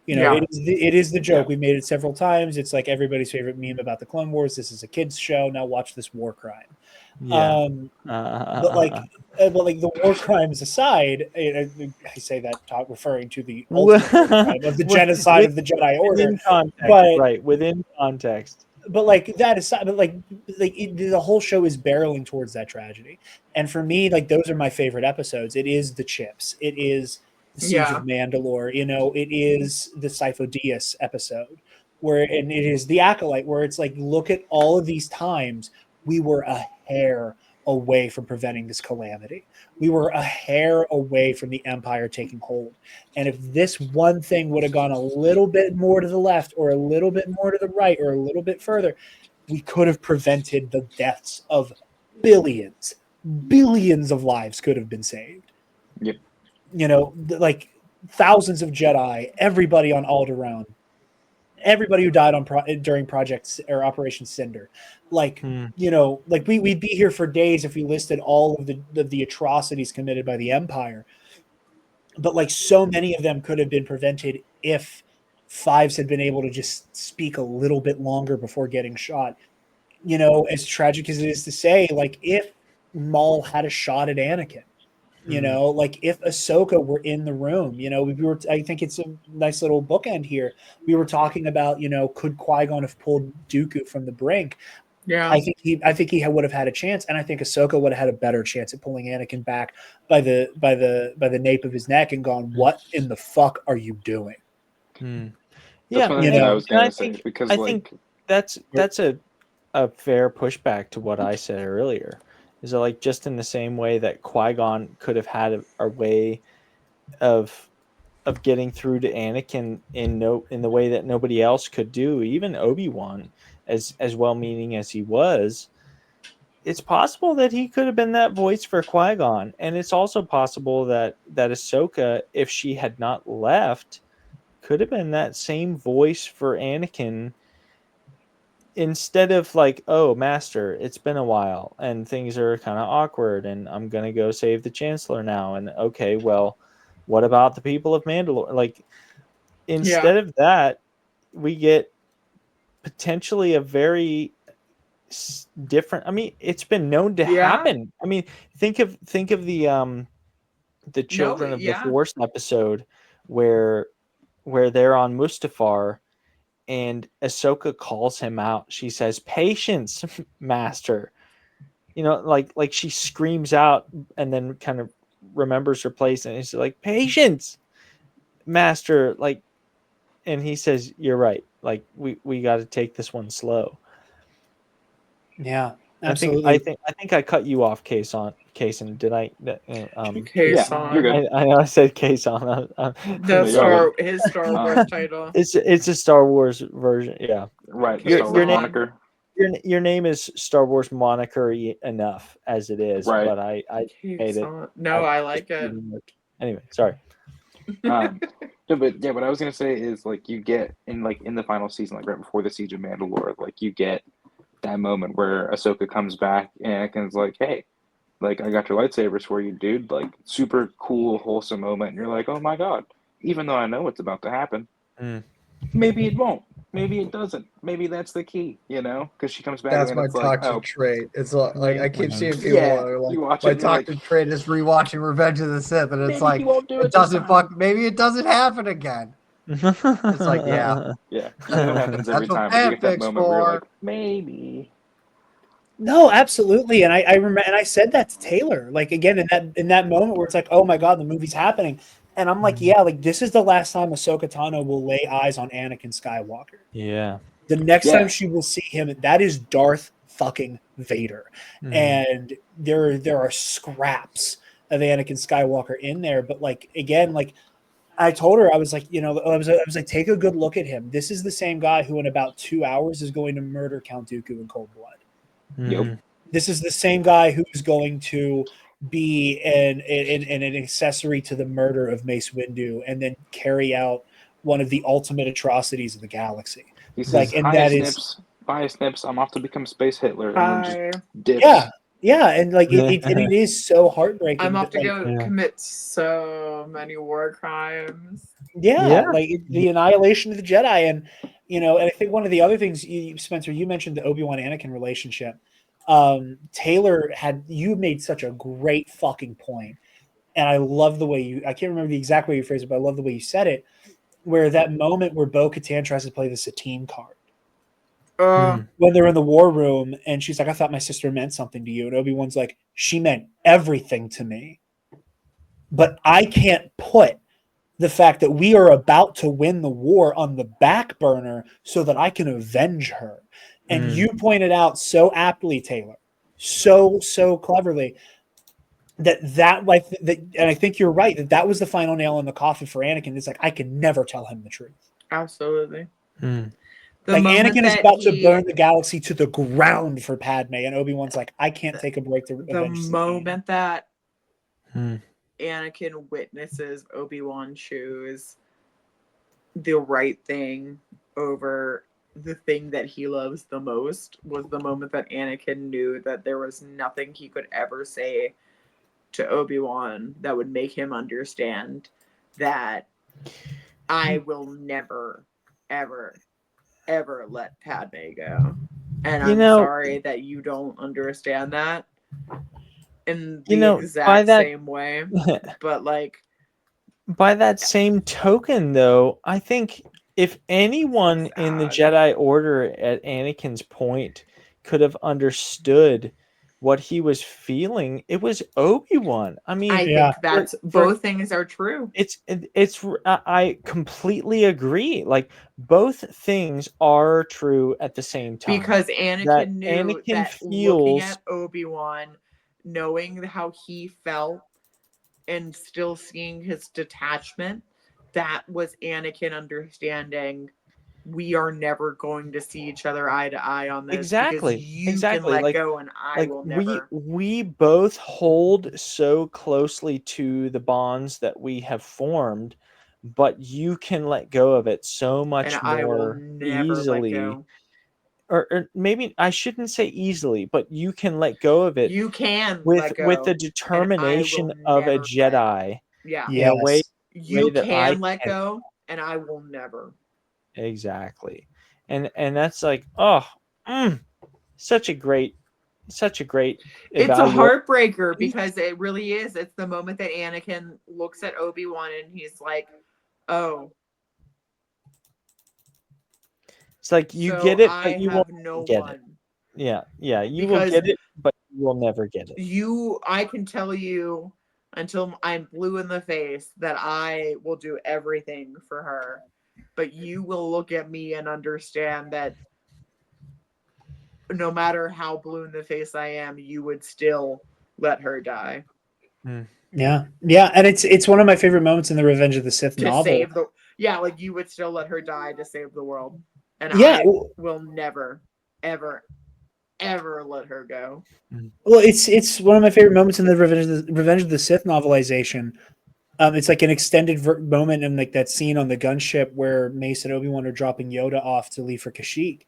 You know, Yeah, it is the Yeah. joke. We made it several times. It's like everybody's favorite meme about the Clone Wars. This is a kids show. Now watch this war crime. Yeah. Um, but like the war crimes aside, I say that referring to the ultimate war crime of the genocide of the Jedi Order. Within context, But right? Within context. like that aside, but the whole show is barreling towards that tragedy. And for me, like those are my favorite episodes. It is the Chips. It is the Siege yeah, of Mandalore. You know, it is the Sifo Dyas episode and it is the Acolyte where it's like, look at all of these times we were a hair away from preventing this calamity. We were a hair away from the Empire taking hold. And if this one thing would have gone a little bit more to the left or a little bit more to the right or a little bit further, we could have prevented the deaths of billions. Billions of lives could have been saved. Yep. You know, like thousands of Jedi, everybody on Alderaan, everybody who died during Project or Operation Cinder. Like, you know, like we'd be here for days if we listed all of the atrocities committed by the Empire. But like so many of them could have been prevented if Fives had been able to just speak a little bit longer before getting shot. You know, as tragic as it is to say, like if Maul had a shot at Anakin, you know, like if Ahsoka were in the room, you know, I think it's a nice little bookend here. We were talking about, you know, could Qui-Gon have pulled Dooku from the brink? yeah, I think he would have had a chance, and I think Ahsoka would have had a better chance at pulling Anakin back by the nape of his neck and gone, "What in the fuck are you doing?" That's Yeah, one of You the things I know, was and I gonna say think because I like think that's a fair pushback to what I said earlier. Is that like just in the same way that Qui-Gon could have had a way of getting through to Anakin in the way that nobody else could do, even Obi-Wan, as well-meaning as he was, it's possible that he could have been that voice for Qui-Gon, and it's also possible that Ahsoka, if she had not left, could have been that same voice for Anakin, instead of like, oh, master, it's been a while and things are kind of awkward and I'm gonna go save the chancellor now, and okay, well, what about the people of Mandalore? Like, yeah, instead of that, we get potentially a very different, I mean, it's been known to yeah. happen. I mean, think of the No, Children of the yeah, Force episode where they're on Mustafar and Ahsoka calls him out. She says, "Patience, master." Like she screams out and then kind of remembers her place, and she's like, "Patience, master." Like, and he says, "You're right. Like, we got to take this one slow." Yeah, I think absolutely. I cut you off, Kason. Did I? Yeah, you're Kason. good. I know I said Kason. The No, you're good. his Star Wars Um, title. It's a Star Wars version. Yeah, right, the Your- Star your Wars name moniker. your name is Star Wars moniker enough as it is, Right. but I made it. Kason. No, I like it. Anyway, sorry. No, but yeah, what I was gonna say is like you get in the final season, like right before the Siege of Mandalore, like you get that moment where Ahsoka comes back and Anakin's like, "Hey, like I got your lightsabers for you, dude." Like super cool, wholesome moment. And you're like, "Oh my god!" Even though I know what's about to happen, Mm. maybe it won't. Maybe it doesn't. Maybe that's the key, because she comes back That's and my it's like, toxic oh, trait. It's like I keep seeing people yeah, that are like, you watch it my and you're like, toxic trait is rewatching Revenge of the Sith, and it's maybe he like won't do it it this doesn't time. maybe it doesn't happen again. It's like, yeah, Yeah, you know it happens every that's what time, but you get that fanfic's moment where you're like, for. maybe. No, absolutely. And I remember, and I said that to Taylor, like again in that moment where it's like, oh my god, the movie's happening, and I'm like, yeah, like this is the last time Ahsoka Tano will lay eyes on Anakin Skywalker. Yeah. The next Yeah. time she will see him, that is Darth fucking Vader, and there are scraps of Anakin Skywalker in there, but like again, like I told her, I was like, I was like, take a good look at him. This is the same guy who in about 2 hours is going to murder Count Dooku in cold blood. Yep. This is the same guy who's going to be an accessory to the murder of Mace Windu and then carry out one of the ultimate atrocities of the galaxy. He says, Like, and "Hi, that is, Snips. Bye, Snips. I'm off to become Space Hitler," and then Hi. just dips. yeah, and like it is so heartbreaking. I'm off to like, go commit so many war crimes. Yeah, like the annihilation of the Jedi, and and I think one of the other things, Spencer, you mentioned the Obi-Wan Anakin relationship. Taylor you made such a great fucking point, and I love the way I can't remember the exact way you phrased it, but I love the way you said it. Where that moment where Bo-Katan tries to play the Satine card when they're in the war room, and she's like, "I thought my sister meant something to you," and Obi-Wan's like, "She meant everything to me, but I can't put the fact that we are about to win the war on the back burner so that I can avenge her." And you pointed out so aptly, Taylor, so cleverly that like that, and I think you're right that was the final nail in the coffin for Anakin. It's like I can never tell him the truth. Absolutely. Like Anakin is about to burn the galaxy to the ground for Padme, and Obi-Wan's like, I can't take a break to avenge the moment that Anakin witnesses Obi-Wan choose the right thing over the thing that he loves the most was the moment that Anakin knew that there was nothing he could ever say to Obi-Wan that would make him understand that I will never, ever, ever let Padme go. And I'm sorry that you don't understand that in the exact same way. But like, by that same token, though, I think if anyone in the Jedi Order at Anakin's point could have understood what he was feeling, it was Obi-Wan. I mean, I think that's both things are true. I completely agree. Like both things are true at the same time. Because Anakin knew that looking at Obi-Wan, knowing how he felt and still seeing his detachment, that was Anakin understanding we are never going to see each other eye to eye on this. Exactly. Because you can let go and I will never. We both hold so closely to the bonds that we have formed, but you can let go of it so much more easily. Or maybe I shouldn't say easily, but you can let go of it. You can with the determination of a Jedi. Yeah. In a way you that can let go, and I will never. Exactly. And that's like, such a great it's a heartbreaker because it really is. It's the moment that Anakin looks at Obi-Wan and he's like, oh, It's like you So get it, I but you have won't no get it. one. Yeah, you will Because get it, but you will never get it. I can tell you until I'm blue in the face that I will do everything for her. But you will look at me and understand that no matter how blue in the face I am, you would still let her die Yeah, and it's one of my favorite moments in the Revenge of the Sith to novel. save the. Yeah, like you would still let her die to save the world, and Yeah, I will never, ever, ever let her go. well, it's one of my favorite moments in the Revenge of the Sith novelization. It's like an extended moment in like that scene on the gunship where Mace and Obi-Wan are dropping Yoda off to leave for Kashyyyk.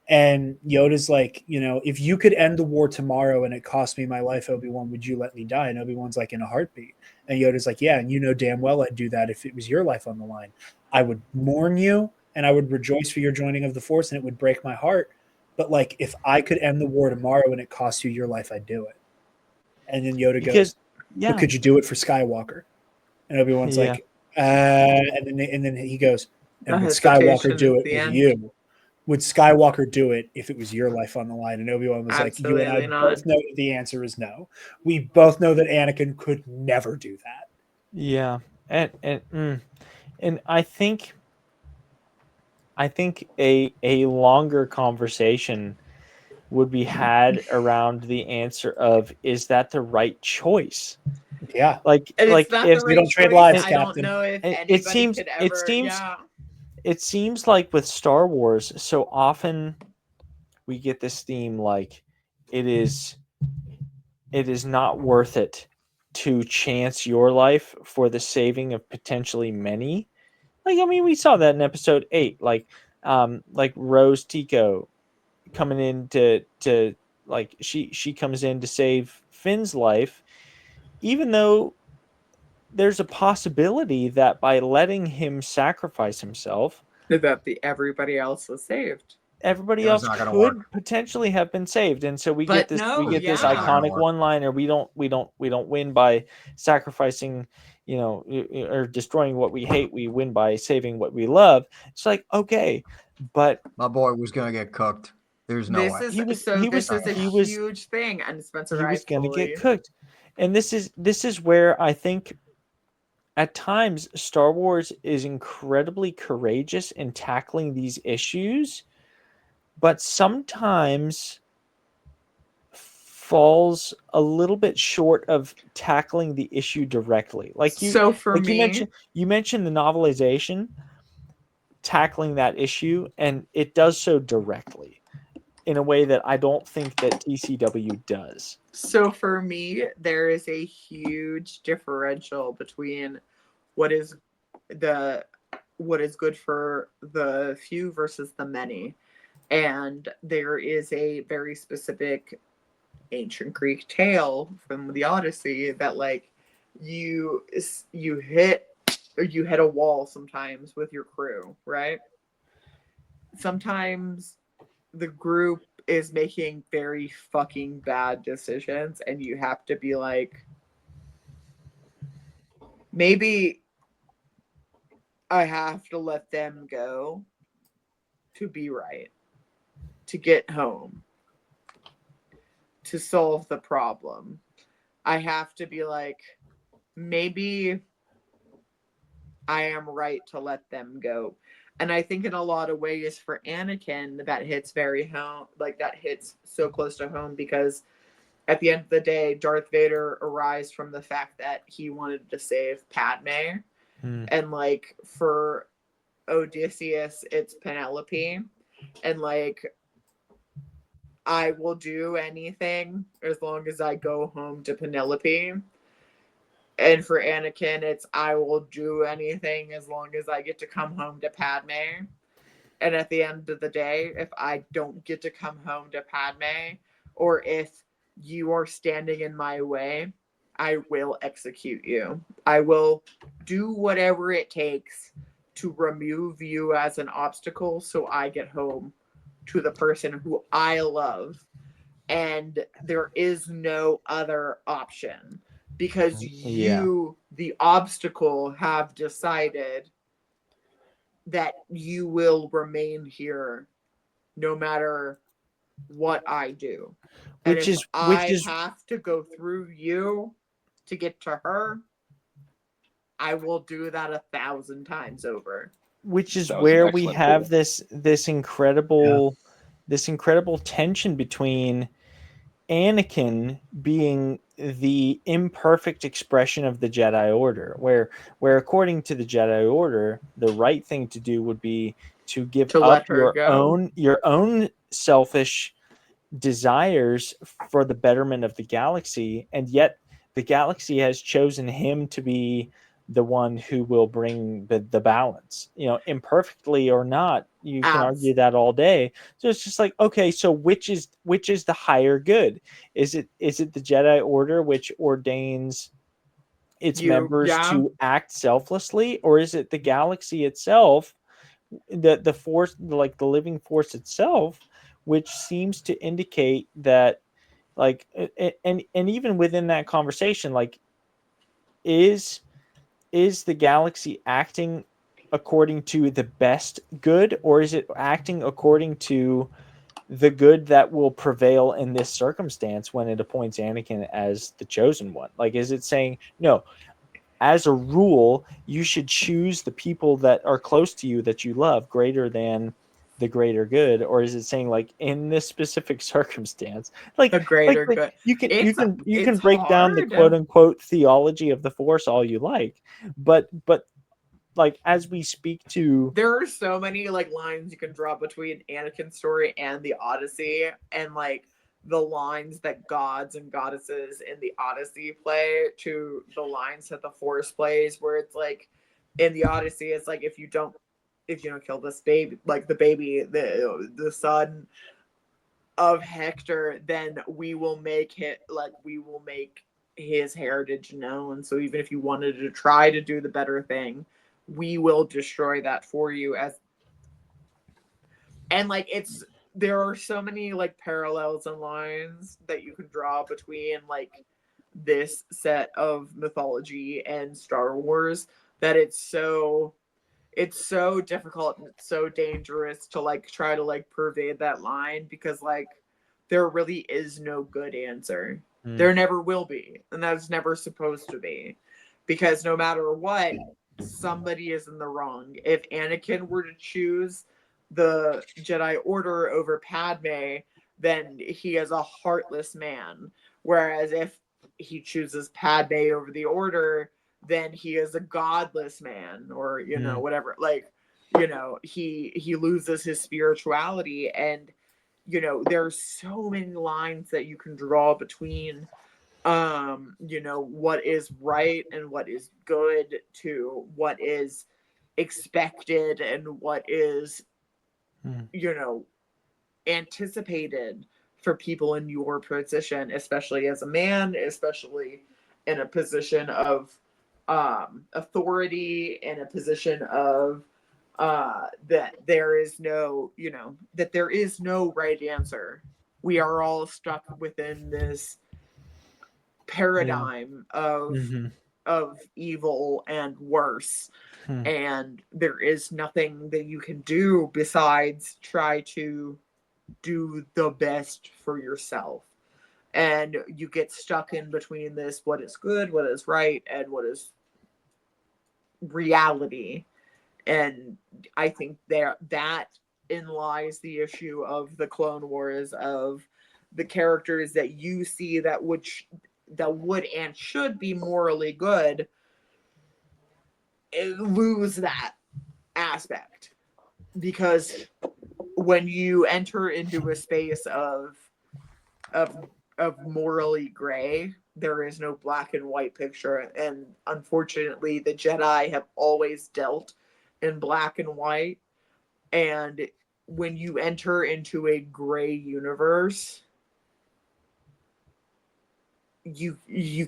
And Yoda's like, if you could end the war tomorrow and it cost me my life, Obi-Wan, would you let me die? And Obi-Wan's like, in a heartbeat. And Yoda's like, yeah, and you know damn well I'd do that if it was your life on the line. I would mourn you and I would rejoice for your joining of the Force and it would break my heart. But like, if I could end the war tomorrow and it cost you your life, I'd do it. And then Yoda goes, but could you do it for Skywalker? And Obi-Wan's Yeah. like, and then he goes, and would Skywalker do it with you? Would Skywalker do it if it was your life on the line? And Obi-Wan was like, you and I both know that the answer is no. We both know that Anakin could never do that. Yeah. And I think a longer conversation would be had around the answer of, is that the right choice? Yeah. Like it's not if the right we don't trade choice, lives, I Captain. don't know if it anybody seems could ever. it seems like with Star Wars, so often we get this theme like it is not worth it to chance your life for the saving of potentially many. Like, I mean, we saw that in episode 8, like Rose Tico coming in to like she comes in to save Finn's life, even though there's a possibility that by letting him sacrifice himself, that everybody else was saved. everybody It was else not gonna could work. potentially have been saved. And so we But get this no, this yeah. Not gonna iconic work. one liner, we don't win by sacrificing, or destroying what we hate, we win by saving what we love. It's like, okay, but My boy was gonna get cooked. There's no way. This is a huge thing, and Spencer, he I was gonna fully get cooked. And this is where I think at times Star Wars is incredibly courageous in tackling these issues, but sometimes falls a little bit short of tackling the issue directly. Like you mentioned the novelization tackling that issue, and it does so directly in a way that I don't think that TCW does. So for me, there is a huge differential between what is good for the few versus the many. And there is a very specific ancient Greek tale from the Odyssey that like you hit a wall sometimes with your crew, right? Sometimes the group is making very fucking bad decisions and you have to be like, maybe I have to let them go to be right, to get home, to solve the problem. I have to be like, maybe I am right to let them go. And I think in a lot of ways for Anakin, that hits very home, like that hits so close to home because at the end of the day, Darth Vader arises from the fact that he wanted to save Padme. And like for Odysseus, it's Penelope. And like, I will do anything as long as I go home to Penelope. And for Anakin, it's I will do anything as long as I get to come home to Padme. And at the end of the day, if I don't get to come home to Padme, or if you are standing in my way, I will execute you. I will do whatever it takes to remove you as an obstacle so I get home to the person who I love. And there is no other option because you, the obstacle, have decided that you will remain here no matter what I do. And Which if is I have to go through you to get to her, I will do that 1,000 times over. which is That was an where we excellent have pull. this incredible tension between Anakin being the imperfect expression of the Jedi Order, where according to the Jedi Order, the right thing to do would be to give To up let her go. your own selfish desires for the betterment of the galaxy, and yet the galaxy has chosen him to be the one who will bring the balance, imperfectly or not. You can Abs- argue that all day. So it's just like, okay, so which is the higher good? Is it the Jedi Order, which ordains its members yeah. to act selflessly, or is it the galaxy itself, the force, like the living force itself, which seems to indicate that, like, and even within that conversation, like, is the galaxy acting according to the best good, or is it acting according to the good that will prevail in this circumstance when it appoints Anakin as the chosen one? Like, is it saying, no, as a rule, you should choose the people that are close to you that you love greater than the greater good? Or is it saying, like, in this specific circumstance, The greater good. you can It's break down the hard. quote unquote theology of the Force all you like, but like, as we speak to, There are so many like lines you can draw between Anakin's story and the Odyssey, and like the lines that gods and goddesses in the Odyssey play to the lines that the Force plays, where it's like in the Odyssey, it's like if you don't kill this baby, like the baby, the son of Hector, then we will make his heritage known. So even if you wanted to try to do the better thing, we will destroy that for you. And like there are so many like parallels and lines that you can draw between like this set of mythology and Star Wars, that it's so difficult and it's so dangerous to like try to like pervade that line, because like there really is no good answer. There never will be, and that's never supposed to be, because no matter what, somebody is in the wrong. If Anakin were to choose the Jedi Order over Padme, then he is a heartless man. Whereas if he chooses Padme over the Order, then he is a godless man, or whatever. Like, he loses his spirituality. And there's so many lines that you can draw between what is right and what is good, to what is expected and what is anticipated for people in your position, especially as a man, especially in a position of authority, in a position of that there is no right answer. We are all stuck within this paradigm of evil and worse. And there is nothing that you can do besides try to do the best for yourself. And you get stuck in between this, what is good, what is right, and what is reality. And I think that in lies the issue of the Clone Wars, of the characters that you see that would and should be morally good, lose that aspect. Because when you enter into a space of morally gray, there is no black and white picture. And unfortunately, the Jedi have always dealt in black and white. And when you enter into a gray universe, you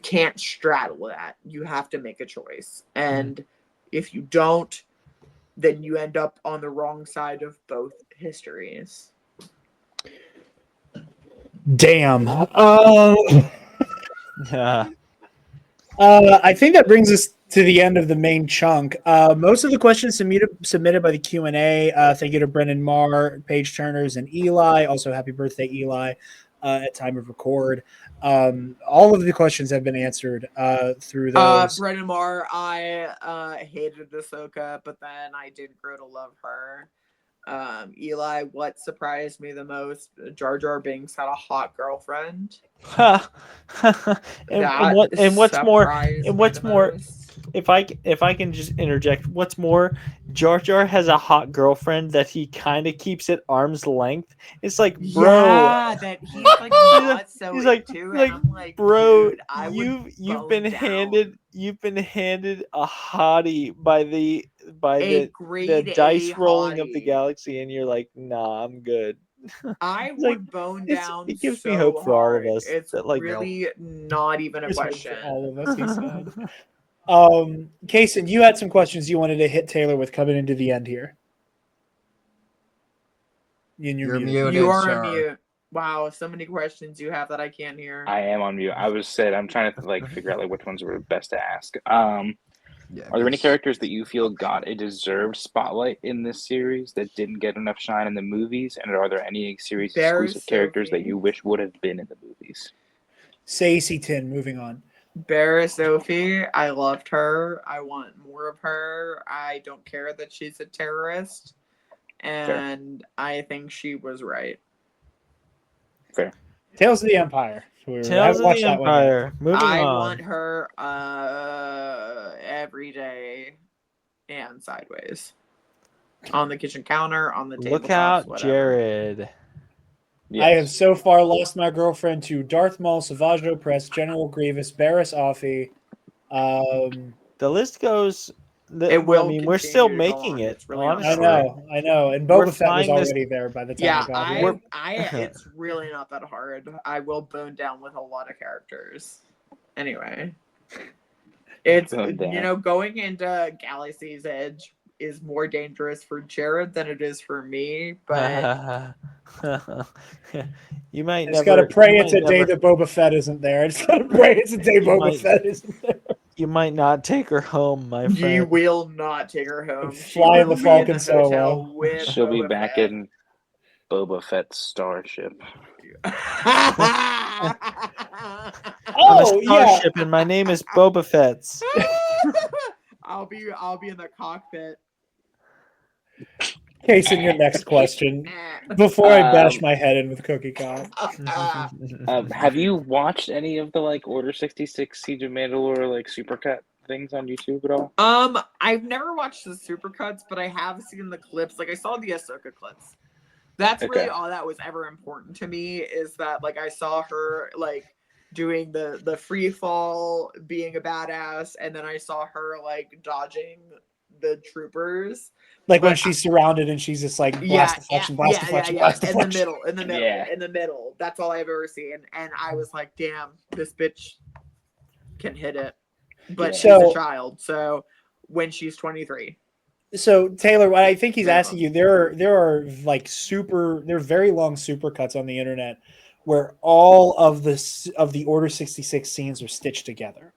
can't straddle that. You have to make a choice. And if you don't, then you end up on the wrong side of both histories. Damn. Yeah. I think that brings us to the end of the main chunk. Most of the questions submitted by the Q&A. Thank you to Brendan Marr, Paige Turners, and Eli. Also, happy birthday, Eli, at time of record. All of the questions have been answered through those. Brendan Marr, I hated Ahsoka, but then I did grow to love her. Eli, what surprised me the most? Jar Jar Binks had a hot girlfriend. and what's more? surprised And me what's the more? most. If I can just interject, what's more? Jar Jar has a hot girlfriend that he kind of keeps at arm's length. It's like, bro, Yeah, that he's like not so he's like, into, like, and I'm like, bro, dude, I would you've been bone handed a hottie by the a grade dice A rolling of the hottie. galaxy, and you're like, nah, I'm good. I It's would like, bone it's- down. it gives so me hope for all of hard. us It's that, like, really not even a There's hope question. for all of us, he said. Kaysen, you had some questions you wanted to hit Taylor with coming into the end here. You're muted. muted, You are sir. on mute. Wow, so many questions you have that I can't hear. I am on mute. I'm trying to like figure out like which ones were best to ask. Yeah, Are there any 'cause- characters that you feel got a deserved spotlight in this series that didn't get enough shine in the movies? And are there any series exclusive characters that Sophie. you wish would have been in the movies? Stacey Tin, moving on. Barra Sophie, I loved her. I want more of her. I don't care that she's a terrorist. And I think she was right. Fair. Tales of the Empire. I Tales haven't of watched the that one yet. Empire. Moving I on. want her every day and sideways. On the kitchen counter, on the Look tabletops, out, whatever. Jared. I have so far lost my girlfriend to Darth Maul, Savage Opress, General Grievous, Barriss Offee. The list goes. It will I mean, we're still continue to go making on. it. It's really not honestly, I know. And We're Boba Fett was flying this- already there by the time Yeah, I got here. it's really not that hard. I will bone down with a lot of characters. Anyway, it's Bone down. going into Galaxy's Edge is more dangerous for Jared than it is for me. But you might I just never. gotta pray you it's might a day never- that Boba Fett isn't there. I just gotta pray it's a day Boba might- Fett isn't there. You might not take her home, my you friend. will not take her home. She Flying will the be in Falcon hotel solo. with She'll be Boba back Fett. in Boba Fett's starship. I'm Oh a yeah, starship, and my name is Boba Fett's. I'll be in the cockpit. Kaysen, your next question. Before I bash my head in with Cookie Con. Have you watched any of the like Order 66 Siege of Mandalore like supercut things on YouTube at all? I've never watched the supercuts, but I have seen the clips. Like I saw the Ahsoka clips. That's really Okay. all that was ever important to me is that like I saw her like doing the free fall, being a badass, and then I saw her like dodging the troopers. Like when But she's surrounded and she's just like blast deflection. In the middle. That's all I've ever seen. And I was like, damn, this bitch can hit it. But she's So- a child, so when she's 23. So Taylor, what I think he's Very asking you, there are very long super cuts on the internet where all of the Order 66 scenes are stitched together.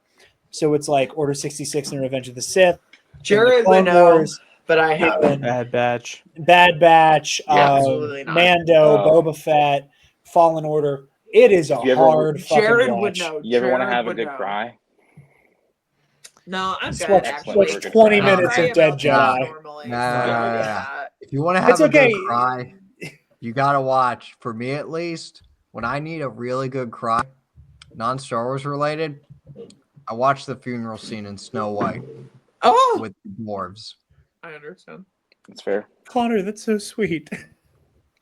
So it's like Order 66 and Revenge of the Sith, Jared Clone would know, Wars, but I haven't. Bad Batch. Bad Batch, Yeah, absolutely not. Mando, Oh. Boba Fett, Fallen Order. It is a You ever- hard fucking Jared watch. would know. You ever want to Jared have a would good know. cry? No, I'm Just good. watch, Actually, watch 20 No, minutes I of cry Dead about things Jedi. normally, Nah, so nah, I'll nah, get nah. that. If you want to have It's a okay. good cry, you gotta watch. For me, at least, when I need a really good cry, non-Star Wars related, I watch the funeral scene in Snow White Oh, with the dwarves. I understand. That's fair. Connor, that's so sweet.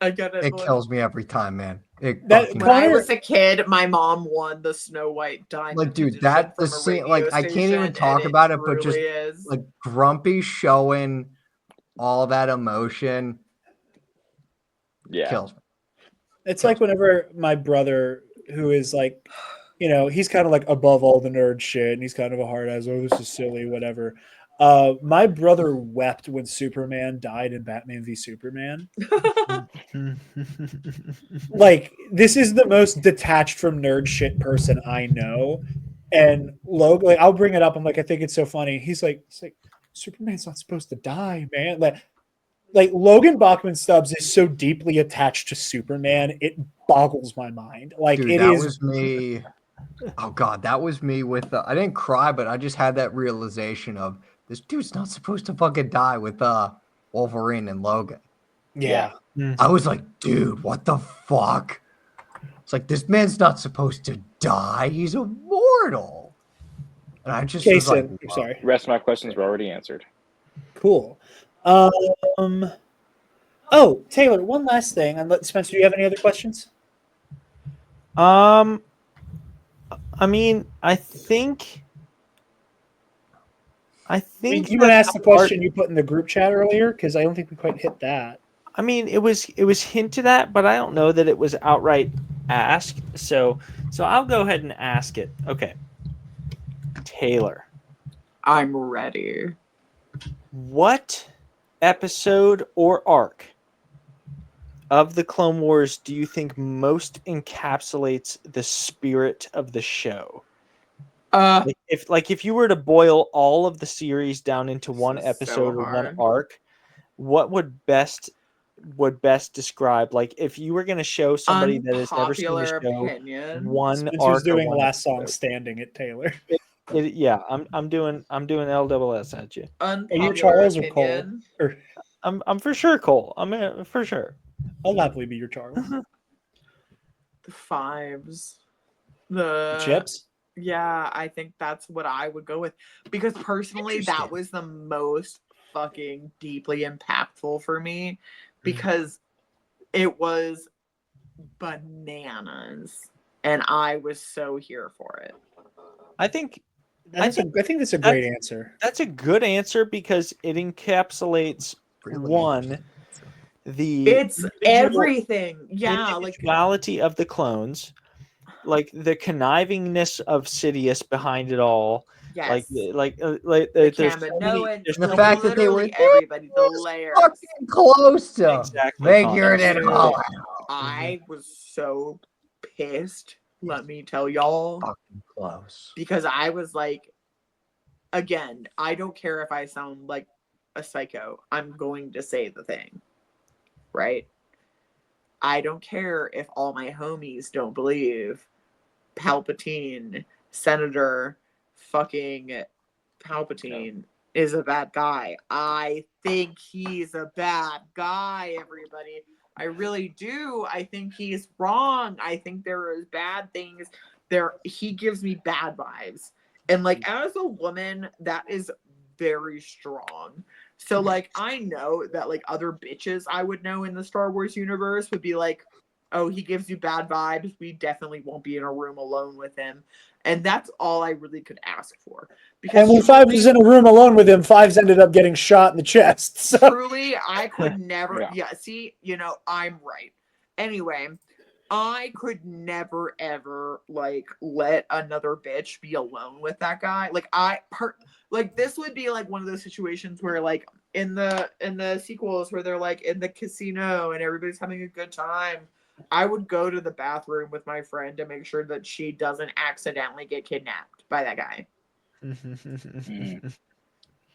I get it. It Glenn. kills me every time, man. It That- fucking When I Connor- was a kid, my mom won the Snow White Diamond. Like, dude, edition that from the a scene, radio like, I can't even station, talk and about it, but just truly is. like Grumpy showing all that emotion Yeah. kills me. It's like whenever my brother, who is like, he's kind of like above all the nerd shit, and he's kind of a hard ass. Oh, this is silly, whatever. My brother wept when Superman died in Batman v Superman. Like, this is the most detached from nerd shit person I know, And Logan, like, I'll bring it up. I'm like, I think it's so funny. He's like, Superman's not supposed to die, man. Like Logan Bachman Stubbs is so deeply attached to Superman, it boggles my mind. Like Dude, it that is. was me. Oh God, that was me with I didn't cry, but I just had that realization of this dude's not supposed to fucking die with Wolverine and Logan. Yeah. I was like, dude, what the fuck? It's like this man's not supposed to die. He's immortal. And I just was like, Jason, sorry. Rest of my questions were already answered. Cool. Oh, Taylor, one last thing. And Spencer, do you have any other questions? I mean, I think You want to ask the question you put in the group chat earlier because I don't think we quite hit that. I mean, it was hinted at, but I don't know that it was outright asked. So I'll go ahead and ask it. Okay, Taylor, I'm ready. what episode or arc of the Clone Wars do you think most encapsulates the spirit of the show? If you were to boil all of the series down into one episode or one arc, what would best describe, like, if you were going to show somebody that has never seen the show one Spencer's arc doing or last song episode. standing at Taylor. Yeah, I'm doing LSS at you. Are you Charles or Cole? Or I'm for sure Cole. I'm for sure. I'll happily be your Charles. The fives. The Chips? Yeah, I think that's what I would go with. Because personally, that was the most fucking deeply impactful for me. Because it was bananas. And I was so here for it. I think I think that's a great answer. That's a good answer because it encapsulates it's everything. Yeah, individuality of the clones, like the connivingness of Sidious behind it all. Yes. The fact that they were everybody, the layers fucking close to exactly figuring it out. I was so pissed. Let me tell y'all. Fucking close. Because I was like, again, I don't care if I sound like a psycho. I'm going to say the thing. Right? I don't care if all my homies don't believe Palpatine, Senator fucking Palpatine is a bad guy. I think he's a bad guy, everybody. I really do. I think he's wrong. I think there is bad things there. He gives me bad vibes. And like, as a woman, that is very strong. So like, I know that like other bitches I would know in the Star Wars universe would be like, oh, he gives you bad vibes. We definitely won't be in a room alone with him. And that's all I really could ask for. Because and when Fives was in a room alone with him, Fives ended up getting shot in the chest. So. Truly, I could never. See, I'm right. Anyway, I could never ever like let another bitch be alone with that guy. Like this would be like one of those situations where like in the sequels where they're like in the casino and everybody's having a good time. I would go to the bathroom with my friend to make sure that she doesn't accidentally get kidnapped by that guy.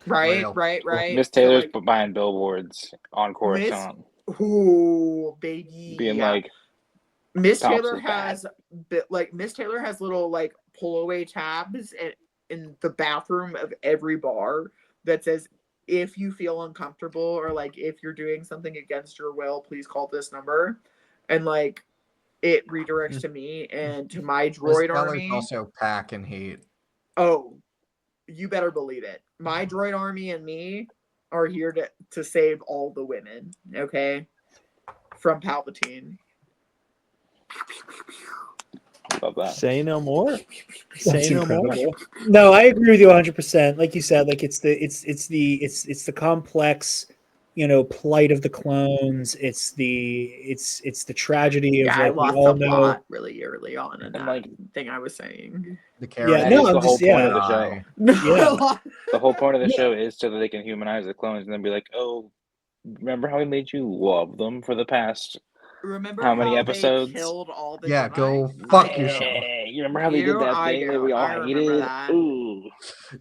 Right. Miss Taylor's buying billboards on Coruscant. Ooh, baby. Being like, Miss Taylor has little like pull away tabs in the bathroom of every bar that says, if you feel uncomfortable or like if you're doing something against your will, please call this number. And like it redirects to me and to my droid army. Also pack and heat. Oh, you better believe it. My droid army and me are here to save all the women, okay? From Palpatine. Love that. Say no more. Say no more. No, I agree with you 100%. Like you said, like it's the complex, plight of the clones. It's the tragedy of I lost we all the know plot really early on in that thing I was saying. The character. The whole point of the show. Yeah. The whole point of the show is so that they can humanize the clones and then be like, oh, remember how we made you love them for the past Remember how many episodes? They killed all the Jedi? go Fuck yourself. You remember how they did that I thing that do. we all I remember hated? that. Ooh.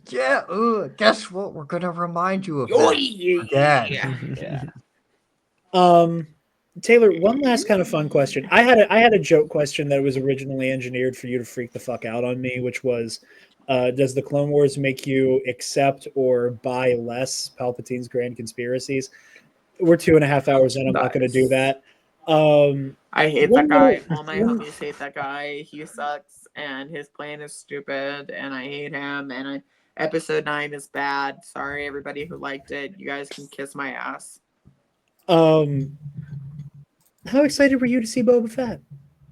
Yeah. Guess what? We're gonna remind you of Oh, that yeah. again. Yeah. Taylor, one last kind of fun question. I had a joke question that was originally engineered for you to freak the fuck out on me, which was, does the Clone Wars make you accept or buy less Palpatine's grand conspiracies? We're 2.5 hours in. I'm not going to do that. I hate one that guy. little- All my homies hate that guy. He sucks, and his plan is stupid, and I hate him. And episode 9 is bad. Sorry, everybody who liked it. You guys can kiss my ass. How excited were you to see Boba Fett?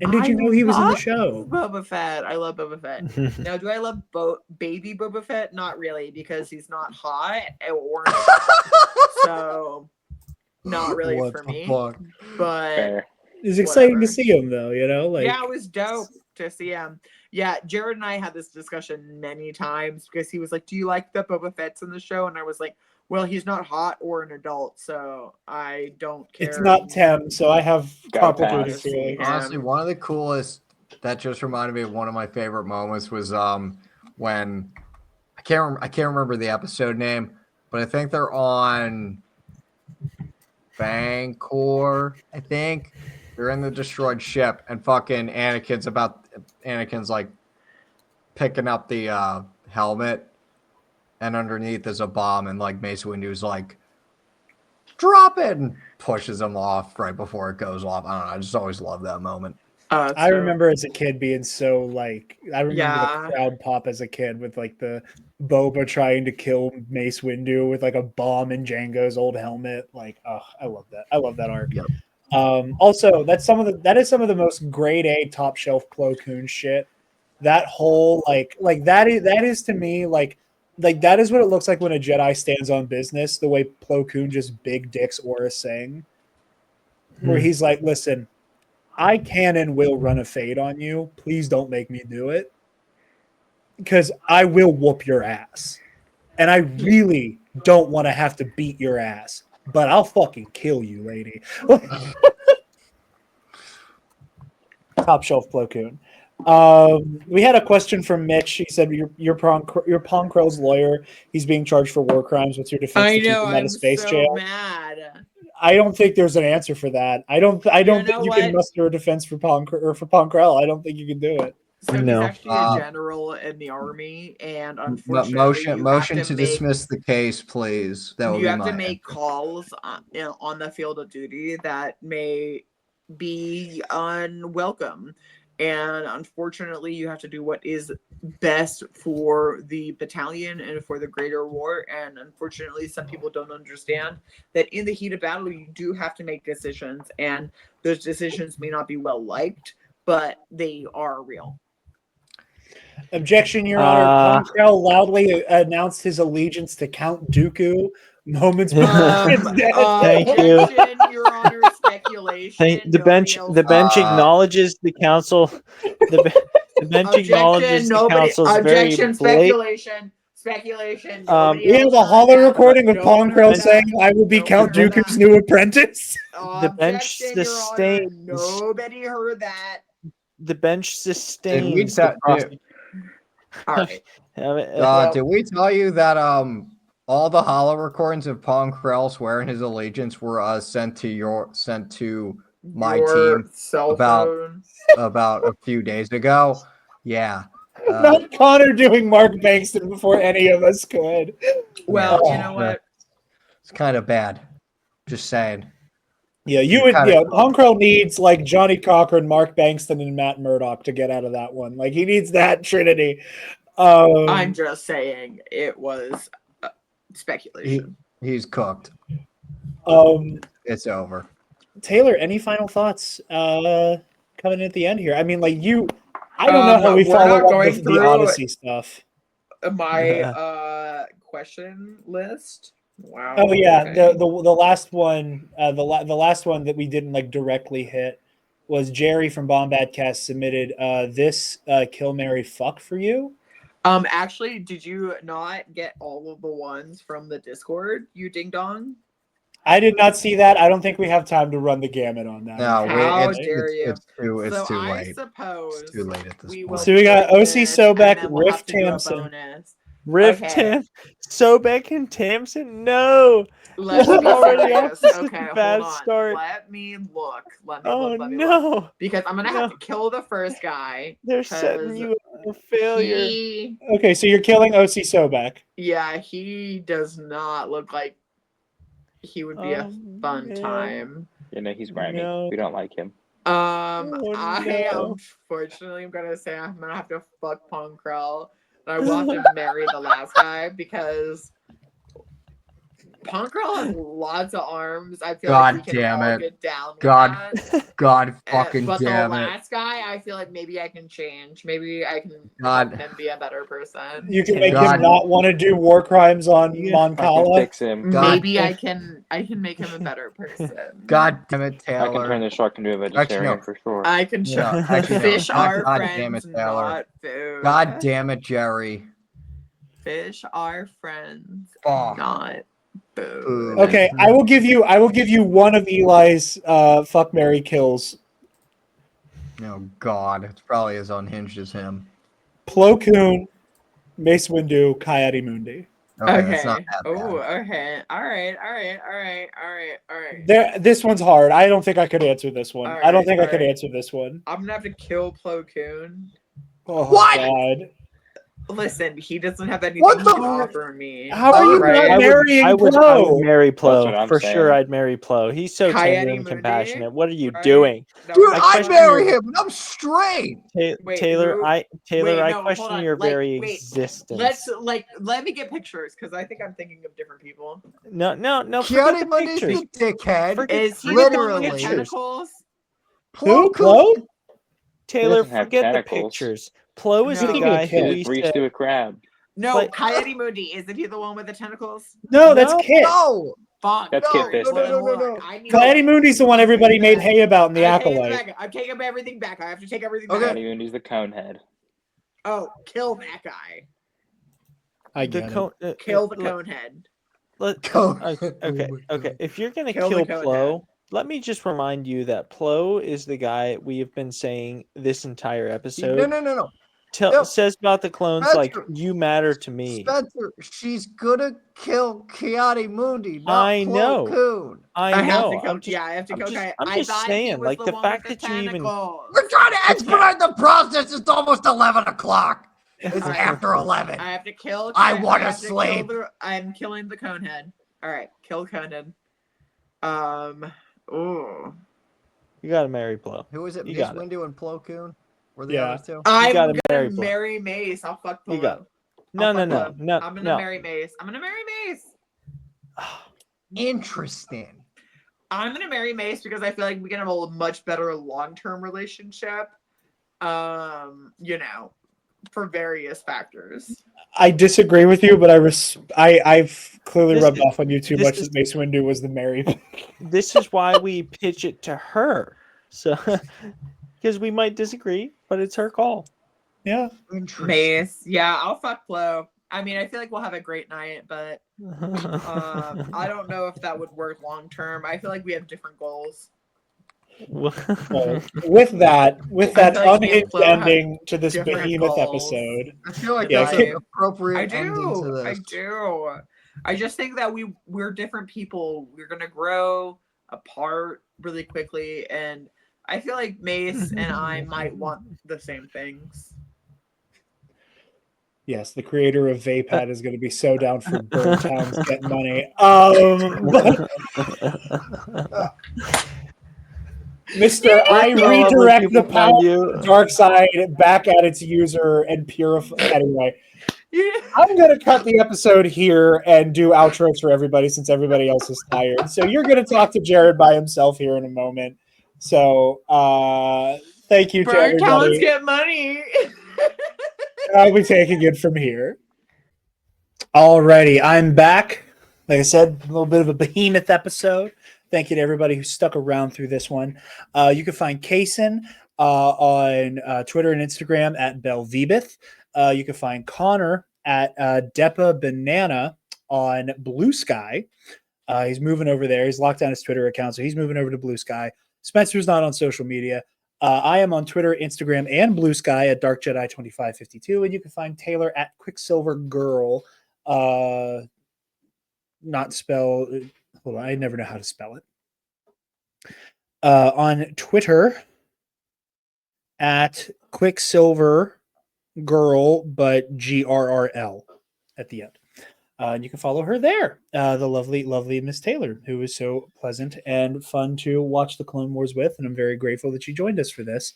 And did you know he was in the show? Boba Fett. I love Boba Fett. Now, do I love baby Boba Fett? Not really, because he's not hot or so not really What for the me. fuck? But Fair. It's exciting whatever. to see him, though. You know, like yeah, it was dope to see him. Yeah, Jared and I had this discussion many times because he was like, "Do you like the Boba Fett's in the show?" And I was like, "Well, he's not hot or an adult, so I don't care." it's not Tem, so I have Gotta complicated pass. feelings. Honestly, one of the coolest that just reminded me of one of my favorite moments was when I can't remember the episode name, but I think they're on Vancouver. I think they're in the destroyed ship, and fucking Anakin's like picking up the helmet, and underneath is a bomb, and like Mace Windu's like, drop it, and pushes him off right before it goes off. I don't know. I just always love that moment. I remember as a kid being so like I remember Yeah. the crowd pop as a kid with like the Boba trying to kill Mace Windu with like a bomb in Django's old helmet. Like, oh, I love that. I love that arc. Yep. Also, that is some of the most grade A top shelf Plo Koon shit. That whole like that is to me like that is what it looks like when a Jedi stands on business. The way Plo Koon just big dicks Aura Singh, where he's like, "Listen, I can and will run a fade on you. Please don't make me do it, because I will whoop your ass, and I really don't want to have to beat your ass, but I'll fucking kill you, lady." Top shelf Plo Koon. We had a question from Mitch. He said, "You're Pong Krell's lawyer. He's being charged for war crimes. What's your defense I to keep know. him out I'm of space so jail?" mad. I don't think there's an answer for that. I don't You think know you can what? muster a defense for Pong Krell. I don't think you can do it. So he's No. actually a general in the army, and unfortunately, Motion you have to dismiss the case, please. That would you be have my to make calls on the field of duty that may be unwelcome, and unfortunately, you have to do what is best for the battalion and for the greater war. And unfortunately, some people don't understand that in the heat of battle, you do have to make decisions, and those decisions may not be well liked, but they are real. Objection, Your Honor. Pong Krell loudly announced his allegiance to Count Dooku moments before his death. Thank you. Objection, Your Honor. Speculation. The bench. Nobody else- The bench acknowledges the council. The bench acknowledges the council's very objection, blatant. speculation. We have a hollow recording of Pong Krell saying, "I will be Count heard Dooku's that. new apprentice." The bench Objection, Your Honor. sustains. Nobody heard that. The bench sustains. Did the prosecution. All right. did we tell you that all the hollow recordings of Pong Krell swearing his allegiance were sent to my Your team cell phone. about a few days ago? Yeah. Not Connor doing Mark Bankston before any of us could. Well, Yeah. you know what? It's kind of bad. Just saying. Yeah, you would. Yeah, Pong Krell needs like Johnny Cochran, Mark Bankston, and Matt Murdock to get out of that one. Like he needs that trinity. I'm just saying it was speculation. He's cooked. It's over. Taylor, any final thoughts coming in at the end here? I mean, like I don't know how we follow up the Odyssey stuff. My question list. Wow. Oh yeah, okay. the last one, the last one that we didn't like directly hit was Jerry from Bombadcast submitted this kill Mary fuck for you. Actually, did you not get all of the ones from the Discord, you ding dong? I did not see that. I don't think we have time to run the gamut on that. No, How it's dare you? it's too I late. suppose It's too late at this we point. will So we got put OC this, Sobek, and then we'll have Riff to do a Tamsin. bonus. Riff Okay. Tam, Sobek and Tamsin. No, Let's This be is already off serious. to such a Okay, bad hold on. start. Let me look. Let me oh look. Let me look. no, Because I'm gonna have No. to kill the first guy. they're setting 'cause you up for failure. He, Okay, so you're killing OC Sobek. yeah, he does not look like he would be a fun man. time. You know, he's grimy. No. We don't like him. I no. unfortunately I'm gonna say I'm gonna have to fuck Ponkrell. And I will have to marry the last guy because Ponkrell has lots of arms. I feel God like we can damn all it. get down with God that. God fucking But the damn it. last guy, I feel like maybe I can change. Maybe I can God. help him be a better person. You can make God. him not want to do war crimes on Yeah. I can Moncala. fix him. God. Maybe I can make him a better person. God damn it, I can turn Taylor. the shark into a vegetarian no. for sure. I can No, show actually, no. fish are God friends, damn it, Taylor. not food. God damn it, Jerry. Fish are friends, Fuck. not food. Food. Okay, I will give you one of Eli's fuck Mary kills. Oh God, it's probably as unhinged as him. Plo Koon, Mace Windu, Coyote Mundi. Okay, that's not that bad. Oh, okay. All right. This one's hard. I don't think I could answer this one. I don't think I could alright. answer this one. I'm gonna have to kill Plo Koon. Oh What? God! Listen, he doesn't have anything What to the- offer me. How are you Right. not marrying I would Plo? marry That's what Plo I'm for saying. sure. I'd marry Plo. He's so Coyote tender and Mundi, compassionate. What are you right? doing, No, Dude, I I'd question marry your- him, and I'm straight. Wait, Taylor? who? I hold question on. your Like, very wait, existence. let me get pictures because I think I'm thinking of different people. No. Coyote Forget the Mundi's pictures. a dickhead. Forget- Is he forget the one with the literally. tentacles? Who? Plo Plo? Koon. Taylor, doesn't have forget the tentacles. pictures. Plo is No. the Give me a guy kiss. who He we just breathes said. to a crab. No, Like- Coyote Mundi. Isn't he the one with the tentacles? No, that's No. Kit. No, Fuck. That's no, Kit no, Fist. no, no, no, Look, no. I need Coyote Mundi's the one everybody I'm made taking hay about in the I'm taking it Acolyte. back. I'm taking everything back. I have to take everything Okay. back. Coyote Mundi's the cone head. Oh, kill that guy. I The get it. cone, Kill the cone head. Okay. If you're gonna Kill kill, the cone Plo, let me just remind you that Plo is the guy we have been saying this entire episode. No. Says about the clones like Spencer. you matter to me. Spencer, she's gonna kill Coyote Mundi, not I know. Plo Koon. I know. Have to kill. I'm just, I have to I'm kill. just, Coyote. I'm I just thought he saying, was like the the one fact with the that you even. tentacles. We're trying to expedite the process. It's almost 11 o'clock. It's Alright. after 11. I have to kill. I wanna have to kill sleep. I'm killing the cone head. All right, kill Conehead. Ooh. You gotta marry Plo. Who is it? You Miss got it. Windu and Plo Koon? Were the Yeah. other two? I'm gotta gonna marry Plo. marry Mace. I'll fuck Polo. You got it. I'll No. fuck Polo. I'm gonna marry Mace. I'm gonna marry Mace. Interesting. I'm gonna marry Mace because I feel like we can have a much better long-term relationship. You know, for various factors. I disagree with you, but I've clearly This rubbed is- off on you too this much is- that Mace Windu was the married. This is why we pitch it to her. So, because we might disagree, but it's her call. Yeah. Interesting. Mace, yeah, I'll fuck Flo. I mean, I feel like we'll have a great night, but I don't know if that would work long term. I feel like we have different goals. Well, with that I feel like me and unhinged Flo have ending to this different behemoth goals. episode. I feel like Yeah, that's Kit- an appropriate I ending to do. this. I do. I just think that we're different people. We're gonna grow apart really quickly, and I feel like Mace and I might want the same things. Yes, the creator of Vapad is going to be so down for Bird Towns Get Money. Mr. I redirect the power of the dark side back at its user and purify. Anyway, I'm going to cut the episode here and do outros for everybody since everybody else is tired. So you're going to talk to Jared by himself here in a moment. So thank you to Bird Towns everybody. Get Money. I'll be taking it from here. Alrighty, I'm back. Like I said, a little bit of a behemoth episode. Thank you to everybody who stuck around through this one. You can find Kaysen on Twitter and Instagram at Belvebeth. You can find Connor at Depa Banana on Blue Sky. He's moving over there. He's locked down his Twitter account, so he's moving over to Blue Sky. Spencer's not on social media. I am on Twitter, Instagram, and Blue Sky at Dark Jedi 2552, and you can find Taylor at Quicksilver Girl. Not spell. Hold on, I never know how to spell it. On Twitter at Quicksilver Girl, but GRRL at the end. And you can follow her there. The lovely, lovely Miss Taylor, who is so pleasant and fun to watch the Clone Wars with. And I'm very grateful that she joined us for this.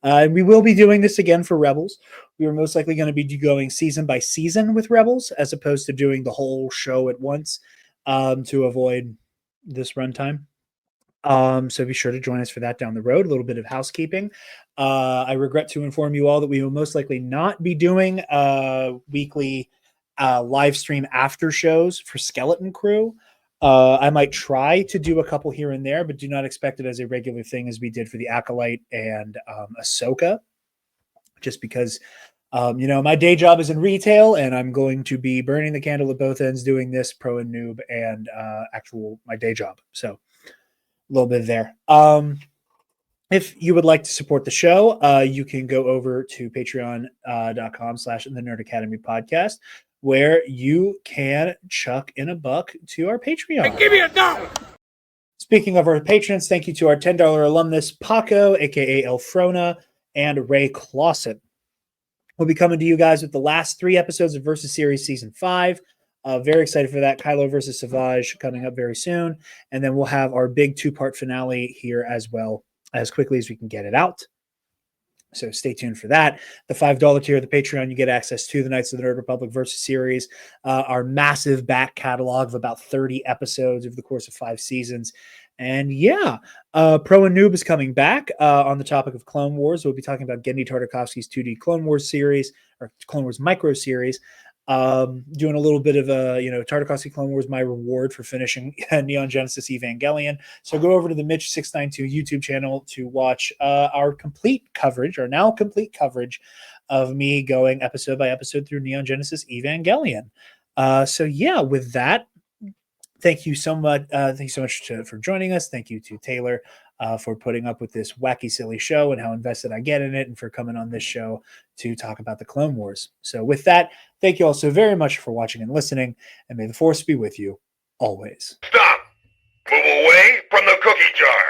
And we will be doing this again for Rebels. We are most likely going to be going season by season with Rebels, as opposed to doing the whole show at once to avoid this runtime. So be sure to join us for that down the road. A little bit of housekeeping. I regret to inform you all that we will most likely not be doing weekly live stream after shows for Skeleton Crew. I might try to do a couple here and there, but do not expect it as a regular thing as we did for the Acolyte and Ahsoka, just because my day job is in retail, and I'm going to be burning the candle at both ends doing this pro and noob and my day job. So a little bit there. If you would like to support the show, you can go over to patreon.com/the Nerd Academy podcast, where you can chuck in a buck to our Patreon. Give me a $1. Speaking of our patrons, thank you to our $10 alumnus, Paco, aka Elfrona, and Ray Clausen. We'll be coming to you guys with the last 3 episodes of Versus Series Season 5. Very excited for that. Kylo versus Savage coming up very soon. And then we'll have our big 2-part finale here as well, as quickly as we can get it out. So stay tuned for that. The $5 tier of the Patreon, you get access to the Knights of the Nerd Republic Versus Series, our massive back catalog of about 30 episodes over the course of 5 seasons. And yeah, Pro and Noob is coming back on the topic of Clone Wars. We'll be talking about Gendy Tartakovsky's 2D Clone Wars series, or Clone Wars micro series. Doing a little bit of Tartakovsky Clone Wars, my reward for finishing Neon Genesis Evangelion. So go over to the Mitch692 YouTube channel to watch our now complete coverage of me going episode by episode through Neon Genesis Evangelion. So yeah, with that, thank you so much. Thank you so much for joining us. Thank you to Taylor for putting up with this wacky, silly show and how invested I get in it, and for coming on this show to talk about the Clone Wars. So with that, thank you all so very much for watching and listening, and may the Force be with you always. Stop! Move away from the cookie jar!